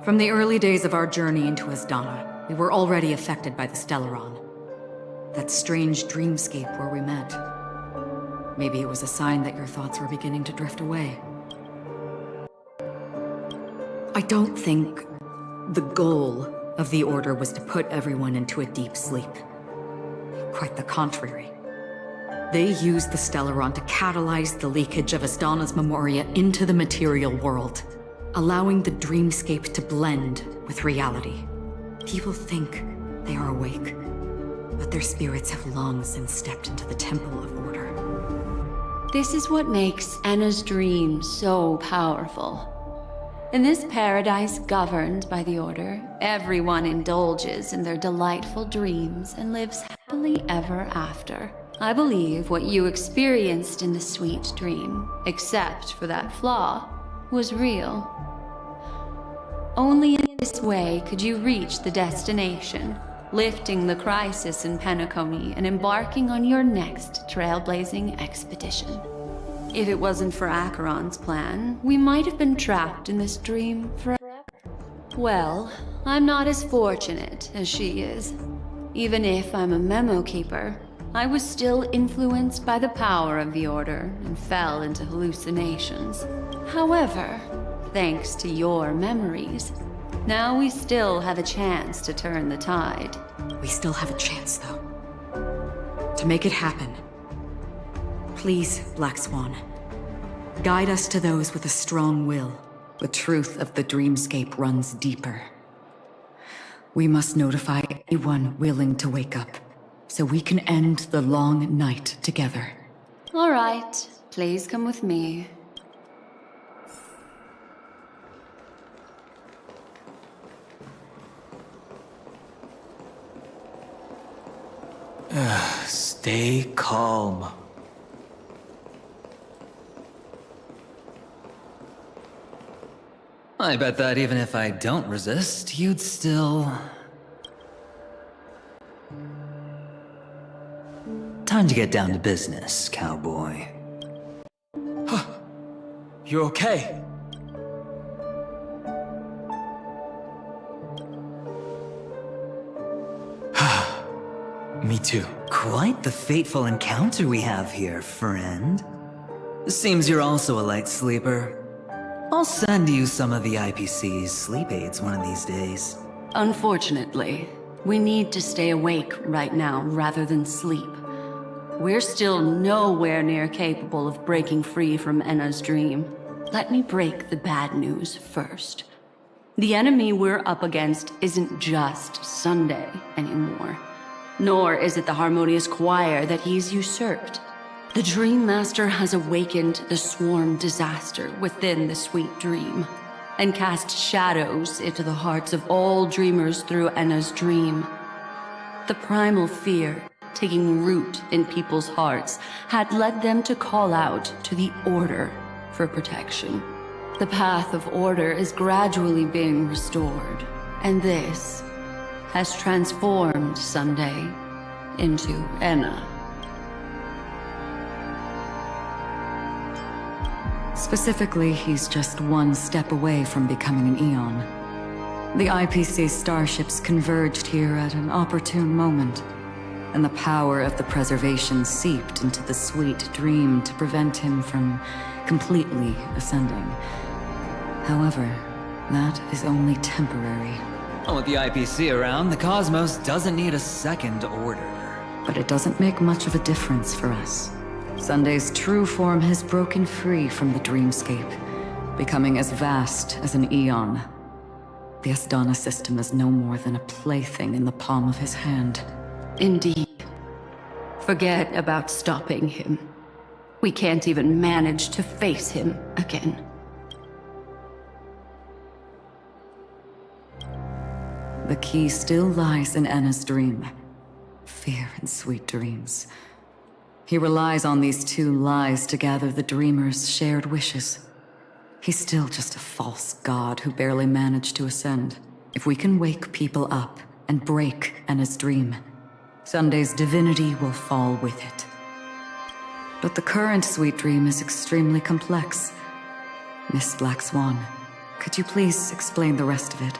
From the early days of our journey into Asdana, we were already affected by the Stellaron. That strange dreamscape where we met. Maybe it was a sign that your thoughts were beginning to drift away. I don't think the goal of the Order was to put everyone into a deep sleep. Quite the contrary. They used the Stellaron to catalyze the leakage of Asdana's memoria into the material world, allowing the dreamscape to blend with reality. People think they are awake, but their spirits have long since stepped into the Temple of Order. This is what makes Enna's dream so powerful. In this paradise governed by the Order, everyone indulges in their delightful dreams and lives happily ever after. I believe what you experienced in the sweet dream, except for that flaw, was real. Only in this way could you reach the destination, lifting the crisis in Penacony and embarking on your next trailblazing expedition. If it wasn't for Acheron's plan, we might have been trapped in this dream forever. Well, I'm not as fortunate as she is. Even if I'm a memo keeper, I was still influenced by the power of the Order and fell into hallucinations. However, thanks to your memories, now we still have a chance to turn the tide. We still have a chance, though. To make it happen, please, Black Swan, guide us to those with a strong will. The truth of the dreamscape runs deeper. We must notify anyone willing to wake up, so we can end the long night together. All right, please come with me. Stay calm. I bet that even if I don't resist, you'd still... Time to get down to business, cowboy. You okay? Me too. Quite the fateful encounter we have here, friend. Seems you're also a light sleeper. I'll send you some of the IPC's sleep aids one of these days. Unfortunately, we need to stay awake right now rather than sleep. We're still nowhere near capable of breaking free from Enna's dream. Let me break the bad news first. The enemy we're up against isn't just Sunday anymore. Nor is it the harmonious choir that he's usurped. The Dream Master has awakened the swarm disaster within the sweet dream, and cast shadows into the hearts of all dreamers through Enna's dream. The primal fear taking root in people's hearts had led them to call out to the Order for protection. The path of order is gradually being restored, and this has transformed Sunday into Enna. Specifically, he's just one step away from becoming an Eon. The IPC starships converged here at an opportune moment, and the power of the preservation seeped into the sweet dream to prevent him from completely ascending. However, that is only temporary. Well, with the IPC around, the cosmos doesn't need a second order. But it doesn't make much of a difference for us. Sunday's true form has broken free from the dreamscape, becoming as vast as an eon. The Astana system is no more than a plaything in the palm of his hand. Indeed. Forget about stopping him. We can't even manage to face him again. The key still lies in Anna's dream. Fear and sweet dreams. He relies on these two lies to gather the dreamers' shared wishes. He's still just a false god who barely managed to ascend. If we can wake people up and break Anna's dream, Sunday's divinity will fall with it. But the current sweet dream is extremely complex. Miss Black Swan, could you please explain the rest of it?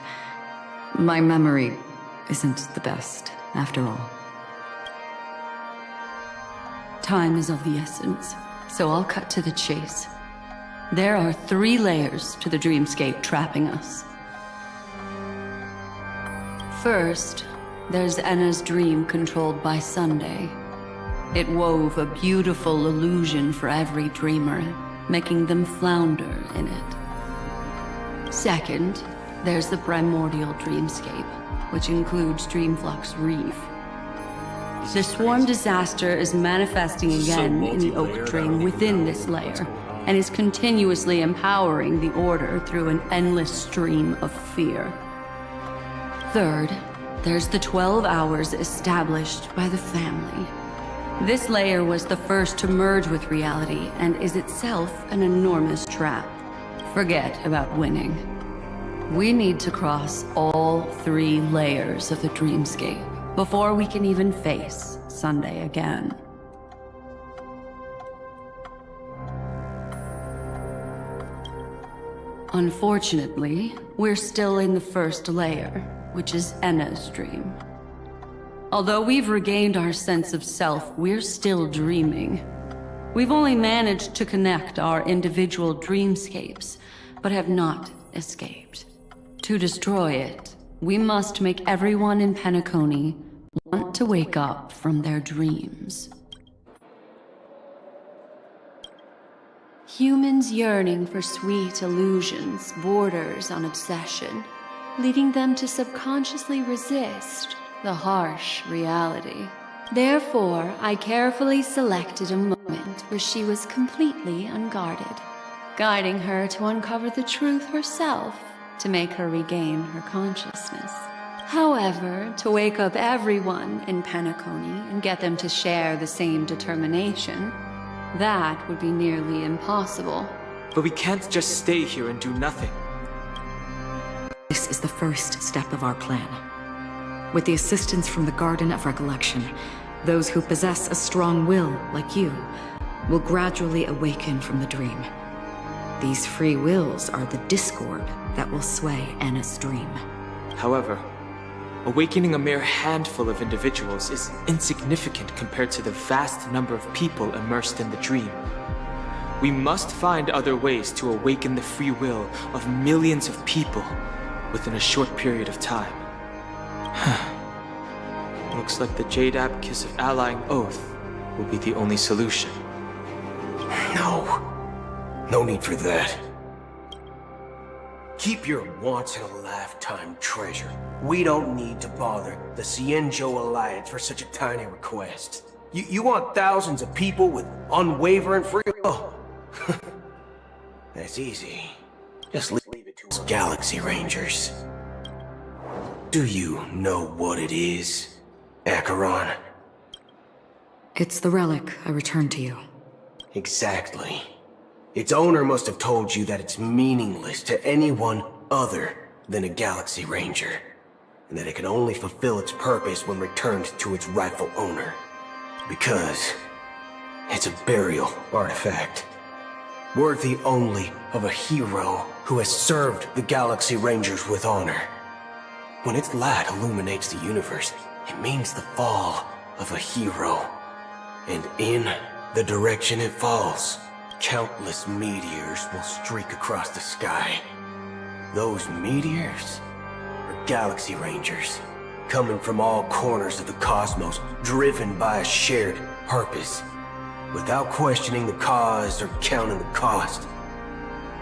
My memory isn't the best, after all. Time is of the essence, so I'll cut to the chase. There are 3 layers to the dreamscape trapping us. First, there's Enna's dream controlled by Sunday. It wove a beautiful illusion for every dreamer, making them flounder in it. Second, there's the primordial dreamscape, which includes Dreamflux Reef. The swarm disaster is manifesting again in the Oak Dream within this layer, and is continuously empowering the Order through an endless stream of fear. Third, there's the 12 hours established by the family. This layer was the first to merge with reality, and is itself an enormous trap. Forget about winning. We need to cross all 3 layers of the dreamscape before we can even face Sunday again. Unfortunately, we're still in the first layer, which is Enna's dream. Although we've regained our sense of self, we're still dreaming. We've only managed to connect our individual dreamscapes, but have not escaped. To destroy it, we must make everyone in Penacony want to wake up from their dreams. Humans yearning for sweet illusions borders on obsession, leading them to subconsciously resist the harsh reality. Therefore, I carefully selected a moment where she was completely unguarded, guiding her to uncover the truth herself to make her regain her consciousness. However, to wake up everyone in Penacony and get them to share the same determination, that would be nearly impossible. But we can't just stay here and do nothing. This is the first step of our plan. With the assistance from the Garden of Recollection, those who possess a strong will, like you, will gradually awaken from the dream. These free wills are the discord that will sway Anna's dream. However, awakening a mere handful of individuals is insignificant compared to the vast number of people immersed in the dream. We must find other ways to awaken the free will of millions of people within a short period of time. Looks like the Jade Abacus of Allying Oath will be the only solution. No need for that. Keep your once-in-a-lifetime treasure. We don't need to bother the Cienjo Alliance for such a tiny request. You want thousands of people with unwavering free will? That's easy. Just leave it to us Galaxy Rangers. Do you know what it is, Acheron? It's the relic I returned to you. Exactly. Its owner must have told you that it's meaningless to anyone other than a Galaxy Ranger, and that it can only fulfill its purpose when returned to its rightful owner. Because it's a burial artifact, worthy only of a hero who has served the Galaxy Rangers with honor. When its light illuminates the universe, it means the fall of a hero. And in the direction it falls, countless meteors will streak across the sky. Those meteors are Galaxy Rangers, coming from all corners of the cosmos, driven by a shared purpose, without questioning the cause or counting the cost.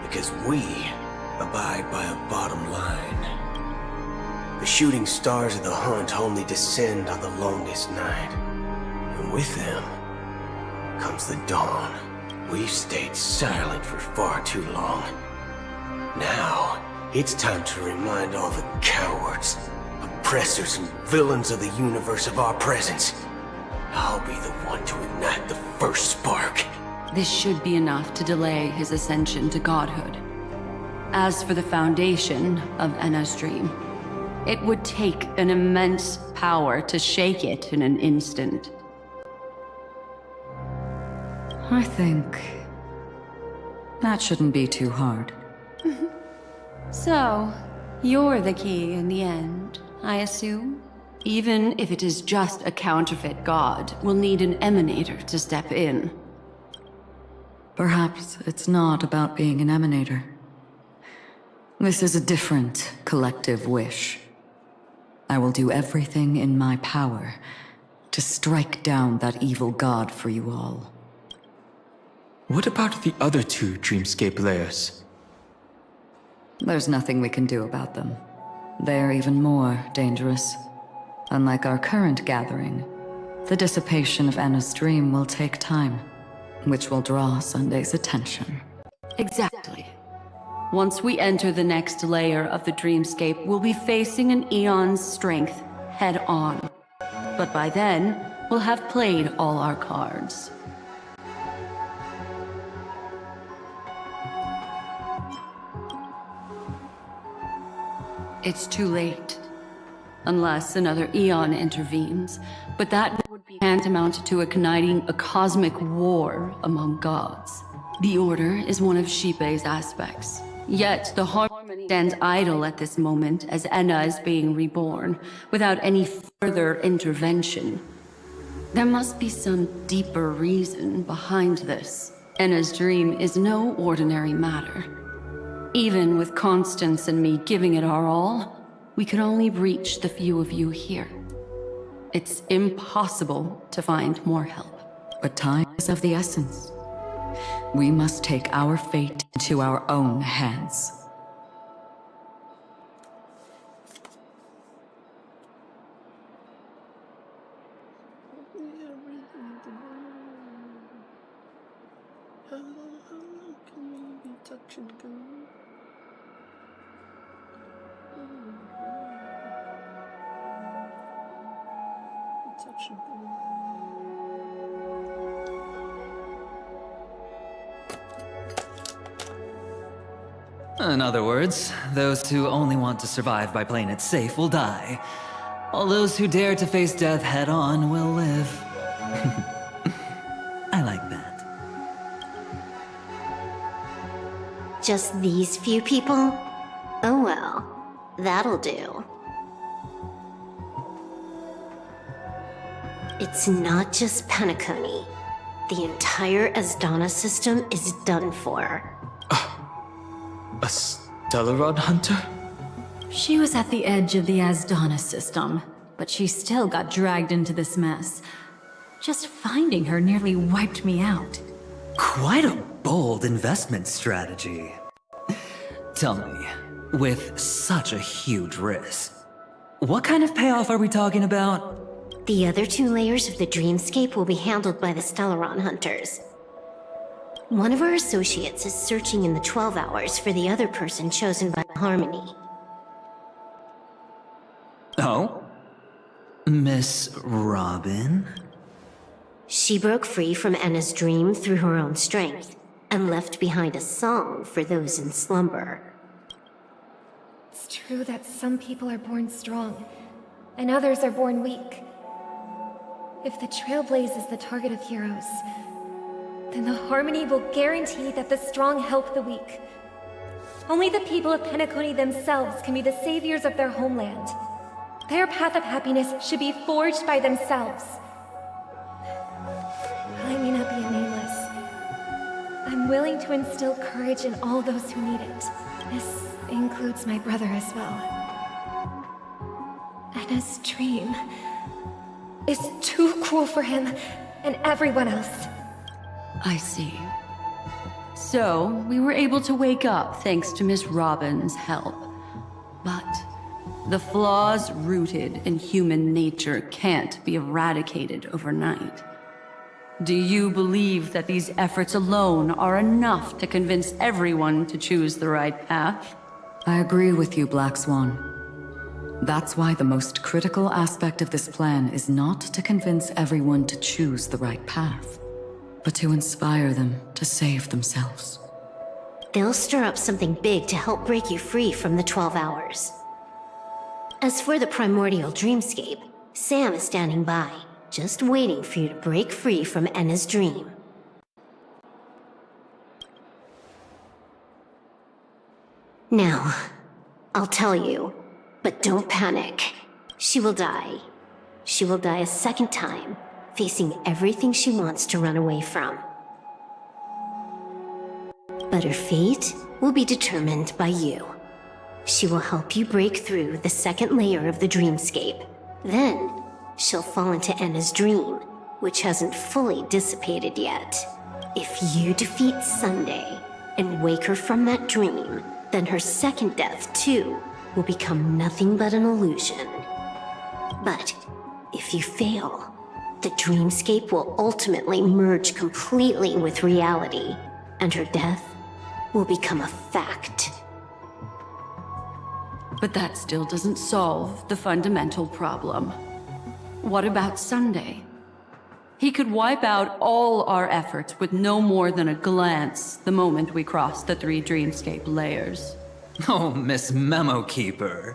Because we abide by a bottom line. The shooting stars of the hunt only descend on the longest night. And with them comes the dawn. We've stayed silent for far too long. Now, it's time to remind all the cowards, oppressors, and villains of the universe of our presence. I'll be the one to ignite the first spark. This should be enough to delay his ascension to godhood. As for the foundation of Enna's dream, it would take an immense power to shake it in an instant. I think that shouldn't be too hard. So, you're the key in the end, I assume? Even if it is just a counterfeit god, we'll need an emanator to step in. Perhaps it's not about being an emanator. This is a different collective wish. I will do everything in my power to strike down that evil god for you all. What about the other two Dreamscape layers? There's nothing we can do about them. They're even more dangerous. Unlike our current gathering, the dissipation of Enna's dream will take time, which will draw Sunday's attention. Exactly. Once we enter the next layer of the Dreamscape, we'll be facing an eon's strength head-on. But by then, we'll have played all our cards. It's too late. Unless another eon intervenes. But that would be tantamount to igniting a cosmic war among gods. The Order is one of Xipe's aspects. Yet the Harmony stands idle at this moment as Enna is being reborn, without any further intervention. There must be some deeper reason behind this. Enna's dream is no ordinary matter. Even with Constance and me giving it our all, we could only reach the few of you here. It's impossible to find more help. But time is of the essence. We must take our fate into our own hands. In other words, those who only want to survive by playing it safe will die. All those who dare to face death head-on will live. I like that. Just these few people? Oh well, that'll do. It's not just Penacony. The entire Asdana system is done for. A Stellaron hunter? She was at the edge of the Asdana system, but she still got dragged into this mess. Just finding her nearly wiped me out. Quite a bold investment strategy. Tell me, with such a huge risk, what kind of payoff are we talking about? The other two layers of the Dreamscape will be handled by the Stellaron hunters. One of our associates is searching in the 12 hours for the other person chosen by Harmony. Oh? Miss Robin? She broke free from Enna's dream through her own strength, and left behind a song for those in slumber. It's true that some people are born strong, and others are born weak. If the Trailblaze is the target of heroes, then the Harmony will guarantee that the strong help the weak. Only the people of Penacony themselves can be the saviors of their homeland. Their path of happiness should be forged by themselves. I may not be a nameless. I'm willing to instill courage in all those who need it. This includes my brother as well. Anna's dream is too cruel for him and everyone else. I see. So, we were able to wake up thanks to Miss Robin's help. But the flaws rooted in human nature can't be eradicated overnight. Do you believe that these efforts alone are enough to convince everyone to choose the right path? I agree with you, Black Swan. That's why the most critical aspect of this plan is not to convince everyone to choose the right path, but to inspire them to save themselves. They'll stir up something big to help break you free from the 12 hours. As for the primordial dreamscape, Sam is standing by, just waiting for you to break free from Enna's dream. Now, I'll tell you, but don't panic. She will die. She will die a second time, facing everything she wants to run away from. But her fate will be determined by you. She will help you break through the second layer of the dreamscape. Then, she'll fall into Enna's dream, which hasn't fully dissipated yet. If you defeat Sunday and wake her from that dream, then her second death, too, will become nothing but an illusion. But if you fail, the dreamscape will ultimately merge completely with reality, and her death will become a fact. But that still doesn't solve the fundamental problem. What about Sunday? He could wipe out all our efforts with no more than a glance the moment we cross the 3 dreamscape layers. Oh, Miss Memo Keeper.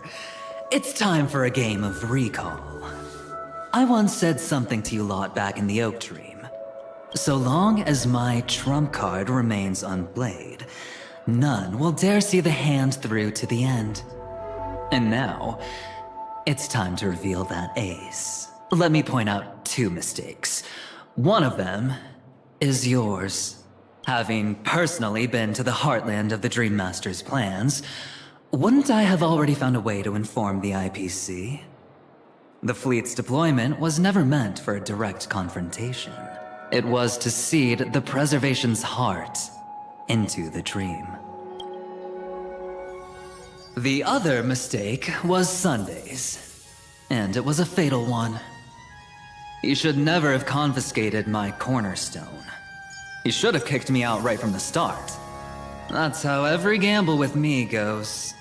It's time for a game of recall. I once said something to you lot back in the Oak Dream. So long as my trump card remains unplayed, none will dare see the hand through to the end. And now, it's time to reveal that ace. Let me point out 2 mistakes. One of them is yours. Having personally been to the heartland of the Dream Master's plans, wouldn't I have already found a way to inform the IPC? The fleet's deployment was never meant for a direct confrontation. It was to seed the Preservation's heart into the dream. The other mistake was Sundays, and it was a fatal one. He should never have confiscated my cornerstone. He should have kicked me out right from the start. That's how every gamble with me goes.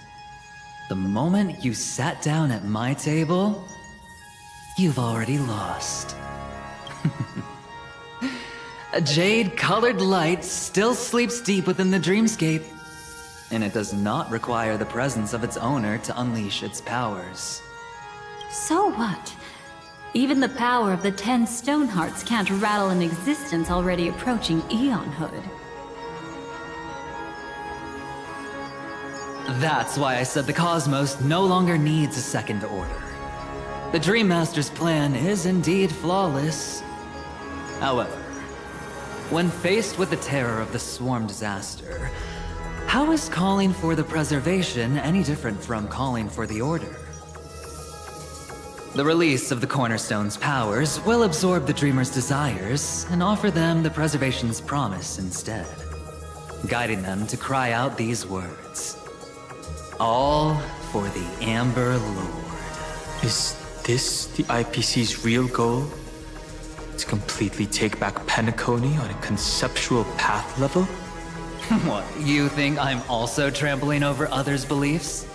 The moment you sat down at my table, you've already lost. A jade-colored light still sleeps deep within the dreamscape, and it does not require the presence of its owner to unleash its powers. So what? Even the power of the 10 Stonehearts can't rattle an existence already approaching eonhood. That's why I said the cosmos no longer needs a second order. The Dream Master's plan is indeed flawless. However, when faced with the terror of the swarm disaster, how is calling for the preservation any different from calling for the order? The release of the Cornerstone's powers will absorb the Dreamer's desires and offer them the preservation's promise instead, guiding them to cry out these words. All for the Amber Lord. Is this the IPC's real goal? To completely take back Penacony on a conceptual path level? What, you think I'm also trampling over others' beliefs?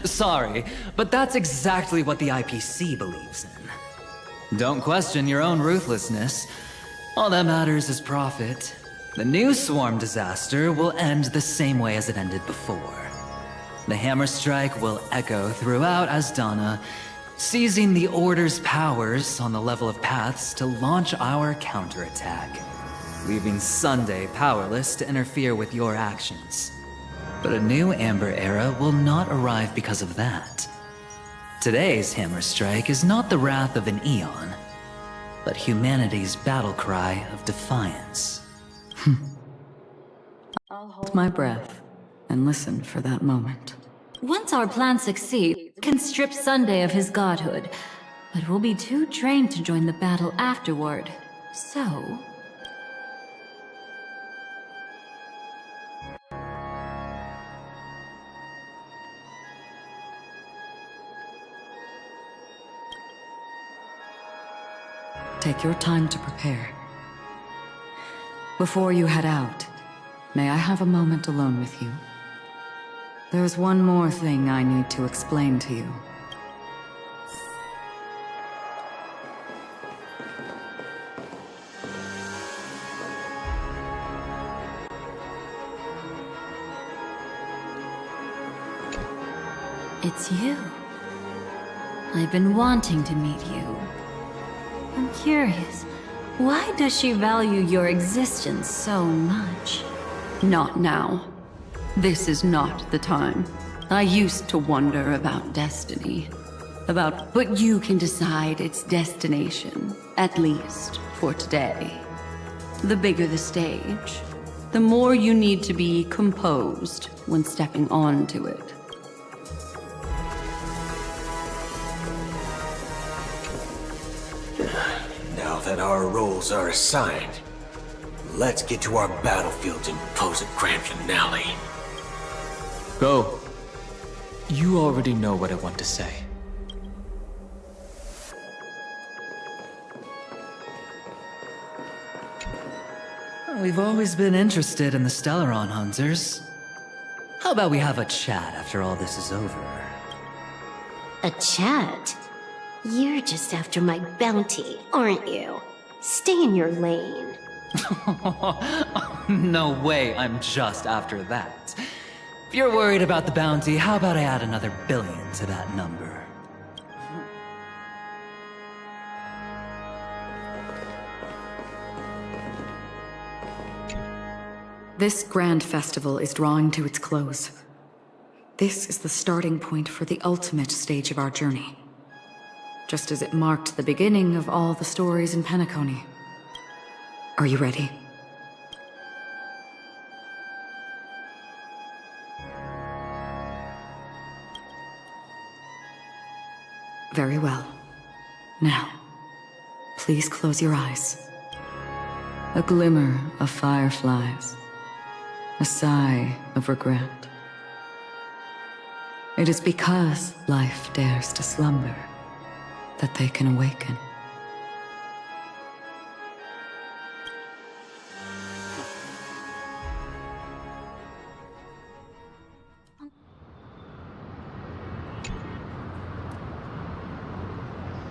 Sorry, but that's exactly what the IPC believes in. Don't question your own ruthlessness. All that matters is profit. The new swarm disaster will end the same way as it ended before. The hammer strike will echo throughout Asdana, seizing the Order's powers on the level of paths to launch our counterattack, leaving Sunday powerless to interfere with your actions. But a new Amber Era will not arrive because of that. Today's hammer strike is not the wrath of an eon, but humanity's battle cry of defiance. I'll hold my breath and listen for that moment. Once our plan succeeds, can strip Sunday of his godhood, but will be too drained to join the battle afterward. So... Take your time to prepare. Before you head out, may I have a moment alone with you? There's one more thing I need to explain to you. It's you. I've been wanting to meet you. I'm curious, why does she value your existence so much? Not now. This is not the time. I used to wonder about destiny. But you can decide its destination, at least for today. The bigger the stage, the more you need to be composed when stepping onto it. Now that our roles are assigned, let's get to our battlefields and pose a grand finale. Go. You already know what I want to say. We've always been interested in the Stellaron hunters. How about we have a chat after all this is over? A chat? You're just after my bounty, aren't you? Stay in your lane. No way, I'm just after that. If you're worried about the bounty, how about I add another billion to that number? This grand festival is drawing to its close. This is the starting point for the ultimate stage of our journey. Just as it marked the beginning of all the stories in Penacony. Are you ready? Very well. Now, please close your eyes. A glimmer of fireflies. A sigh of regret. It is because life dares to slumber that they can awaken.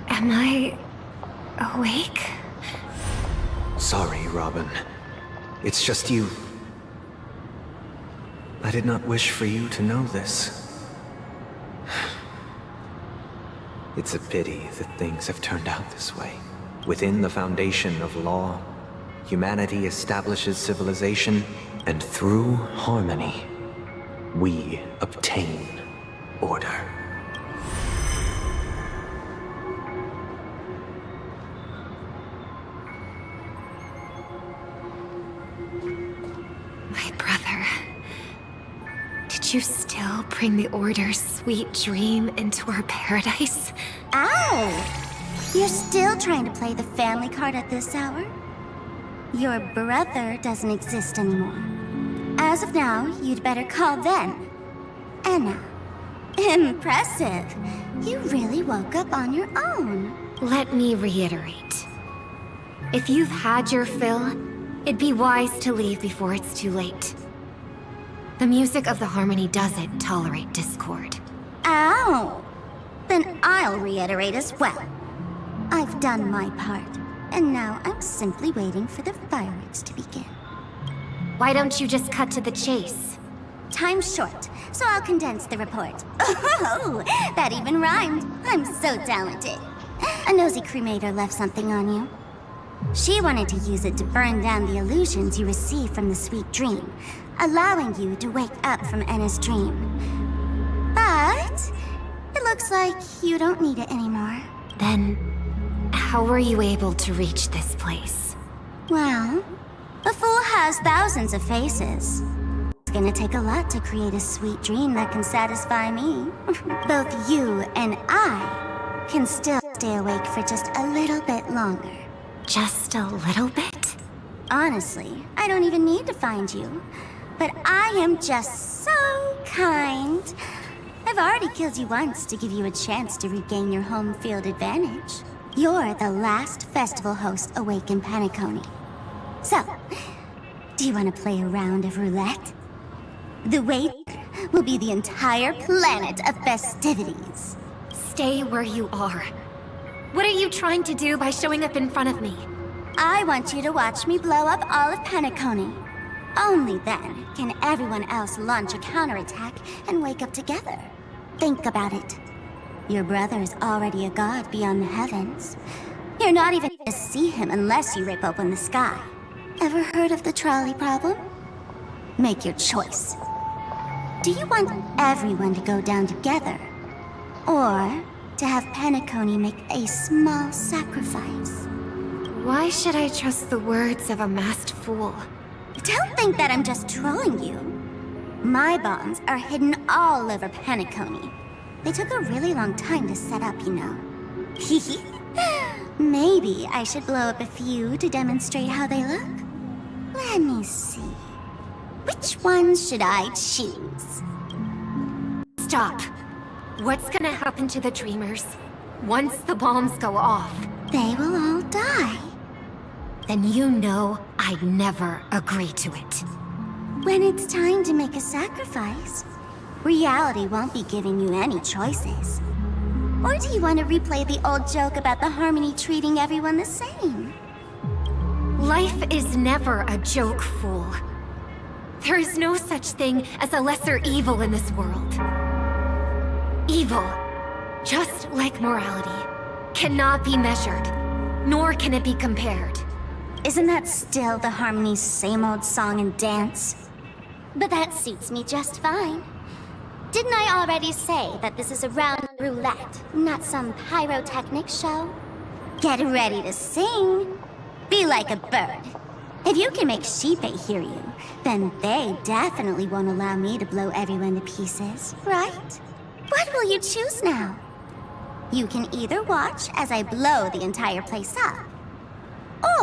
Am I awake? Sorry, Robin. It's just you. I did not wish for you to know this. It's a pity that things have turned out this way. Within the foundation of law, humanity establishes civilization, and through harmony, we obtain order. My brother. Did you still bring the Order's sweet dream into our paradise? Ow! You're still trying to play the family card at this hour? Your brother doesn't exist anymore. As of now, you'd better call them. Anna. Impressive. You really woke up on your own. Let me reiterate. If you've had your fill, it'd be wise to leave before it's too late. The music of the Harmony doesn't tolerate discord. Ow! Then I'll reiterate as well. I've done my part, and now I'm simply waiting for the fireworks to begin. Why don't you just cut to the chase? Time's short, so I'll condense the report. Oh, that even rhymed. I'm so talented. A nosy cremator left something on you. She wanted to use it to burn down the illusions you received from the sweet dream, allowing you to wake up from Anna's dream. But it looks like you don't need it anymore. Then, how were you able to reach this place? Well, a fool has thousands of faces. gonna take a lot to create a sweet dream that can satisfy me. Both you and I can still stay awake for just a little bit longer. Just a little bit? Honestly, I don't even need to find you. But I am just so kind. I've already killed you once to give you a chance to regain your home field advantage. You're the last festival host awake in Penacony. So, do you want to play a round of roulette? The wager will be the entire planet of festivities. Stay where you are. What are you trying to do by showing up in front of me? I want you to watch me blow up all of Penacony. Only then can everyone else launch a counterattack and wake up together. Think about it. Your brother is already a god beyond the heavens. You're not even going to see him unless you rip open the sky. Ever heard of the trolley problem? Make your choice. Do you want everyone to go down together? Or to have Penacony make a small sacrifice? Why should I trust the words of a masked fool? Don't think that I'm just trolling you. My bombs are hidden all over Penacony. They took a really long time to set up, you know. Maybe I should blow up a few to demonstrate how they look? Let me see. Which ones should I choose? Stop. What's gonna happen to the dreamers once the bombs go off? They will all die. Then you know I'd never agree to it. When it's time to make a sacrifice, reality won't be giving you any choices. Or do you want to replay the old joke about the Harmony treating everyone the same? Life is never a joke, fool. There is no such thing as a lesser evil in this world. Evil, just like morality, cannot be measured, nor can it be compared. Isn't that still the Harmony's same old song and dance? But that suits me just fine. Didn't I already say that this is a round roulette, not some pyrotechnic show? Get ready to sing. Be like a bird. If you can make Sheepei hear you, then they definitely won't allow me to blow everyone to pieces, right? What will you choose now? You can either watch as I blow the entire place up,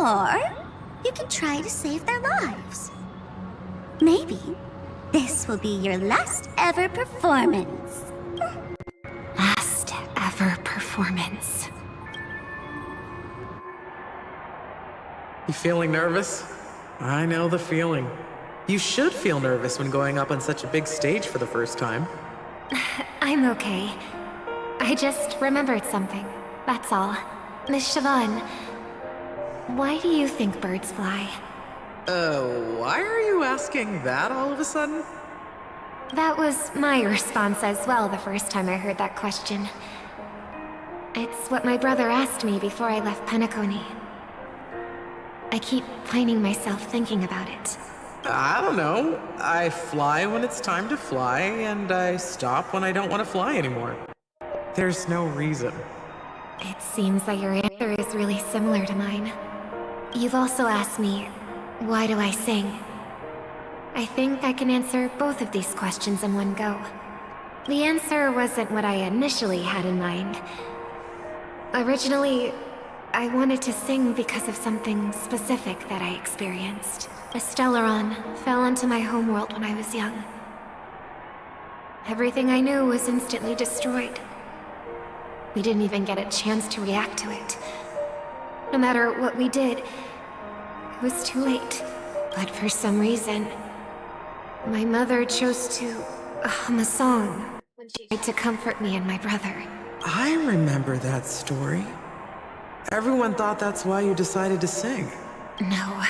or you can try to save their lives. Maybe this will be your last ever performance. Last ever performance. You feeling nervous? I know the feeling. You should feel nervous when going up on such a big stage for the first time. I'm okay. I just remembered something. That's all. Miss Siobhan, why do you think birds fly? Why are you asking that all of a sudden? That was my response as well the first time I heard that question. It's what my brother asked me before I left Penacony. I keep finding myself thinking about it. I don't know. I fly when it's time to fly, and I stop when I don't want to fly anymore. There's no reason. It seems that your answer is really similar to mine. You've also asked me, why do I sing? I think I can answer both of these questions in one go. The answer wasn't what I initially had in mind. Originally, I wanted to sing because of something specific that I experienced. A Stellaron fell onto my homeworld when I was young. Everything I knew was instantly destroyed. We didn't even get a chance to react to it. No matter what we did, it was too late. But for some reason, my mother chose to hum a song when she tried to comfort me and my brother. I remember that story. Everyone thought that's why you decided to sing. No.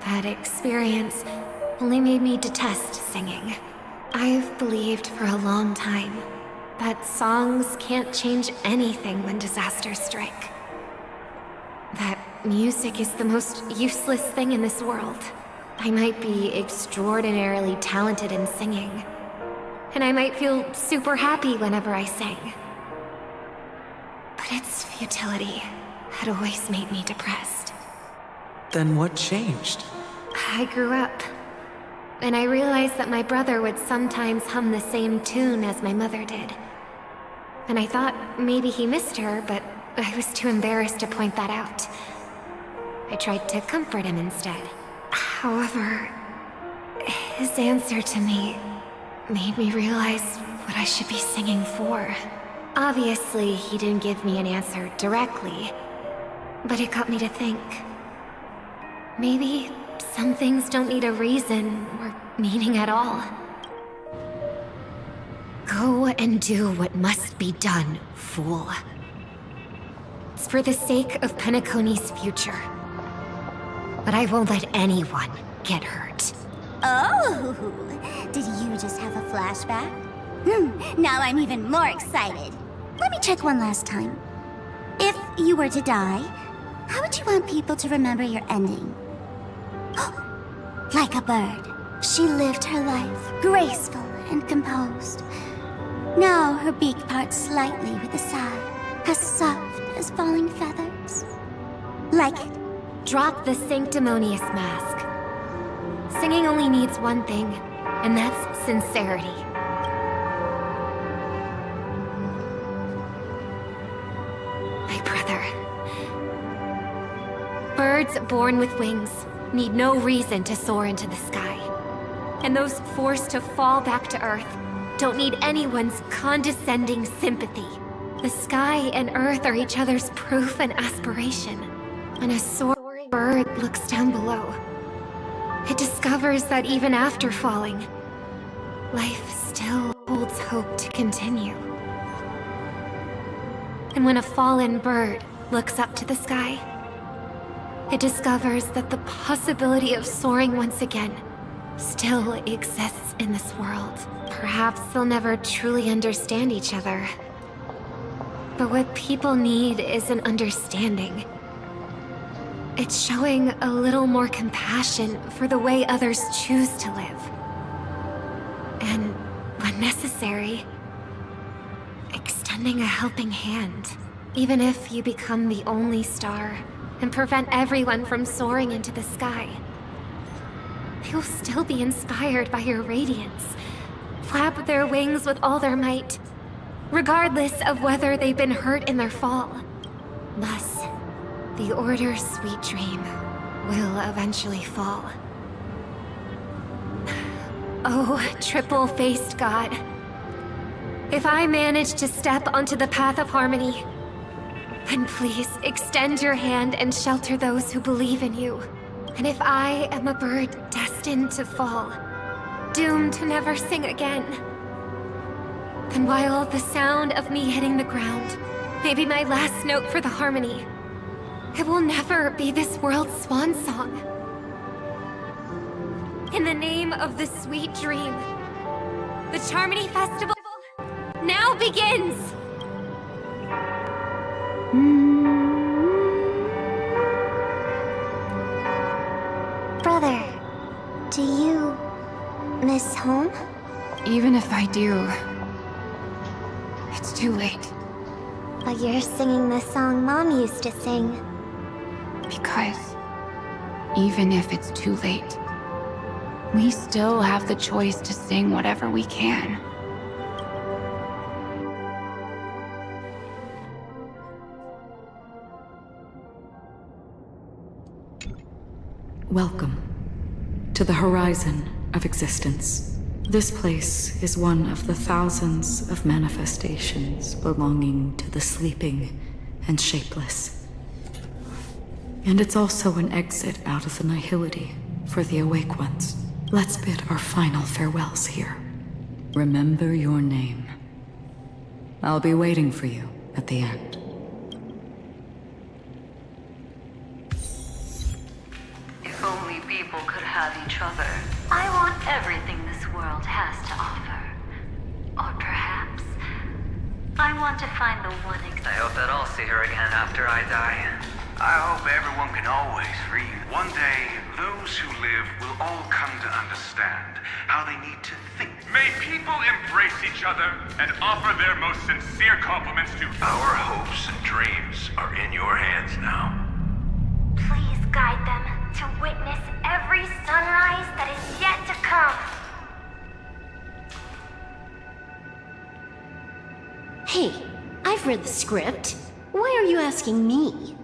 That experience only made me detest singing. I've believed for a long time that songs can't change anything when disasters strike. That music is the most useless thing in this world. I might be extraordinarily talented in singing, and I might feel super happy whenever I sang. But its futility had always made me depressed. Then what changed? I grew up. and I realized that my brother would sometimes hum the same tune as my mother did. And I thought maybe he missed her, but I was too embarrassed to point that out. I tried to comfort him instead. However, his answer to me made me realize what I should be singing for. Obviously, he didn't give me an answer directly, but it got me to think. Maybe some things don't need a reason or meaning at all. Go and do what must be done, fool. It's for the sake of Penacony's future. But I won't let anyone get hurt. Oh, did you just have a flashback? Now I'm even more excited. Let me check one last time. If you were to die, how would you want people to remember your ending? Like a bird, she lived her life, graceful and composed. Now her beak parts slightly with a sigh, as soft as falling feathers. Like it? Drop the sanctimonious mask. Singing only needs one thing, and that's sincerity. My brother. Birds born with wings need no reason to soar into the sky. And those forced to fall back to Earth don't need anyone's condescending sympathy. The sky and Earth are each other's proof and aspiration. When a soaring bird looks down below, it discovers that even after falling, life still holds hope to continue. And when a fallen bird looks up to the sky, it discovers that the possibility of soaring once again still exists in this world. Perhaps they'll never truly understand each other. But what people need is an understanding. It's showing a little more compassion for the way others choose to live. And, when necessary, extending a helping hand. Even if you become the only star and prevent everyone from soaring into the sky, they will still be inspired by your radiance, flap their wings with all their might, regardless of whether they've been hurt in their fall. Thus, the Order's sweet dream will eventually fall. Oh, triple-faced god. If I manage to step onto the path of harmony, then please extend your hand and shelter those who believe in you. And if I am a bird destined to fall, doomed to never sing again, then while the sound of me hitting the ground may be my last note for the harmony, it will never be this world's swan song. In the name of the sweet dream, the Charmony Festival now begins! Brother, do you miss home? Even if I do, it's too late. But you're singing the song Mom used to sing. Because even if it's too late, we still have the choice to sing whatever we can. Welcome to the horizon of existence. This place is one of the thousands of manifestations belonging to the sleeping and shapeless. And it's also an exit out of the nihility for the awake ones. Let's bid our final farewells here. Remember your name. I'll be waiting for you at the end. If only people could have each other. I want everything this world has to offer. Or perhaps, I want to find the one I hope that I'll see her again after I die. I hope everyone can always read. One day, those who live will all come to understand how they need to think. May people embrace each other and offer their most sincere compliments to... Our hopes and dreams are in your hands now. Please guide them. to witness every sunrise that is yet to come. Hey, I've read the script. Why are you asking me?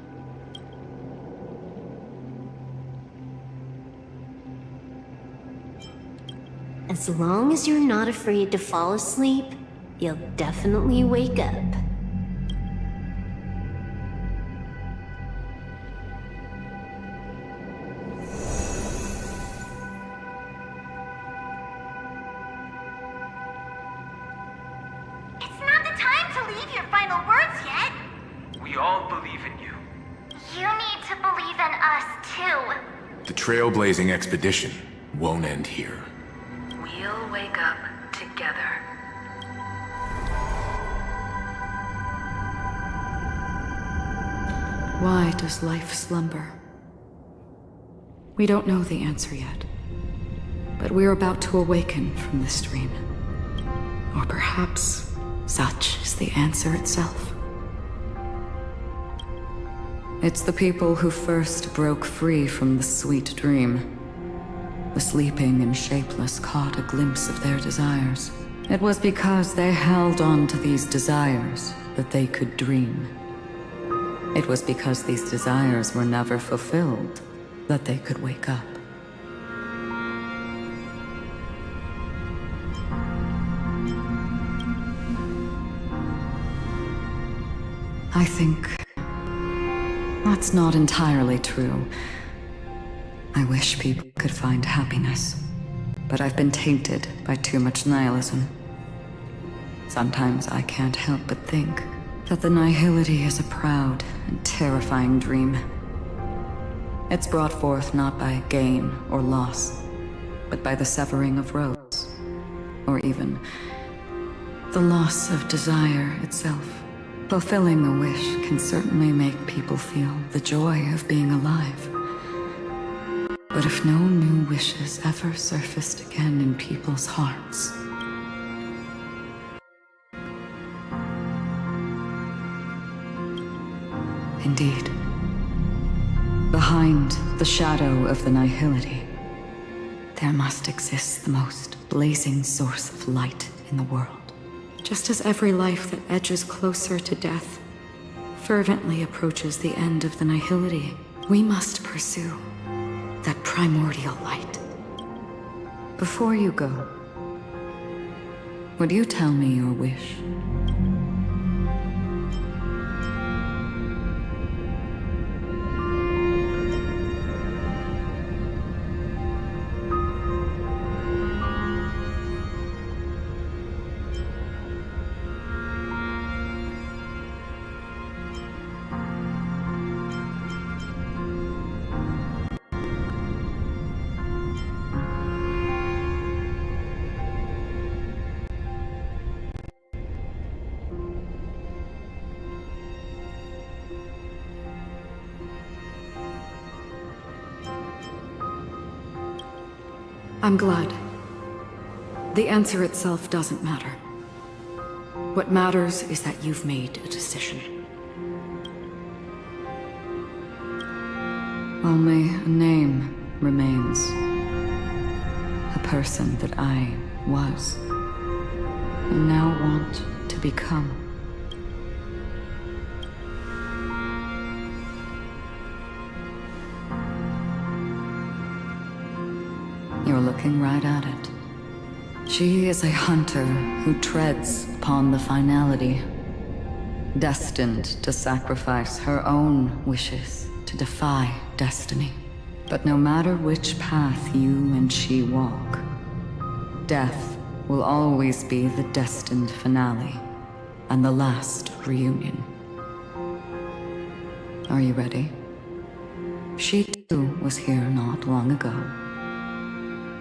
As long as you're not afraid to fall asleep, you'll definitely wake up. It's not the time to leave your final words yet. We all believe in you. You need to believe in us too. The trailblazing expedition won't end here. We'll wake up together. Why does life slumber? We don't know the answer yet, but we're about to awaken from this dream. Or perhaps such is the answer itself. It's the people who first broke free from the sweet dream. The sleeping and shapeless caught a glimpse of their desires. It was because they held on to these desires that they could dream. It was because these desires were never fulfilled that they could wake up. I think that's not entirely true. I wish people could find happiness, but I've been tainted by too much nihilism. Sometimes I can't help but think that the nihility is a proud and terrifying dream. It's brought forth not by gain or loss, but by the severing of roads, or even the loss of desire itself. Fulfilling a wish can certainly make people feel the joy of being alive. But if no new wishes ever surfaced again in people's hearts, indeed, behind the shadow of the nihility, there must exist the most blazing source of light in the world. Just as every life that edges closer to death fervently approaches the end of the nihility, we must pursue that primordial light. Before you go, would you tell me your wish? I'm glad. The answer itself doesn't matter. What matters is that you've made a decision. Only a name remains. A person that I was, and now want to become. You're looking right at it. She is a hunter who treads upon the finality, destined to sacrifice her own wishes to defy destiny. But no matter which path you and she walk, death will always be the destined finale and the last reunion. Are you ready? She too was here not long ago.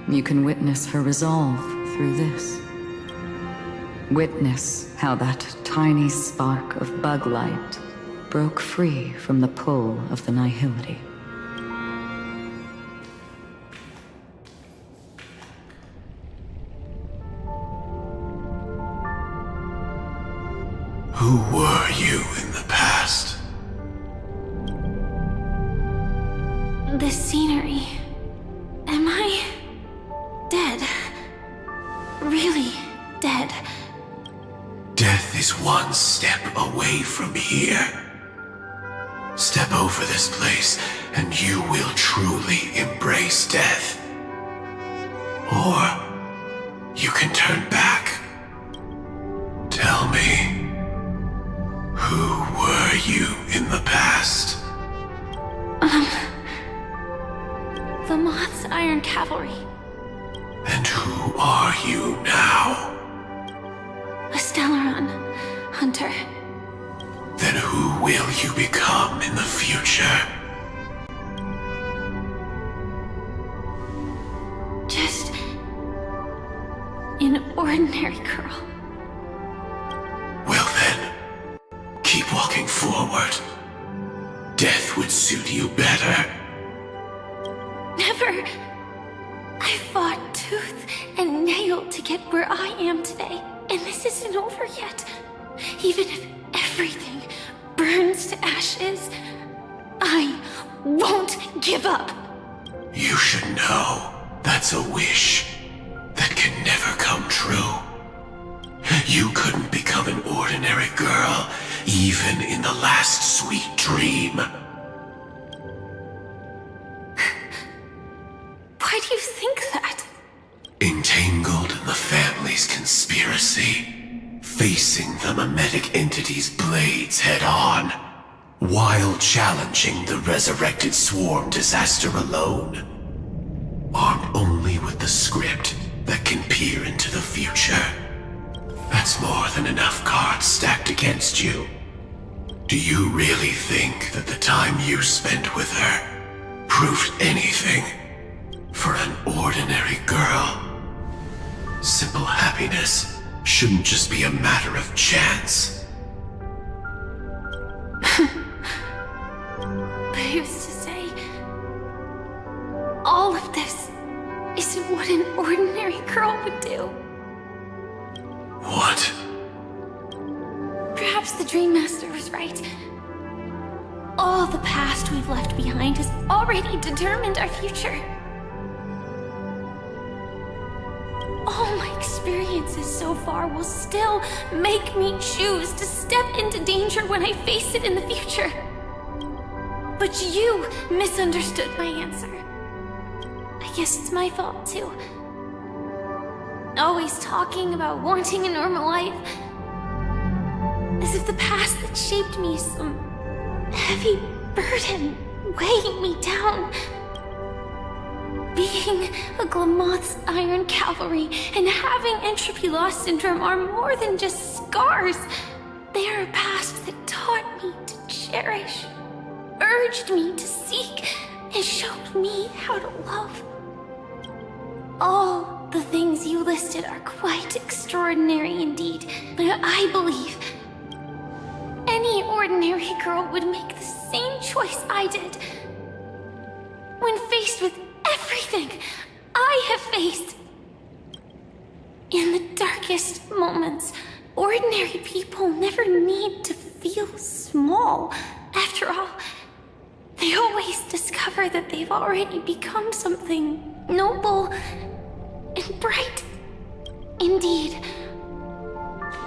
You can witness her resolve through this. Witness how that tiny spark of bug light broke free from the pull of the nihility. Who were you in the past? this scenery. Am I dead? Really dead? Death is one step away from here. Step over this place, and you will truly embrace death. Or you can turn back. Tell me, who were you in the past? The Moth's Iron Cavalry. And who are you now? A Stellaron hunter. Then who will you become in the future? Just an ordinary girl. Well then, keep walking forward. Death would suit you better. Never. I fought tooth and nail to get where I am today, and this isn't over yet. Even if everything burns to ashes, I won't give up. You should know that's a wish that can never come true. You couldn't become an ordinary girl, even in the last sweet dream. Why do you think that? Entangled in the family's conspiracy, facing the mimetic entity's blades head-on, while challenging the resurrected swarm disaster alone, armed only with the script that can peer into the future. That's more than enough cards stacked against you. Do you really think that the time you spent with her proved anything for an ordinary girl? Simple happiness shouldn't just be a matter of chance. But who's to say all of this isn't what an ordinary girl would do? What? Perhaps the Dream Master was right. All the past we've left behind has already determined our future. All my experiences so far will still make me choose to step into danger when I face it in the future. But you misunderstood my answer. I guess it's my fault too. Always talking about wanting a normal life. As if the past that shaped me is some heavy burden weighing me down. Being a Glamoth's Iron Cavalry and having entropy loss syndrome are more than just scars. They are a past that taught me to cherish, urged me to seek, and showed me how to love. All the things you listed are quite extraordinary indeed, but I believe any ordinary girl would make the same choice I did. When faced with everything I have faced. In the darkest moments, ordinary people never need to feel small. After all, they always discover that they've already become something noble and bright. Indeed,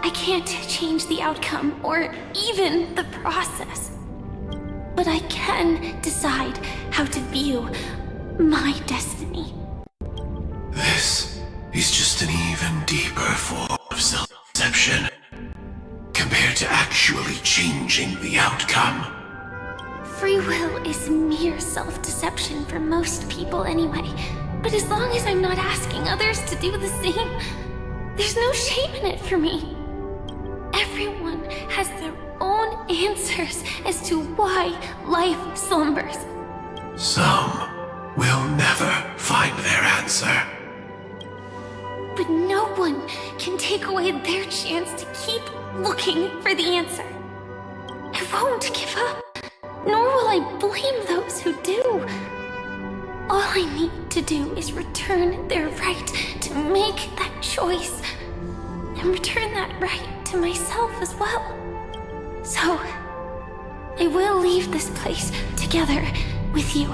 I can't change the outcome or even the process, but I can decide how to view my destiny. This is just an even deeper form of self-deception compared to actually changing the outcome. Free will is mere self-deception for most people anyway. But as long as I'm not asking others to do the same, there's no shame in it for me. Everyone has their own answers as to why life slumbers. Some will never find their answer. But no one can take away their chance to keep looking for the answer. I won't give up, nor will I blame those who do. All I need to do is return their right to make that choice, and return that right to myself as well. So, I will leave this place together with you.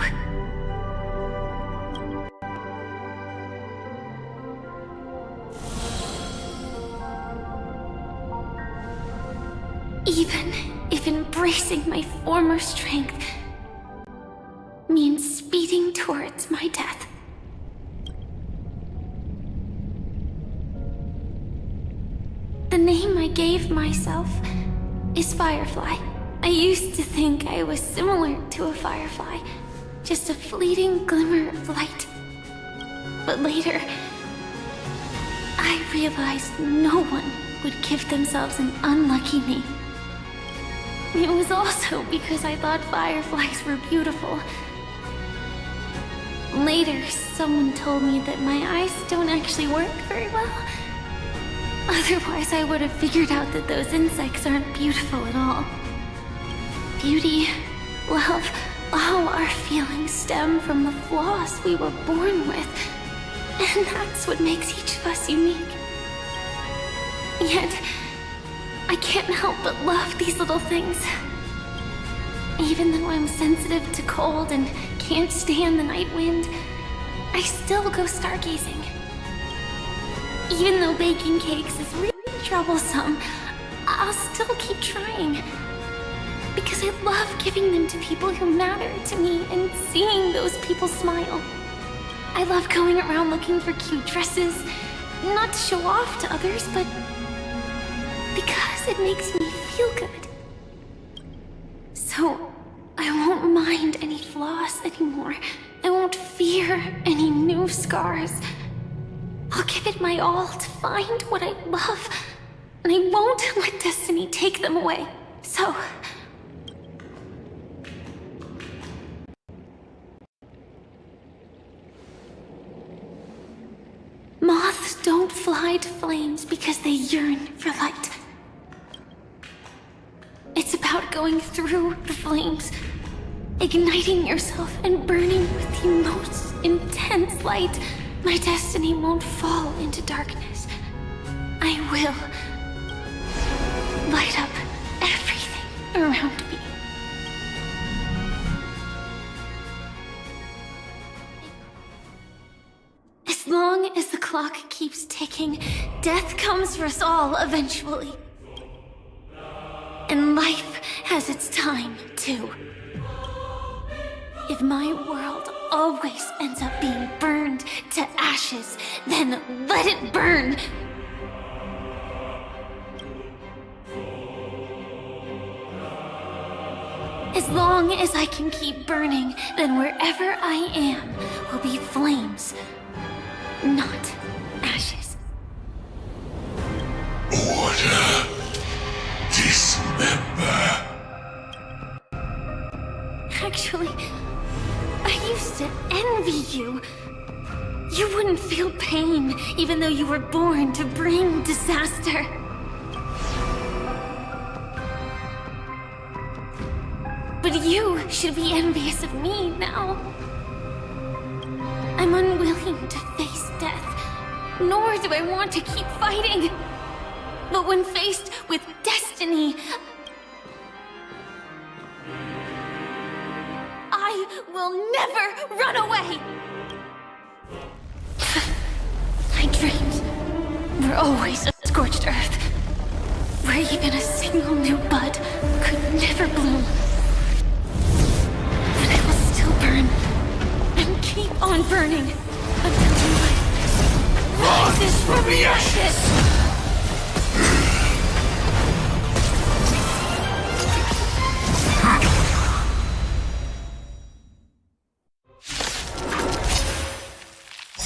Even if embracing my former strength means speeding towards my death. The name I gave myself is Firefly. I used to think I was similar to a firefly, just a fleeting glimmer of light. But later, I realized no one would give themselves an unlucky name. It was also because I thought fireflies were beautiful. Later, someone told me that my eyes don't actually work very well. Otherwise, I would have figured out that those insects aren't beautiful at all. Beauty, love, all our feelings stem from the flaws we were born with. And that's what makes each of us unique. Yet, I can't help but love these little things. Even though I'm sensitive to cold and can't stand the night wind, I still go stargazing. Even though baking cakes is really troublesome, I'll still keep trying. Because I love giving them to people who matter to me and seeing those people smile. I love going around looking for cute dresses, not to show off to others, but because it makes me feel good. So, I won't mind any flaws anymore. I won't fear any new scars. I'll give it my all to find what I love, and I won't let destiny take them away. So, moths don't fly to flames because they yearn for light. It's about going through the flames, igniting yourself and burning with the most intense light. My destiny won't fall into darkness. I will light up everything around me. As long as the clock keeps ticking, death comes for us all eventually. And life has its time, too. If my world always ends up being burned to ashes, then let it burn! As long as I can keep burning, then wherever I am will be flames, not ashes. Order. Dismember. Actually, I used to envy you. You wouldn't feel pain, even though you were born to bring disaster. But you should be envious of me now. I'm unwilling to face death, nor do I want to keep fighting. But when faced with destiny, I will never run away! My dreams were always a scorched earth, where even a single new bud could never bloom. But I will still burn, and keep on burning, until new life rises from the ashes!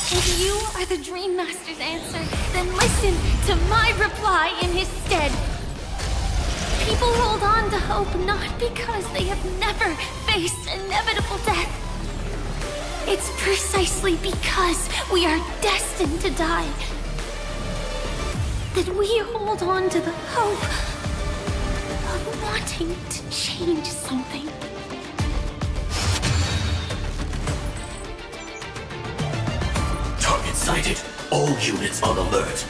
If you are the Dream Master's answer, then listen to my reply in his stead. People hold on to hope not because they have never faced inevitable death. It's precisely because we are destined to die that we hold on to the hope of wanting to change something. Target sighted. All units on alert.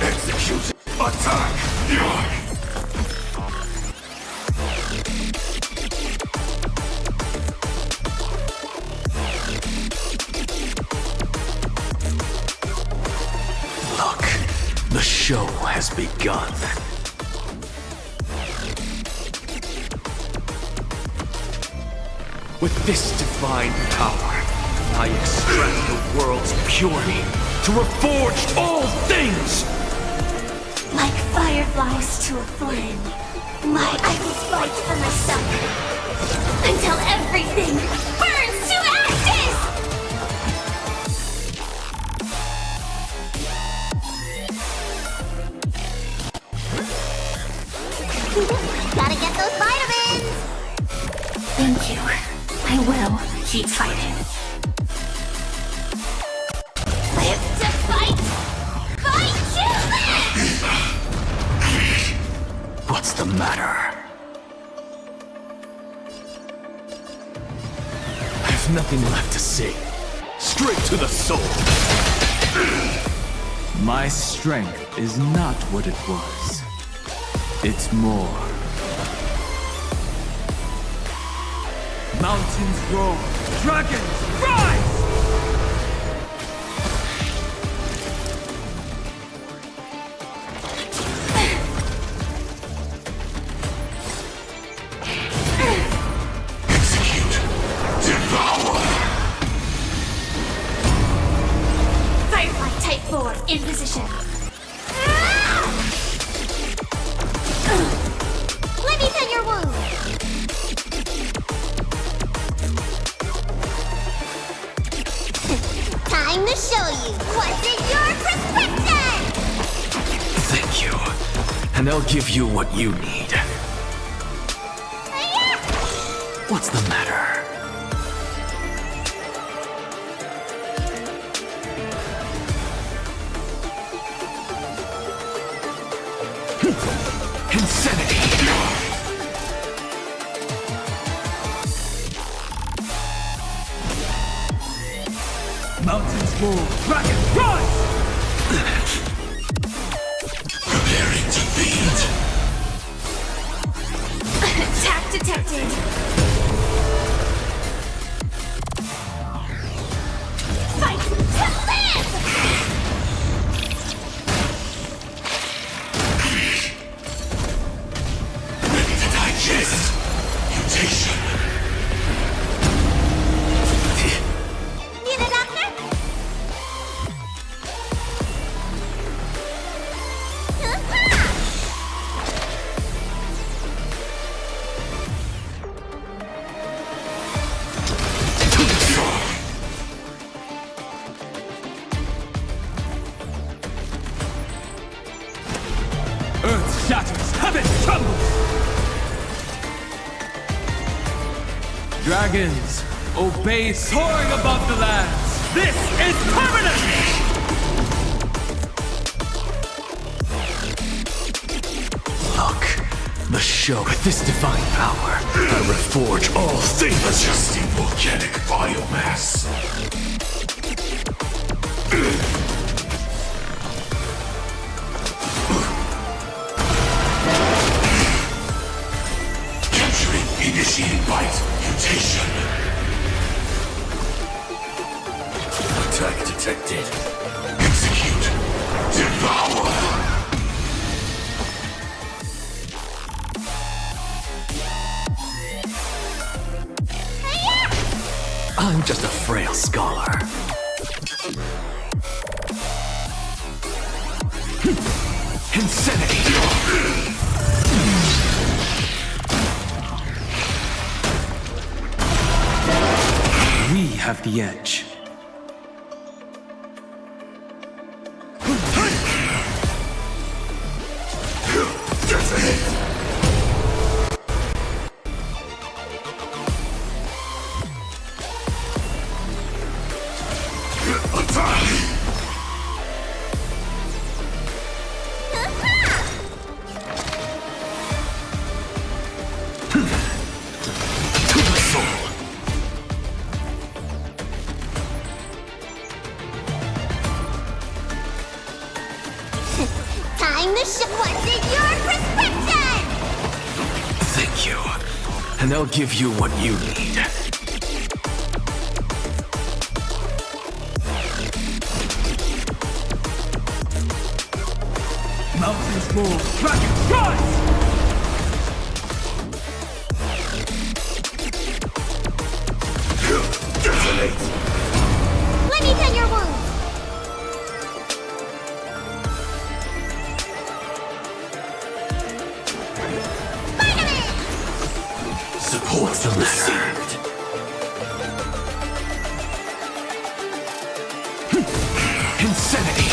Execute. Attack! Look, the show has begun. With this divine power, I extract the world's purity to reforge all things! Like fireflies to a flame, I will fight for myself until everything burns to ashes! Gotta get those vitamins! Thank you. I will keep fighting. Live to fight! Fight to live! What's the matter? I have nothing left to say. Straight to the soul! My strength is not what it was. It's more. Mountains roar, dragons rise! Execute! Devour! Firefly Type 4 in position. Let me tend your wound! Time to show you what's in your prescription! Thank you. And I'll give you what you need. What's the matter? Insanity! Mountains move, dragons rise! Preparing to feed. Attack detected. Fight to live! Ready to digest. Mutation. Need a doctor? Earth shatters, heaven trembles! Dragons, obey soaring above the lands! This is permanent! Look, the show with this divine power. I reforge all things. Adjusting volcanic biomass. Capturing initiating bite mutation. Attack detected. Execute. Devour. I'm just a frail scholar. Insanity! We have the edge. Time to show what's in your prescription! Thank you. And I'll give you what you need. Mountains move, dragons rise! wait! Let me tend your wounds! Support received. Insanity!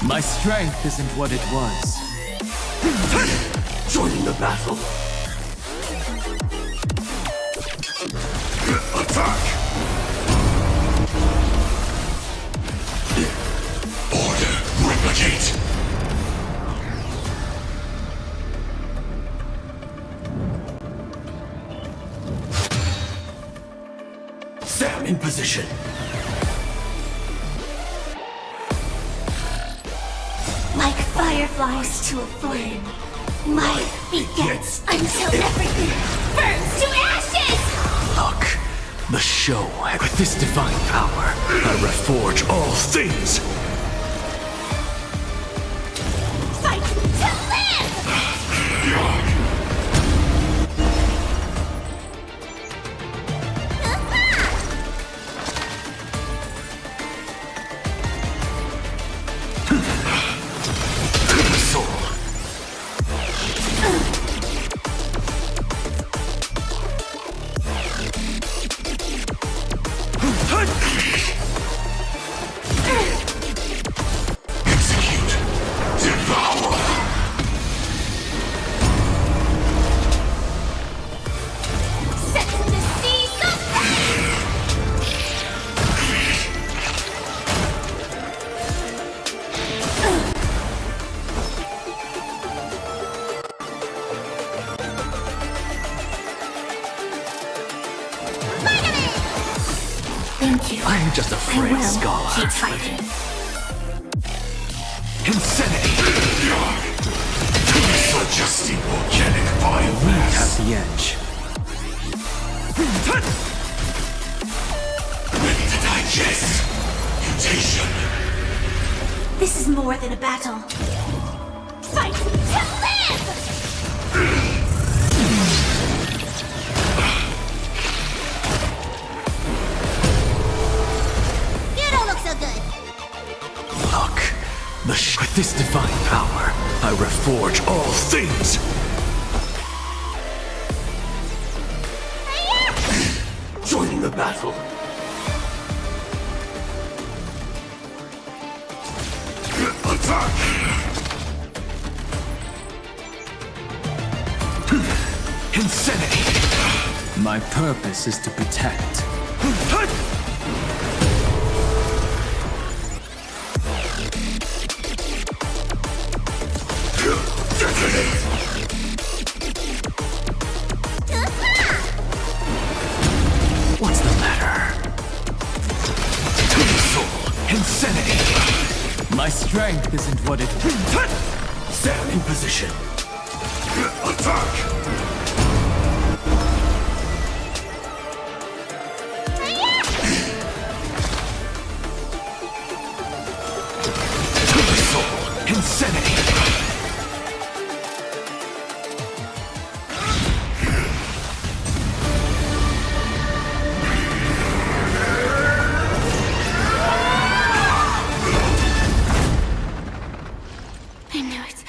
My strength isn't what it was. Joining the battle. Attack! Order, replicate! Sam in position. Like fireflies to a flame, life begets until everything burns to ashes! Look, the show. With this divine power, I reforge all things. Fight to live! Thank you. I'm just a frail scholar. Keep fighting. Insanity! Suggesting organic biomass. At the edge. Ready to digest. Mutation. This is more than a battle. Fight to live! You don't look so good. Look, with this divine power, I reforge all things. Joining the battle. Attack! Insanity! My purpose is to protect. What's the matter? Insanity! My strength isn't what it was. Stand in position. Attack! Insanity! I knew it.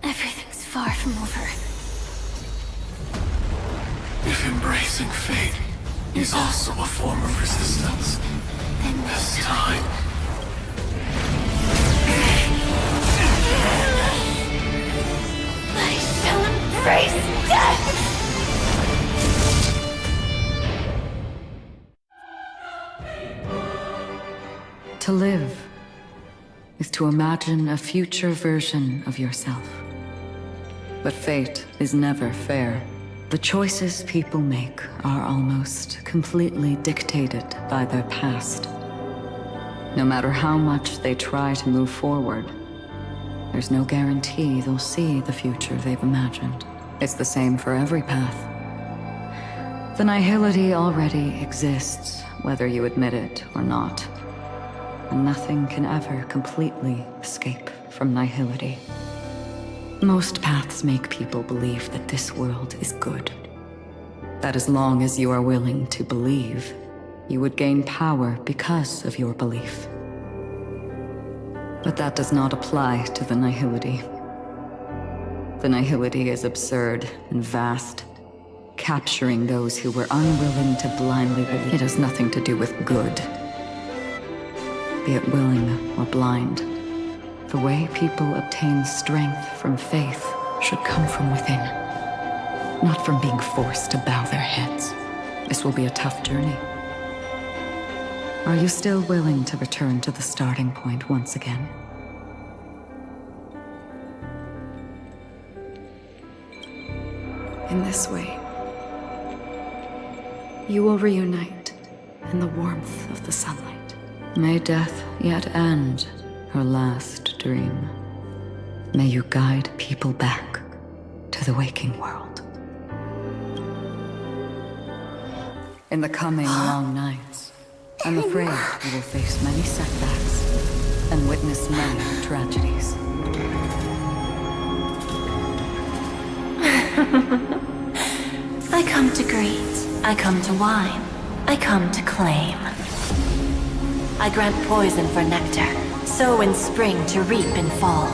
Everything's far from over. If embracing fate is also a form of resistance, Then this time... I shall embrace death! To live is to imagine a future version of yourself. But fate is never fair. The choices people make are almost completely dictated by their past. No matter how much they try to move forward, there's no guarantee they'll see the future they've imagined. It's the same for every path. The nihility already exists, whether you admit it or not. And nothing can ever completely escape from nihility. Most paths make people believe that this world is good. That as long as you are willing to believe, You would gain power because of your belief. But that does not apply to the Nihility. The Nihility is absurd and vast, capturing those who were unwilling to blindly believe. It has nothing to do with good. Be it willing or blind, the way people obtain strength from faith should come from within, not from being forced to bow their heads. This will be a tough journey. Are you still willing to return to the starting point once again? In this way, you will reunite in the warmth of the sunlight. May death yet end her last dream. May you guide people back to the waking world. In the coming long nights, I'm afraid you will face many setbacks and witness many tragedies. I come to greet, I come to whine, I come to claim. I grant poison for nectar, sow in spring to reap in fall.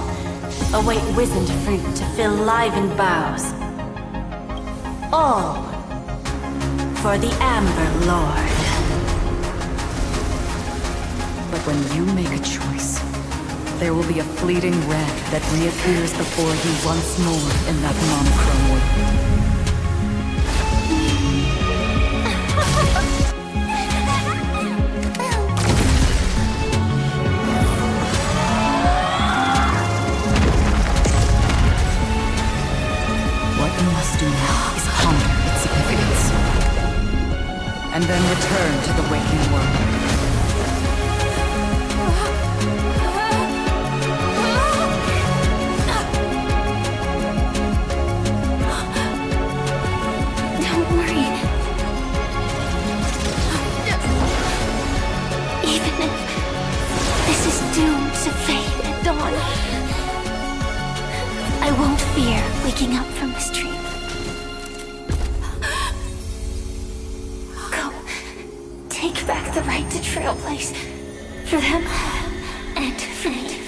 Await wizened fruit to fill livened boughs. All for the Amber Lord. But when you make a choice, there will be a fleeting red that reappears before you once more in that monochrome way. What you must do now is ponder its significance, and then return to the waking world. I won't fear waking up from this dream. Go. Take back the right to trailblaze. For them, and for me.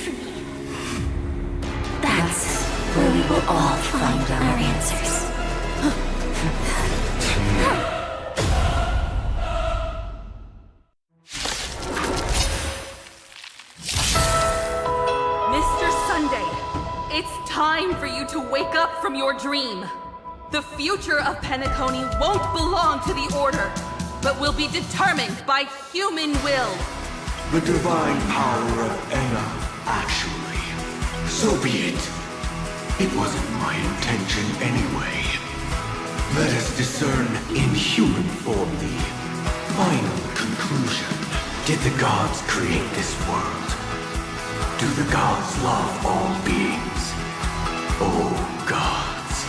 That's where we will all find our answers. Time for you to wake up from your dream. The future of Penacony won't belong to the Order, but will be determined by human will. The divine power of Enna, actually. So be it. It wasn't my intention anyway. Let us discern in human form the final conclusion. Did the gods create this world? Do the gods love all beings? Oh, gods,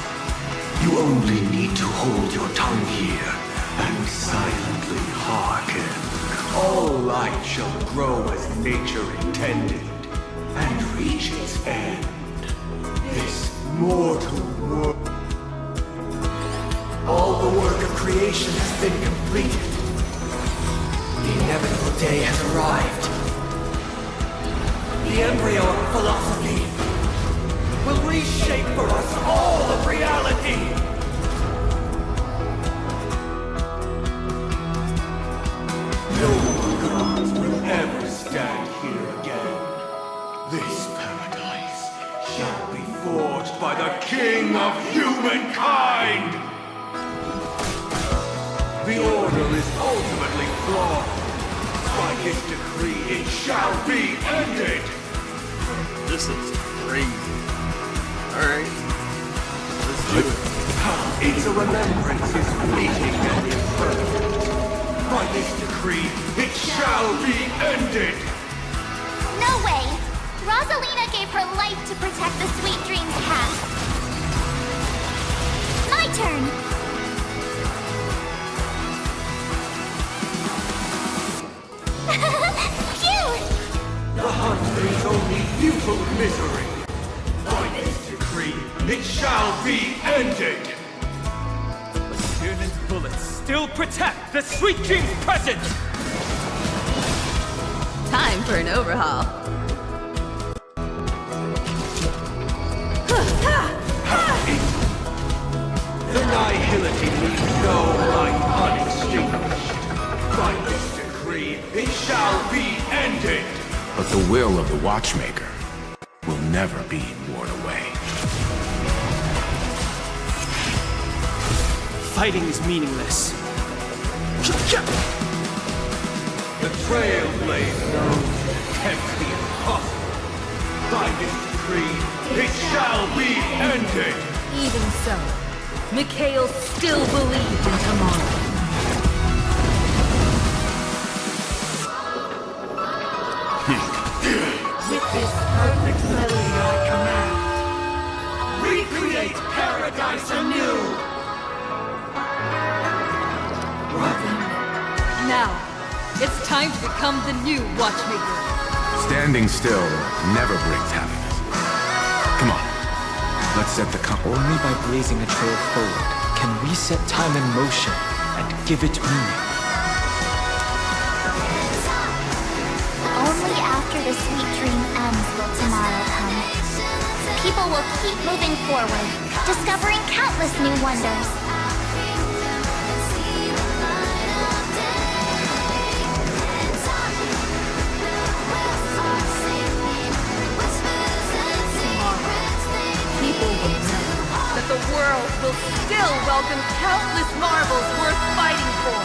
you only need to hold your tongue here and silently hearken. All light shall grow as nature intended and reach its end. This mortal world. All the work of creation has been completed. The inevitable day has arrived. The embryo of philosophy will reshape for us all of reality! No gods will ever stand here again. This paradise shall be forged by the King of humankind! The Order is ultimately flawed. By his decree, it shall be ended! This is crazy. Alright. Let's do it. Its remembrance is fleeting and imperfect. By this decree, it shall be ended! No way! Rosalina gave her life to protect the sweet dreams path. My turn! Phew! The hunt brings only futile misery. By this decree, it shall be ended! But Tiernan's bullets still protect the Sweet Dream's presence! time for an overhaul. The nihility leaves no light unextinguished. By this decree, it shall be ended. But the will of the Watchmaker will never be worn away. Fighting is meaningless. The Trailblaze knows to tempt the impossible. By this decree, it shall be ended. Even so, Mikhail still believed in tomorrow. With this perfect melody I command, recreate paradise anew! Now, it's time to become the new Watchmaker. Standing still never brings happiness. Come on, let's set the company. Only by blazing a trail forward can we set time in motion and give it meaning. Only after the sweet dream ends will tomorrow come. People will keep moving forward, discovering countless new wonders. People will know that the world will still welcome countless marvels worth fighting for.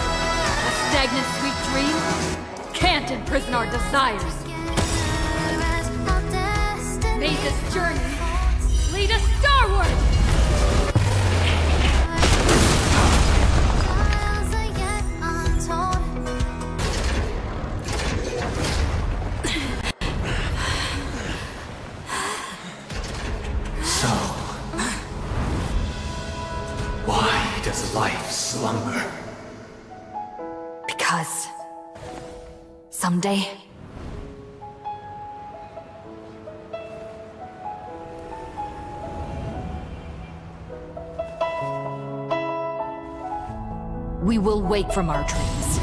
A stagnant sweet dream can't imprison our desires. May this journey lead us starward! So, why does life slumber? Because someday we will wake from our dreams.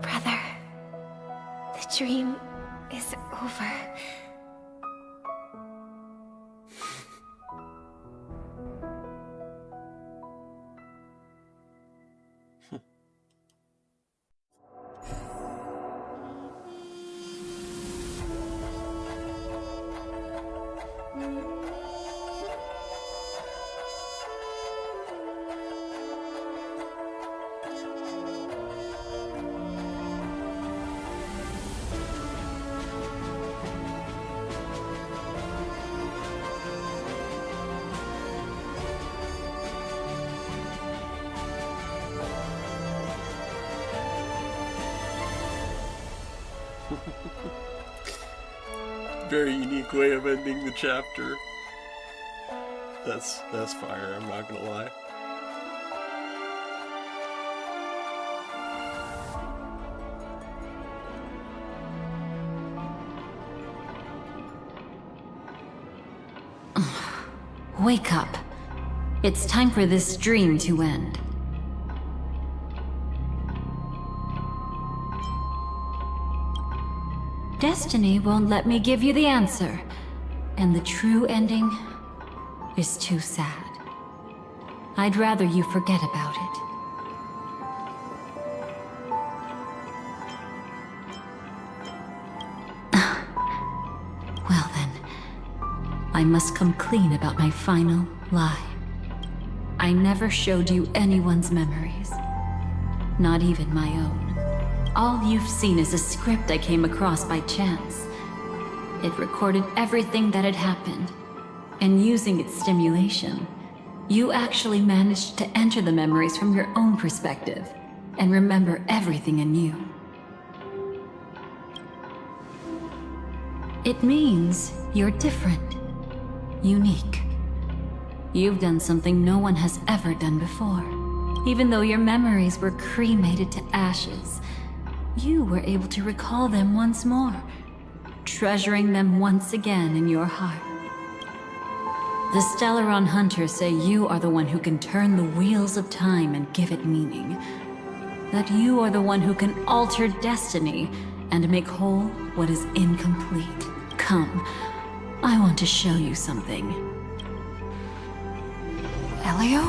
Brother, the dream is over. Very unique way of ending the chapter. That's fire, I'm not gonna lie. Wake up. It's time for this dream to end. Destiny won't let me give you the answer, and the true ending is too sad. I'd rather you forget about it. Well then, I must come clean about my final lie. I never showed you anyone's memories, not even my own. All you've seen is a script I came across by chance. It recorded everything that had happened, and using its stimulation, you actually managed to enter the memories from your own perspective and remember everything anew. It means you're different, unique. You've done something no one has ever done before. Even though your memories were cremated to ashes, you were able to recall them once more, treasuring them once again in your heart. The Stellaron Hunters say you are the one who can turn the wheels of time and give it meaning. That you are the one who can alter destiny and make whole what is incomplete. Come, I want to show you something. Elio?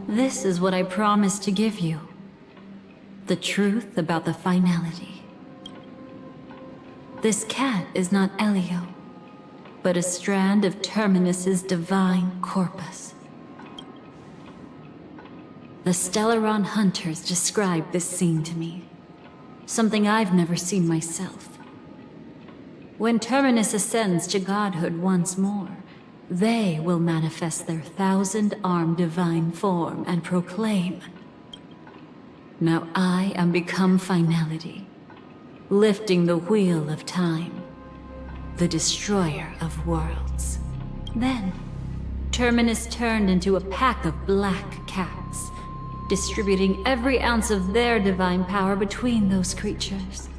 This is what I promised to give you. The truth about the finality. This cat is not Elio, but a strand of Terminus's divine corpus. The Stellaron Hunters described this scene to me. Something I've never seen myself. When Terminus ascends to godhood once more, they will manifest their 1,000-armed divine form and proclaim, "Now I am become finality, lifting the wheel of time, the destroyer of worlds." Then, Terminus turned into a pack of black cats, distributing every ounce of their divine power between those creatures.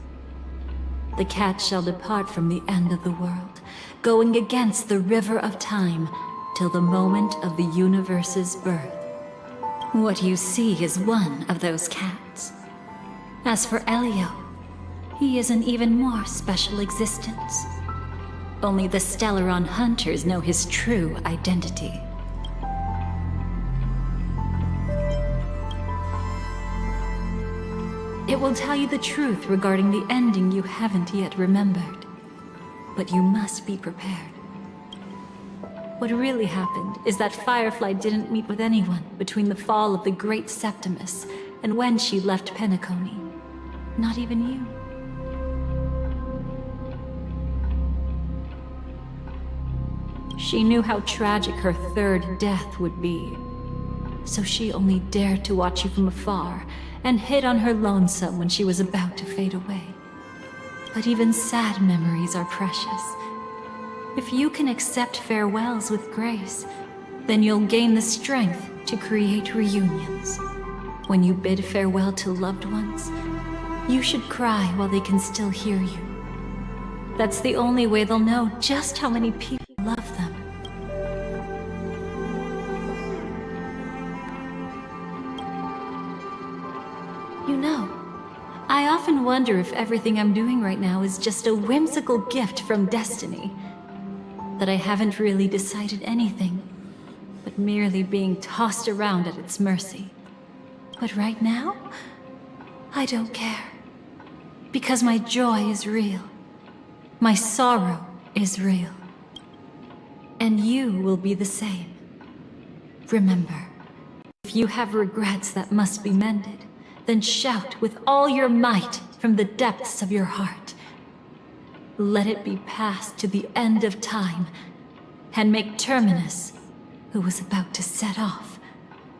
The cat shall depart from the end of the world, going against the river of time till the moment of the universe's birth. What you see is one of those cats. As for Elio, he is an even more special existence. Only the Stellaron Hunters know his true identity. It will tell you the truth regarding the ending you haven't yet remembered. But you must be prepared. What really happened is that Firefly didn't meet with anyone between the fall of the Great Septimus and when she left Penacony. Not even you. She knew how tragic her third death would be. So she only dared to watch you from afar and hid on her lonesome when she was about to fade away. But even sad memories are precious. If you can accept farewells with grace, then you'll gain the strength to create reunions. When you bid farewell to loved ones, you should cry while they can still hear you. That's the only way they'll know just how many people love them. You know, I often wonder if everything I'm doing right now is just a whimsical gift from destiny. That I haven't really decided anything, but merely being tossed around at its mercy. But right now, I don't care. Because my joy is real. My sorrow is real. And you will be the same. Remember, if you have regrets that must be mended, then shout with all your might from the depths of your heart. Let it be passed to the end of time, and make Terminus, who was about to set off,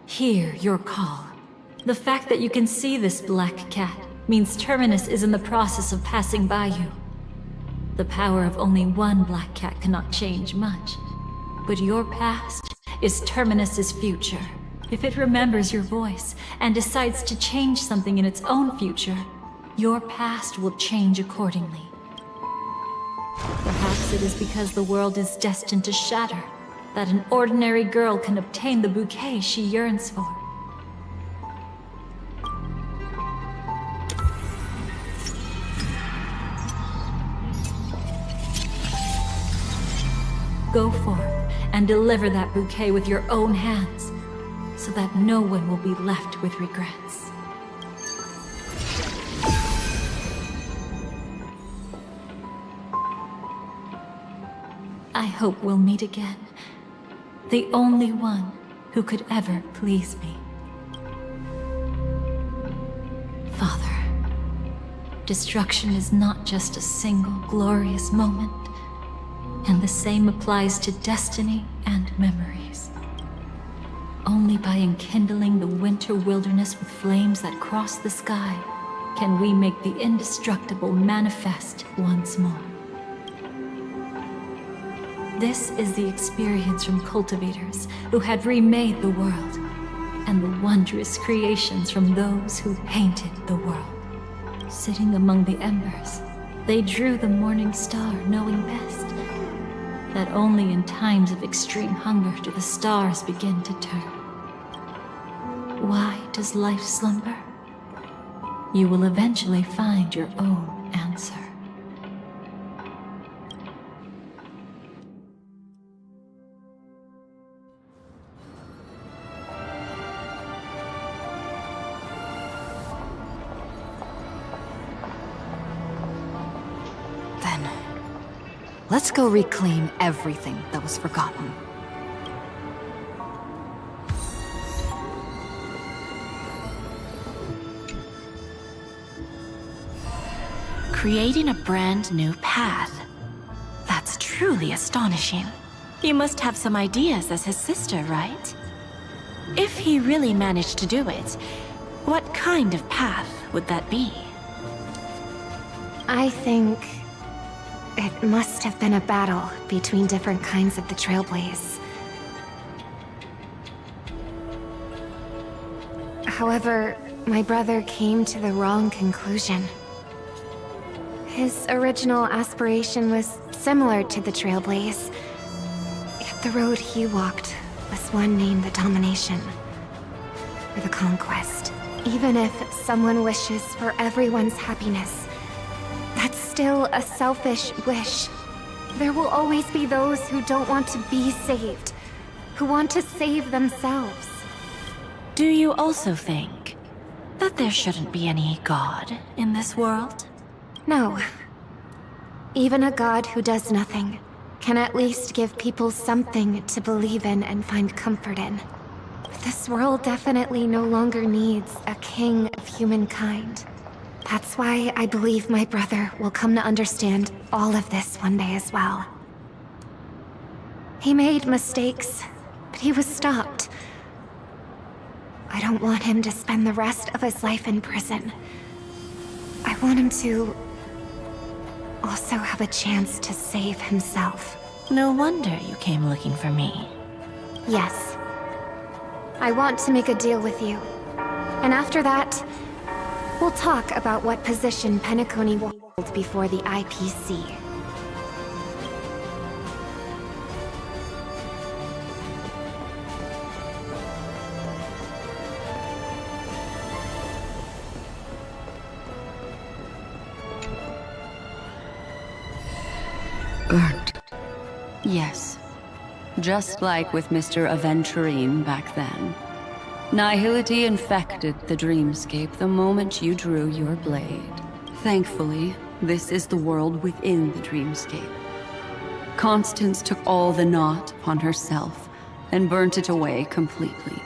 hear your call. The fact that you can see this black cat means Terminus is in the process of passing by you. The power of only one black cat cannot change much, but your past is Terminus's future. If it remembers your voice and decides to change something in its own future, your past will change accordingly. Perhaps it is because the world is destined to shatter that an ordinary girl can obtain the bouquet she yearns for. Go forth and deliver that bouquet with your own hands, so that no one will be left with regrets. I hope we'll meet again. The only one who could ever please me. Father, destruction is not just a single glorious moment, and the same applies to destiny and memories. Only by enkindling the winter wilderness with flames that cross the sky can we make the indestructible manifest once more. This is the experience from cultivators who had remade the world, and the wondrous creations from those who painted the world. Sitting among the embers, they drew the morning star, knowing best that only in times of extreme hunger do the stars begin to turn. Why does life slumber? You will eventually find your own answer. Then, let's go reclaim everything that was forgotten. Creating a brand new path. That's truly astonishing. You must have some ideas as his sister, right? If he really managed to do it, what kind of path would that be? I think it must have been a battle between different kinds of the Trailblaze. However, my brother came to the wrong conclusion. His original aspiration was similar to the Trailblaze, yet the road he walked was one named the Domination, or the Conquest. Even if someone wishes for everyone's happiness, that's still a selfish wish. There will always be those who don't want to be saved, who want to save themselves. Do you also think that there shouldn't be any god in this world? No. Even a god who does nothing can at least give people something to believe in and find comfort in. But this world definitely no longer needs a king of humankind. That's why I believe my brother will come to understand all of this one day as well. He made mistakes, but he was stopped. I don't want him to spend the rest of his life in prison. I want him to also have a chance to save himself. No wonder you came looking for me. Yes. I want to make a deal with you. And after that, we'll talk about what position Penacony will hold before the IPC. Earned. Yes. Just like with Mr. Aventurine back then. Nihility infected the dreamscape the moment you drew your blade. Thankfully, this is the world within the dreamscape. Constance took all the knot upon herself and burnt it away completely.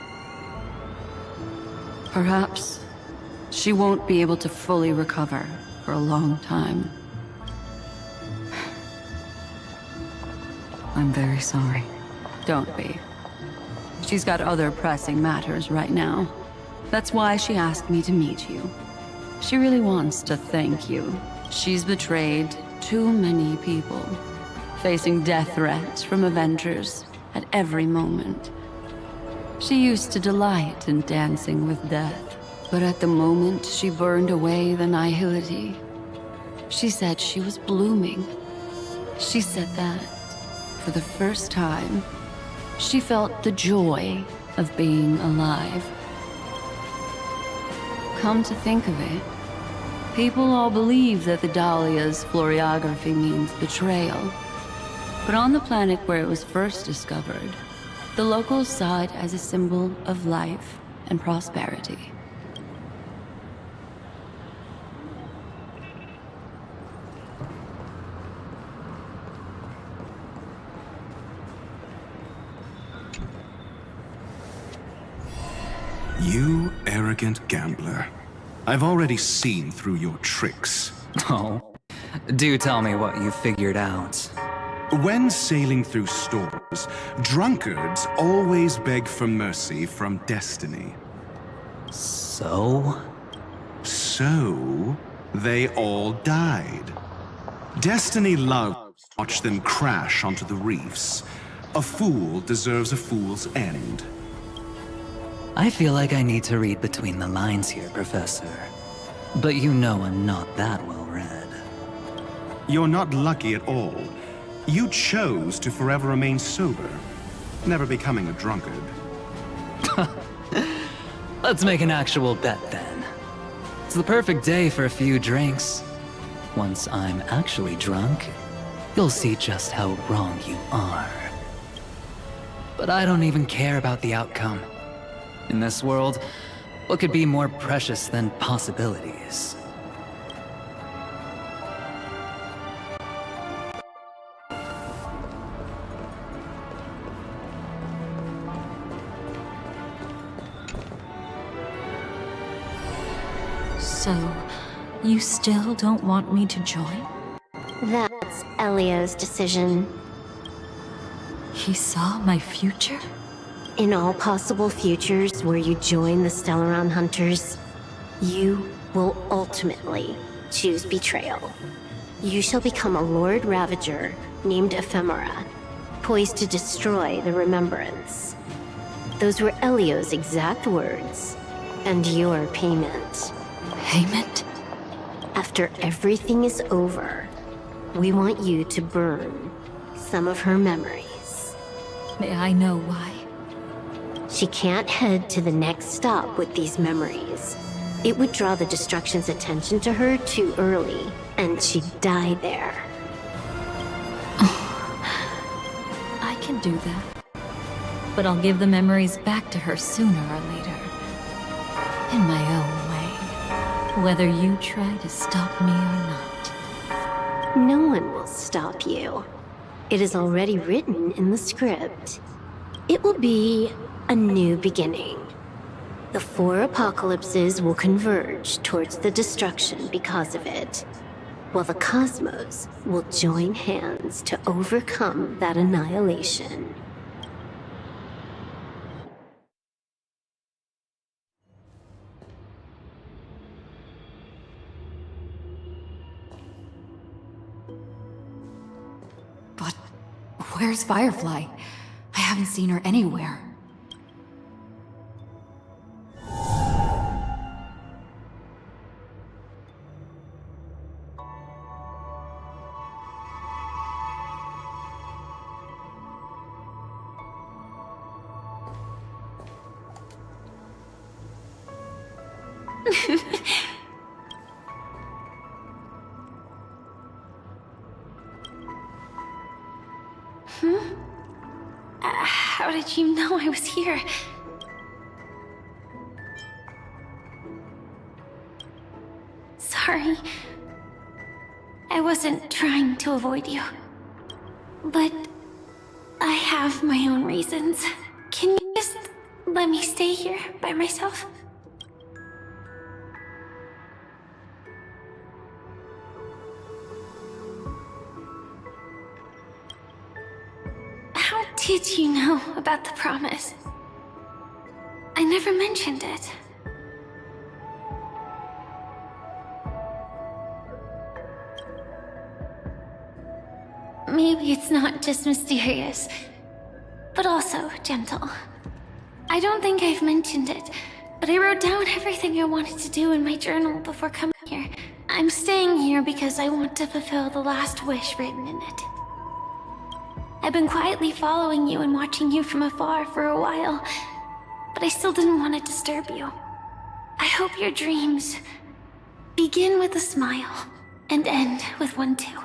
Perhaps she won't be able to fully recover for a long time. I'm very sorry. Don't be. She's got other pressing matters right now. That's why she asked me to meet you. She really wants to thank you. She's betrayed too many people, facing death threats from Avengers at every moment. She used to delight in dancing with death, but at the moment she burned away the nihility, she said she was blooming. She said that for the first time, she felt the joy of being alive. Come to think of it, people all believe that the Dahlia's floriography means betrayal. But on the planet where it was first discovered, the locals saw it as a symbol of life and prosperity. You arrogant gambler. I've already seen through your tricks. Oh, do tell me what you figured out. When sailing through storms, drunkards always beg for mercy from destiny. So? So, they all died. Destiny loved to watch them crash onto the reefs. A fool deserves a fool's end. I feel like I need to read between the lines here, Professor. But you know I'm not that well read. You're not lucky at all. You chose to forever remain sober, never becoming a drunkard. Let's make an actual bet then. It's the perfect day for a few drinks. Once I'm actually drunk, you'll see just how wrong you are. But I don't even care about the outcome. In this world, what could be more precious than possibilities? So, you still don't want me to join? That's Elio's decision. He saw my future? In all possible futures where you join the Stellaron Hunters, you will ultimately choose betrayal. You shall become a Lord Ravager named Ephemera, poised to destroy the Remembrance. Those were Elio's exact words, and your payment. Payment? After everything is over, we want you to burn some of her memories. May I know why? She can't head to the next stop with these memories. It would draw the Destruction's attention to her too early, and she'd die there. I can do that. But I'll give the memories back to her sooner or later. In my own way. Whether you try to stop me or not. No one will stop you. It is already written in the script. It will be a new beginning. The 4 apocalypses will converge towards the destruction because of it, while the cosmos will join hands to overcome that annihilation. But where's Firefly? I haven't seen her anywhere. How did you know I was here? Sorry. I wasn't trying to avoid you. But I have my own reasons. Can you just let me stay here by myself? How did you know about the promise? I never mentioned it. Maybe it's not just mysterious, but also gentle. I don't think I've mentioned it, but I wrote down everything I wanted to do in my journal before coming here. I'm staying here because I want to fulfill the last wish written in it. I've been quietly following you and watching you from afar for a while, but I still didn't want to disturb you. I hope your dreams begin with a smile and end with one too.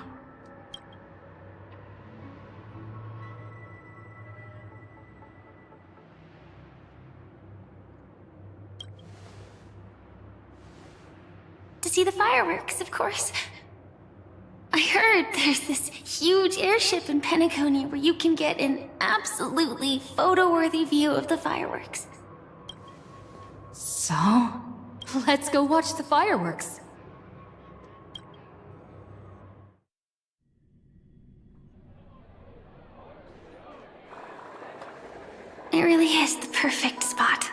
To see the fireworks, of course. I heard there's this huge airship in Penacony where you can get an absolutely photo-worthy view of the fireworks. So, let's go watch the fireworks. It really is the perfect spot.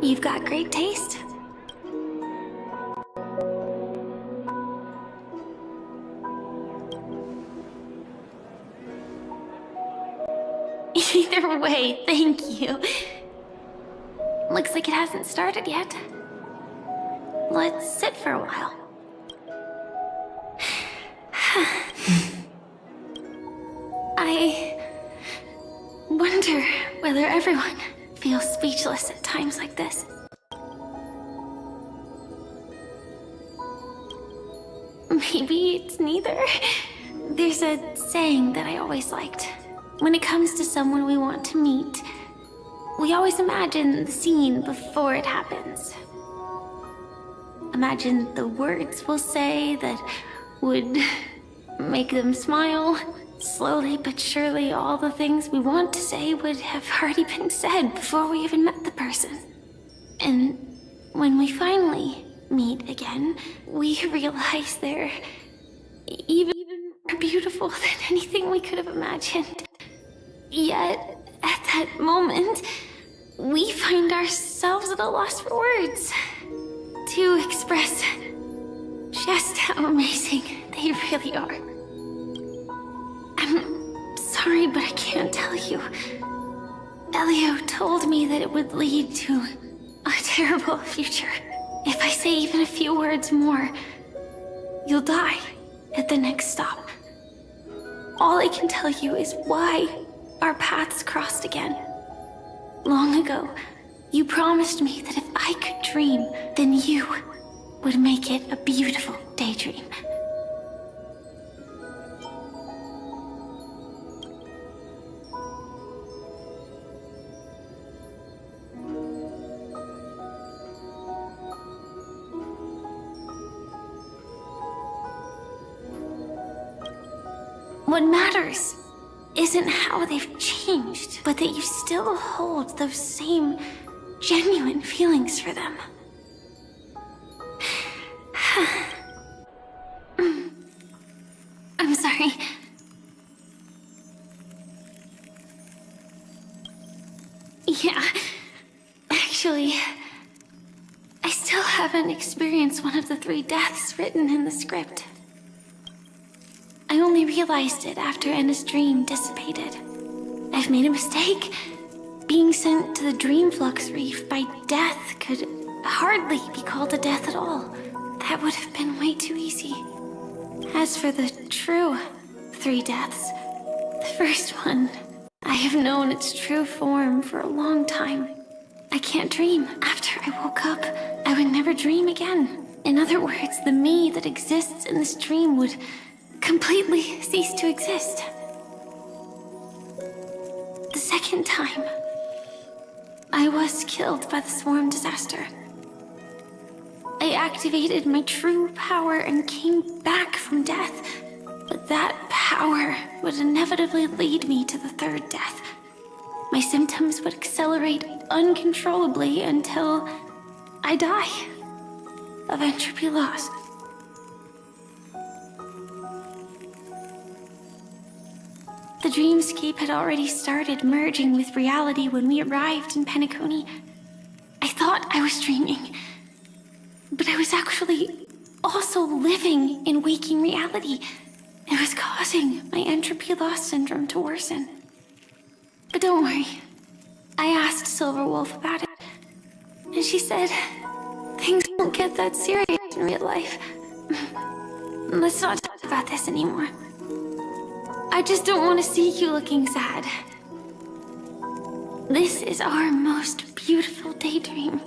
You've got great taste. Either way, thank you. Looks like it hasn't started yet. Let's sit for a while. I wonder whether everyone feels speechless at times like this. Maybe it's neither. There's a saying that I always liked. When it comes to someone we want to meet, we always imagine the scene before it happens. Imagine the words we'll say that would make them smile. Slowly but surely, all the things we want to say would have already been said before we even met the person. And when we finally meet again, we realize they're even more beautiful than anything we could have imagined. Yet, at that moment, we find ourselves at a loss for words to express just how amazing they really are. I'm sorry, but I can't tell you. Elio told me that it would lead to a terrible future. If I say even a few words more, you'll die at the next stop. All I can tell you is why our paths crossed again. Long ago, you promised me that if I could dream, then you would make it a beautiful daydream. What matters isn't how they've changed, but that you still hold those same genuine feelings for them. I'm sorry. Yeah, actually, I still haven't experienced one of the 3 deaths written in the script. I only realized it after Anna's dream dissipated. I've made a mistake. Being sent to the Dream Flux Reef by death could hardly be called a death at all. That would have been way too easy. As for the true 3 deaths, the first one, I have known its true form for a long time. I can't dream. After I woke up, I would never dream again. In other words, the me that exists in this dream would completely cease to exist. The second time, I was killed by the swarm disaster. I activated my true power and came back from death, but that power would inevitably lead me to the 3rd death. My symptoms would accelerate uncontrollably until I die of entropy loss. The dreamscape had already started merging with reality when we arrived in Penacony. I thought I was dreaming, but I was actually also living in waking reality. It was causing my entropy loss syndrome to worsen. But don't worry, I asked Silverwolf about it, and she said things won't get that serious in real life. Let's not talk about this anymore. I just don't want to see you looking sad. This is our most beautiful daydream.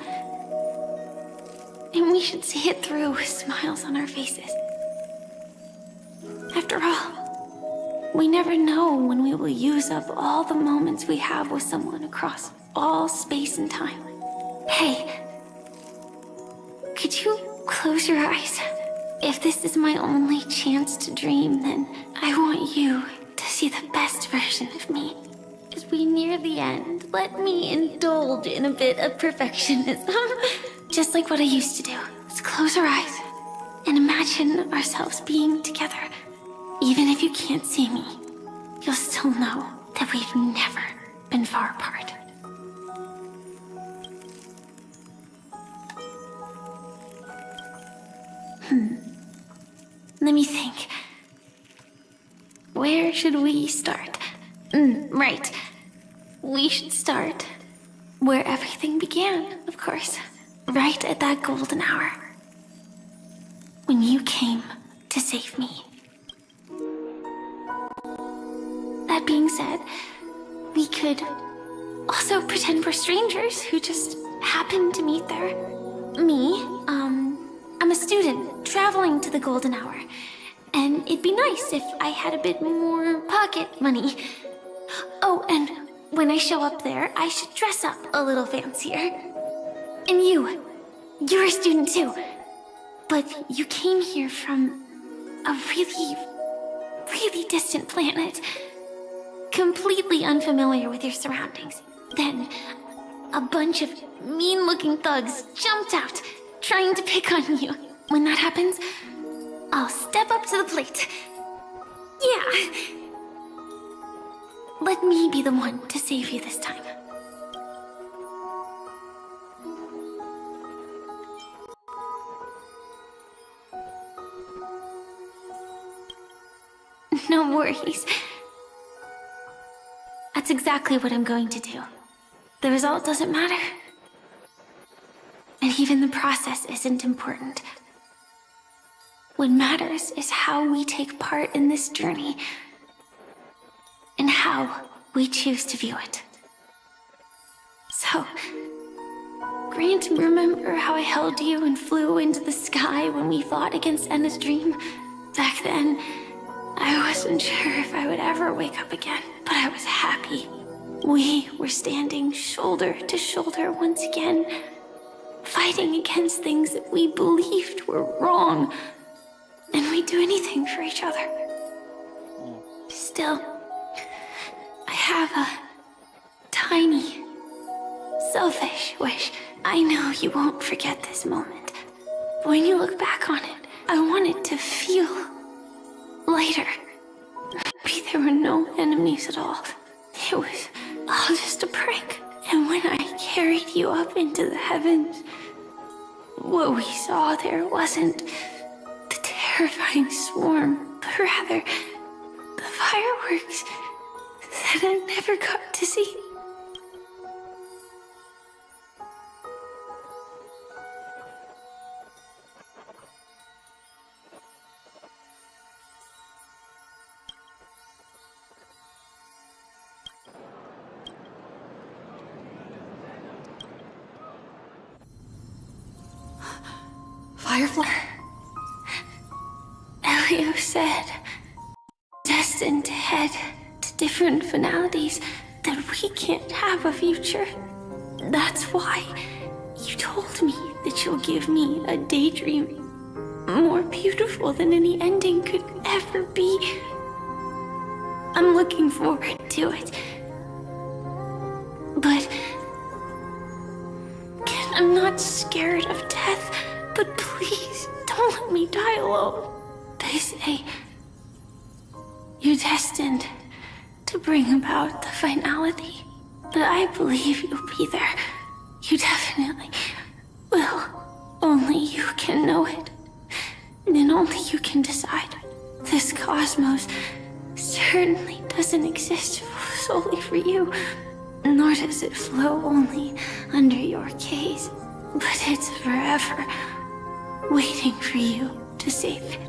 And we should see it through with smiles on our faces. After all, we never know when we will use up all the moments we have with someone across all space and time. Hey, could you close your eyes? If this is my only chance to dream, then I want you to see the best version of me. As we near the end, let me indulge in a bit of perfectionism. Just like what I used to do. Let's close our eyes and imagine ourselves being together. Even if you can't see me, you'll still know that we've never been far apart. Let me think. Where should we start? Right. We should start where everything began, of course. Right at that golden hour. When you came to save me. That being said, we could also pretend we're strangers who just happened to meet there. Me, I'm a student traveling to the golden hour. And it'd be nice if I had a bit more pocket money. Oh, and when I show up there, I should dress up a little fancier. And you're a student too. But you came here from a really, really distant planet. Completely unfamiliar with your surroundings. Then, a bunch of mean-looking thugs jumped out, trying to pick on you. When that happens, I'll step up to the plate. Yeah. Let me be the one to save you this time. No worries. That's exactly what I'm going to do. The result doesn't matter. And even the process isn't important. What matters is how we take part in this journey. And how we choose to view it. So, Grant, remember how I held you and flew into the sky when we fought against Enna's dream? Back then, I wasn't sure if I would ever wake up again, but I was happy. We were standing shoulder to shoulder once again, fighting against things that we believed were wrong, and we'd do anything for each other. Still, I have a tiny, selfish wish. I know you won't forget this moment. But when you look back on it, I want it to feel lighter. Maybe there were no enemies at all. It was all just a prank. And when I carried you up into the heavens, what we saw there wasn't the terrifying swarm, but rather the fireworks that I never got to see. Firefly? Elio said, destined to head to different finalities, that we can't have a future. That's why you told me that you'll give me a daydream more beautiful than any ending could ever be. I'm looking forward to it. But I'm not scared of death, but please don't let me die alone. They say you're destined to bring about the finality, but I believe you'll be there. You definitely will. Only you can know it. And only you can decide. This cosmos certainly doesn't exist solely for you, nor does it flow only under your gaze, but it's forever waiting for you to save it.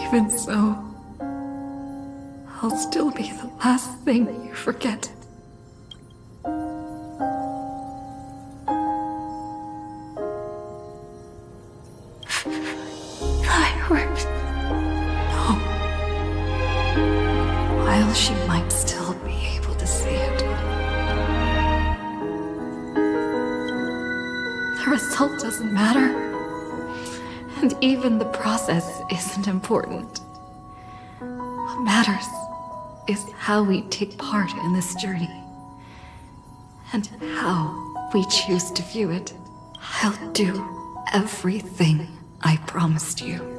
Even so, I'll still be the last thing you forget. Fireworks. she might still be able to see it. The result doesn't matter. And even the process isn't important. What matters is how we take part in this journey. And how we choose to view it. I'll do everything I promised you.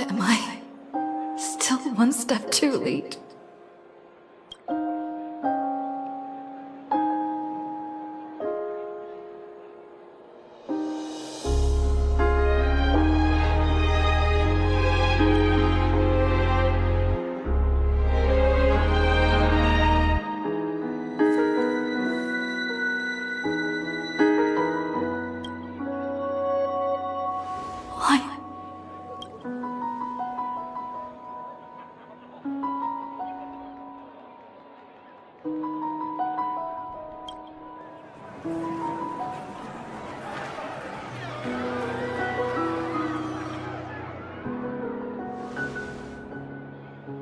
Am I still one step too late? Why?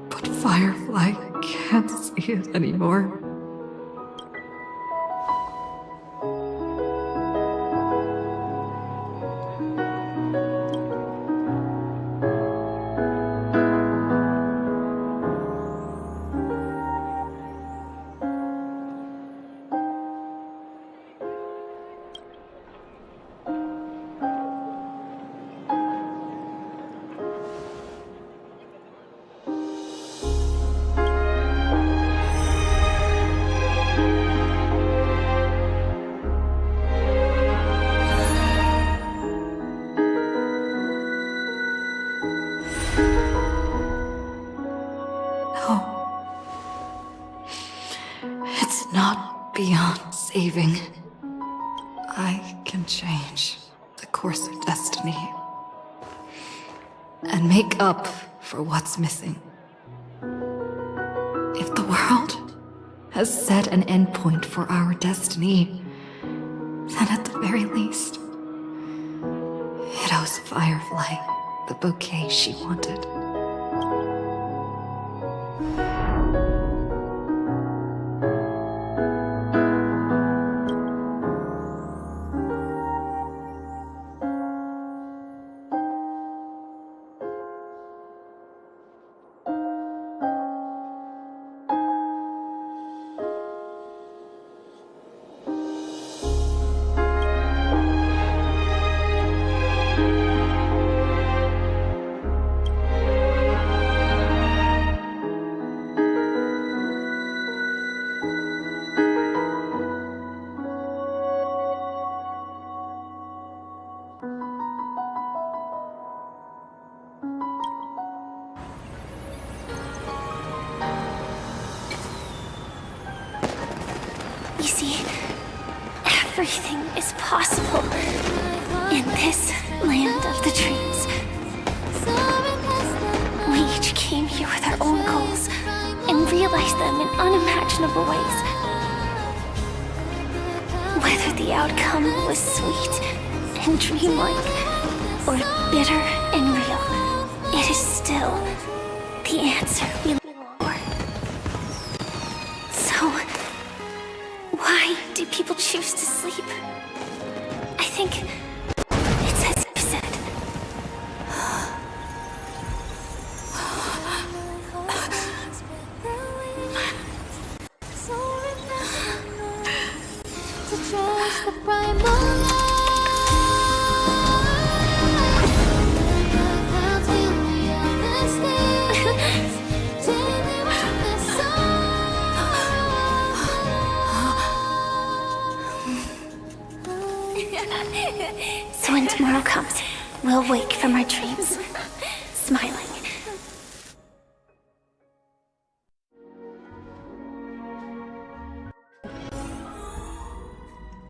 But Firefly can't see it anymore. No. It's not beyond saving. I can change the course of destiny and make up for what's missing. If the world has set an endpoint for our destiny, then at the very least, it owes Firefly the bouquet she wanted. You see, everything is possible in this land of the dreams. We each came here with our own goals and realized them in unimaginable ways. Whether the outcome was sweet and dreamlike or bitter and real, it is still the answer we long for. So, why do people choose to sleep? I think it's as you said. So when tomorrow comes, we'll wake from our dreams, smiling.